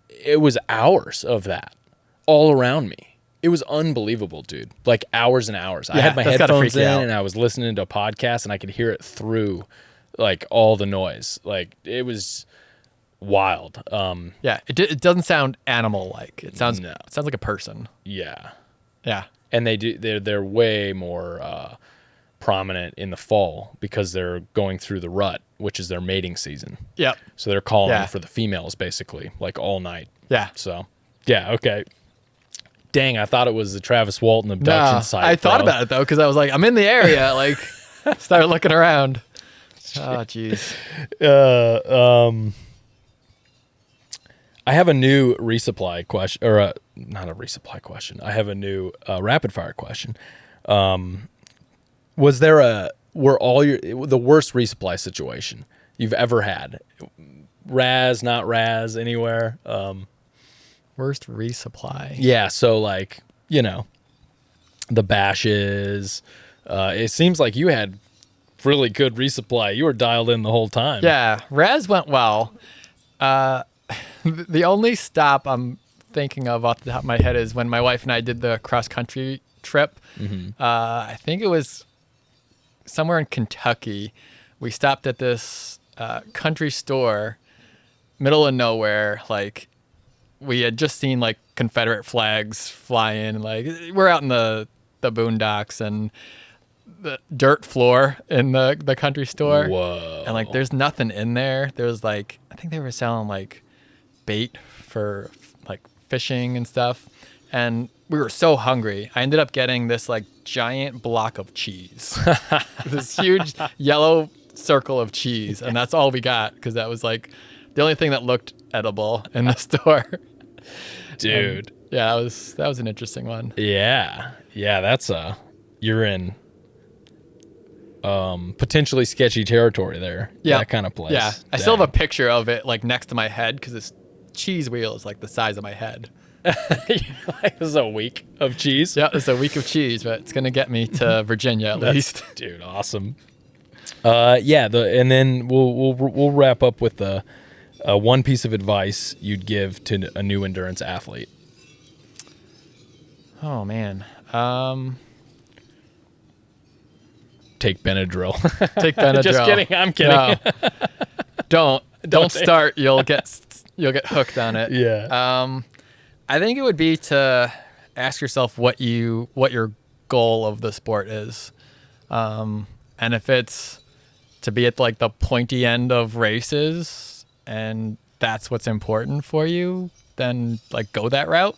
it was hours of that all around me. It was unbelievable, dude. Like hours and hours. I had my headphones in and I was listening to a podcast, and I could hear it through like all the noise. Like it was wild. Yeah, it doesn't sound animal like. It sounds like a person. Yeah. Yeah. And they're way more prominent in the fall because they're going through the rut, which is their mating season. Yep. So they're calling for the females basically, like all night. Yeah. So, yeah, okay. Dang, I thought it was the Travis Walton abduction site. I thought about it though, because I was like, I'm in the area. Like, started looking around. Oh, jeez. I have a new resupply question, or not a resupply question. I have a new rapid fire question. Were all the worst resupply situation you've ever had? Raz, not Raz, anywhere? Worst resupply. Yeah, so like, the bashes. It seems like you had really good resupply. You were dialed in the whole time. Yeah, Raz went well. The only stop I'm thinking of off the top of my head is when my wife and I did the cross country trip. I think it was somewhere in Kentucky. We stopped at this country store, middle of nowhere. Like, we had just seen like Confederate flags fly in. Like, we're out in the boondocks and the dirt floor in the country store. Whoa. And like, there's nothing in there. There's like, I think they were selling like bait for like fishing and stuff. And we were so hungry. I ended up getting this like giant block of cheese, this huge yellow circle of cheese. And that's all we got, because that was like the only thing that looked edible in the store. Dude. Yeah, that was an interesting one. Yeah. That's you're in potentially sketchy territory there. Yeah, that kind of place. Yeah, I still have a picture of it like next to my head, because this cheese wheel is like the size of my head. This is a week of cheese. Yeah, it's a week of cheese, but it's gonna get me to Virginia at least. Dude, awesome. And then we'll wrap up with the one piece of advice you'd give to a new endurance athlete. Oh man. Take Benadryl. Take Benadryl. Just kidding. I'm kidding. No. Don't start. You'll get hooked on it. Yeah. I think it would be to ask yourself what your goal of the sport is, and if it's to be at like the pointy end of races and that's what's important for you, then like go that route.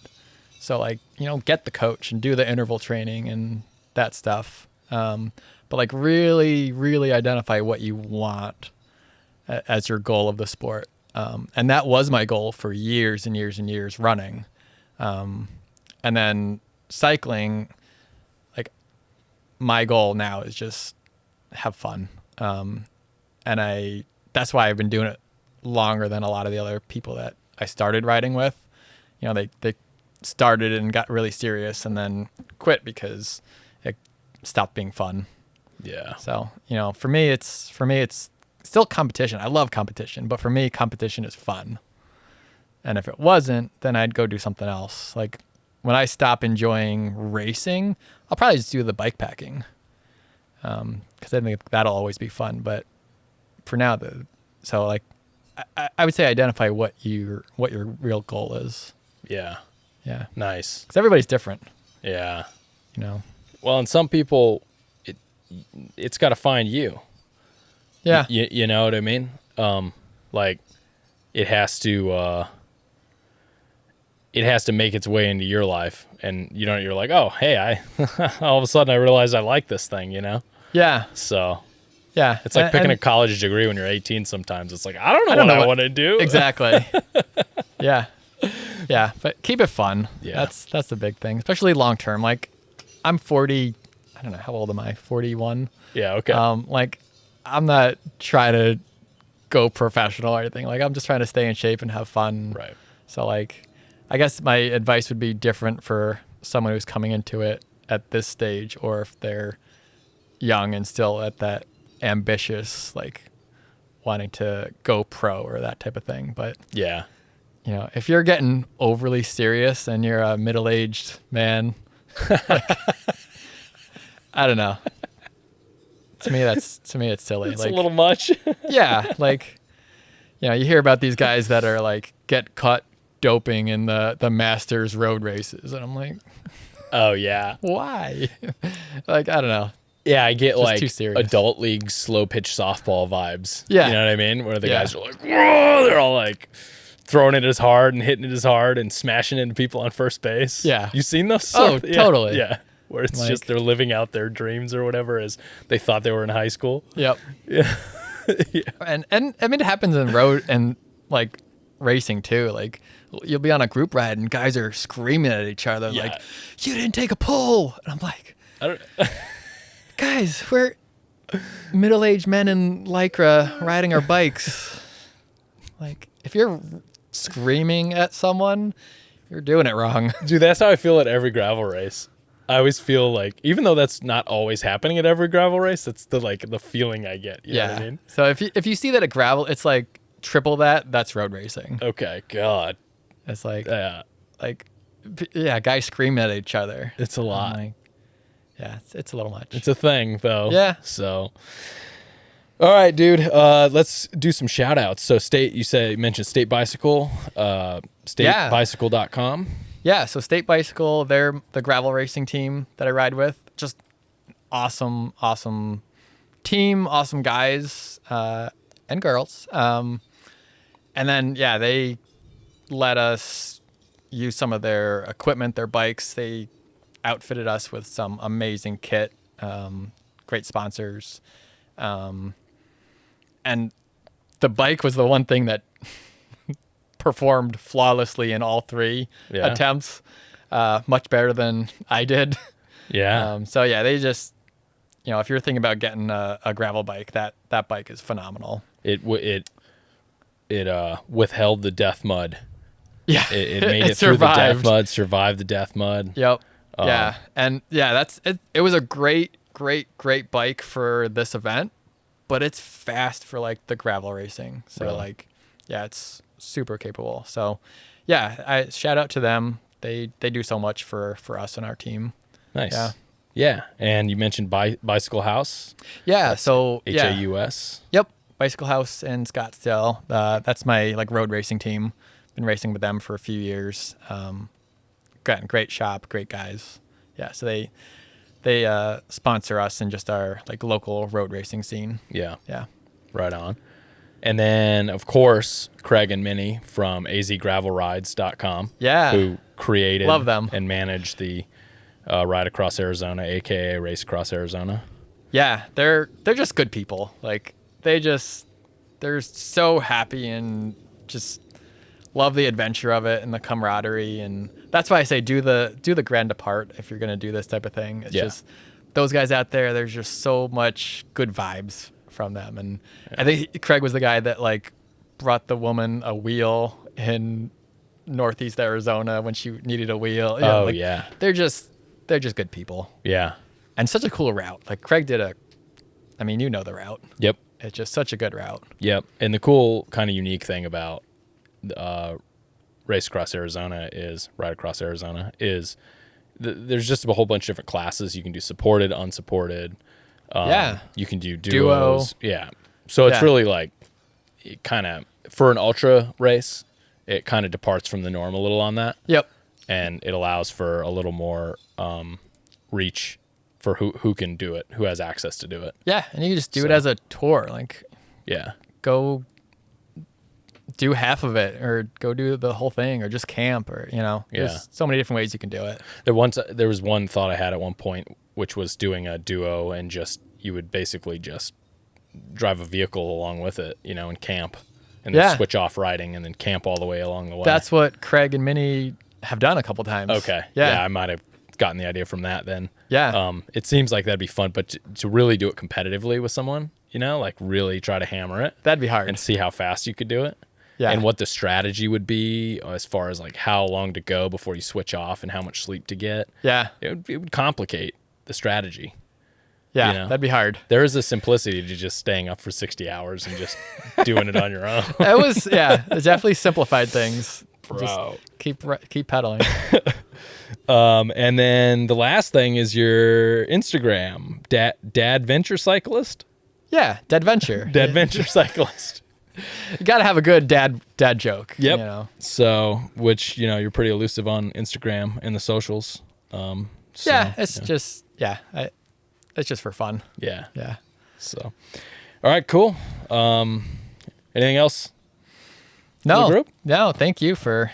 So like, get the coach and do the interval training and that stuff. But like really, really identify what you want as your goal of the sport. And that was my goal for years and years and years, running. And then cycling, like my goal now is just have fun. And that's why I've been doing it longer than a lot of the other people that I started riding with. They started and got really serious and then quit because it stopped being fun. Yeah. So, for me it's still competition. I love competition, but for me competition is fun. And if it wasn't, then I'd go do something else. Like when I stop enjoying racing, I'll probably just do the bike packing. Cause I think that'll always be fun. But for now, I would say identify what your real goal is. Yeah. Yeah. Nice. Cause everybody's different. Yeah. Well, and some people, it's got to find you. Yeah. You know what I mean? Like it has to make its way into your life, and you're like, oh, hey, all of a sudden I realized I like this thing, Yeah. So yeah, it's like picking a college degree when you're 18. Sometimes it's like, I don't know what I want to do. Exactly. Yeah. Yeah. But keep it fun. Yeah. That's the big thing, especially long term. Like I'm 40. I don't know. How old am I? 41. Yeah. Okay. Like I'm not trying to go professional or anything. Like I'm just trying to stay in shape and have fun. Right. So like, I guess my advice would be different for someone who's coming into it at this stage, or if they're young and still at that ambitious, like wanting to go pro or that type of thing. But yeah, if you're getting overly serious and you're a middle-aged man, like, I don't know. To me, it's silly. It's like a little much. yeah, like you hear about these guys that are like get caught doping in the Masters road races, and I'm like, oh yeah, why? Like I don't know. Yeah, I get like too serious. adult league slow pitch softball vibes. Yeah. You know what I mean? Where the guys are like, whoa, they're all like throwing it as hard and hitting it as hard and smashing into people on first base. Yeah. You seen those? Oh, totally. Yeah. Where it's Like- just they're living out their dreams or whatever as they thought they were in high school. Yep. Yeah. Yeah. And I mean, it happens in road and like racing too. Like you'll be on a group ride and guys are screaming at each other Yeah. like, "You didn't take a pull," and I'm like, I don't. "Guys, we're middle-aged men in lycra riding our bikes. Like, if you're screaming at someone, you're doing it wrong." Dude, that's how I feel at every gravel race. I always feel like, even though that's not always happening at every gravel race, that's the feeling I get. You know what I mean? So if you see that at gravel, it's like triple that. That's road racing. Okay, God. It's like Yeah, guys screaming at each other. it's a lot. Like, yeah, it's a little much. It's a thing, though. Yeah. So, all right, dude. Let's do some shout outs. So, you mentioned State Bicycle, statebicycle.com. Yeah, so State Bicycle, they're the gravel racing team that I ride with. Just awesome team, awesome guys and girls. And then, yeah, they let us use some of their equipment, their bikes. They outfitted us with some amazing kit, great sponsors. And the bike was the one thing that performed flawlessly in all three attempts, much better than I did. Yeah. So yeah, they just, if you're thinking about getting a gravel bike, that bike is phenomenal. It withheld the death mud. Yeah, It made it through the death mud, survived the death mud. Yep. Yeah, and yeah, that's it. It was a great bike for this event, but it's fast for like the gravel racing. So Really? it's super capable. So yeah, I shout out to them. They do so much for us and our team. Nice. Yeah. Yeah. And you mentioned Bicycle House. Yeah. So HAUS. Yep. Bicycle House in Scottsdale. That's my like road racing team. Been racing with them for a few years. Great shop, great guys. Yeah. So they sponsor us in just our like local road racing scene. Yeah. Yeah. Right on. And then, of course, Craig and Minnie from azgravelrides.com. Yeah. Who created Love them. and managed the Ride Across Arizona, a.k.a. Race Across Arizona. Yeah. They're just good people. Like they're so happy and just love the adventure of it and the camaraderie. And that's why I say do the grand depart if you're going to do this type of thing. It's just those guys out there, there's just so much good vibes from them. And I think Craig was the guy that like brought the woman a wheel in Northeast Arizona when she needed a wheel. Yeah. They're just good people. Yeah. And such a cool route. Like Craig did the route. Yep. It's just such a good route. Yep. And the cool kind of unique thing about Race Across Arizona is there's just a whole bunch of different classes. You can do supported, unsupported. You can do duos. Yeah. So it's really like kind of for an ultra race, it kind of departs from the norm a little on that. Yep. And it allows for a little more reach for who can do it, who has access to do it. Yeah, and you can just do it as a tour. Like, go do half of it, or go do the whole thing, or just camp, or there's so many different ways you can do it. There was one thought I had at one point, which was doing a duo, and you would basically just drive a vehicle along with it, and camp, and then switch off riding, and then camp all the way along the way. That's what Craig and Minnie have done a couple times. Okay. Yeah, I might have gotten the idea from that then. Yeah. It seems like that'd be fun, but to really do it competitively with someone, like really try to hammer it. That'd be hard. And see how fast you could do it. Yeah. And what the strategy would be as far as like how long to go before you switch off and how much sleep to get. Yeah. It would complicate the strategy. Yeah, that'd be hard. There is a simplicity to just staying up for 60 hours and just doing it on your own. It definitely simplified things. Bro. Just keep pedaling. And then the last thing is your Instagram, Dad Venture Cyclist. Yeah, Dad Venture. Dad Venture Cyclist. You got to have a good dad joke. Yep. So, which you're pretty elusive on Instagram and the socials. It's just for fun. Yeah. Yeah. So, all right, cool. Anything else? No. Group? No. Thank you for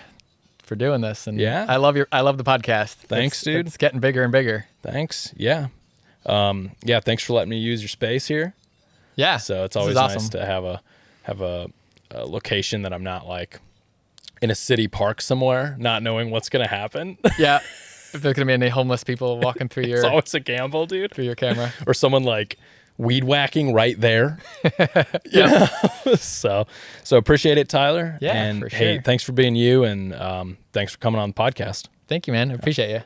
doing this. And yeah, I love the podcast. Thanks, dude. It's getting bigger and bigger. Thanks. Yeah. Thanks for letting me use your space here. Yeah. So it's this always is awesome. nice to have a location that I'm not like in a city park somewhere, not knowing what's gonna happen. Yeah. If there's gonna be any homeless people walking through It's always a gamble, dude. through your camera. Or someone like weed whacking right there. Yeah. So appreciate it, Tyler. Yeah, And for hey, sure. thanks for being you, and thanks for coming on the podcast. Thank you, man. I appreciate you.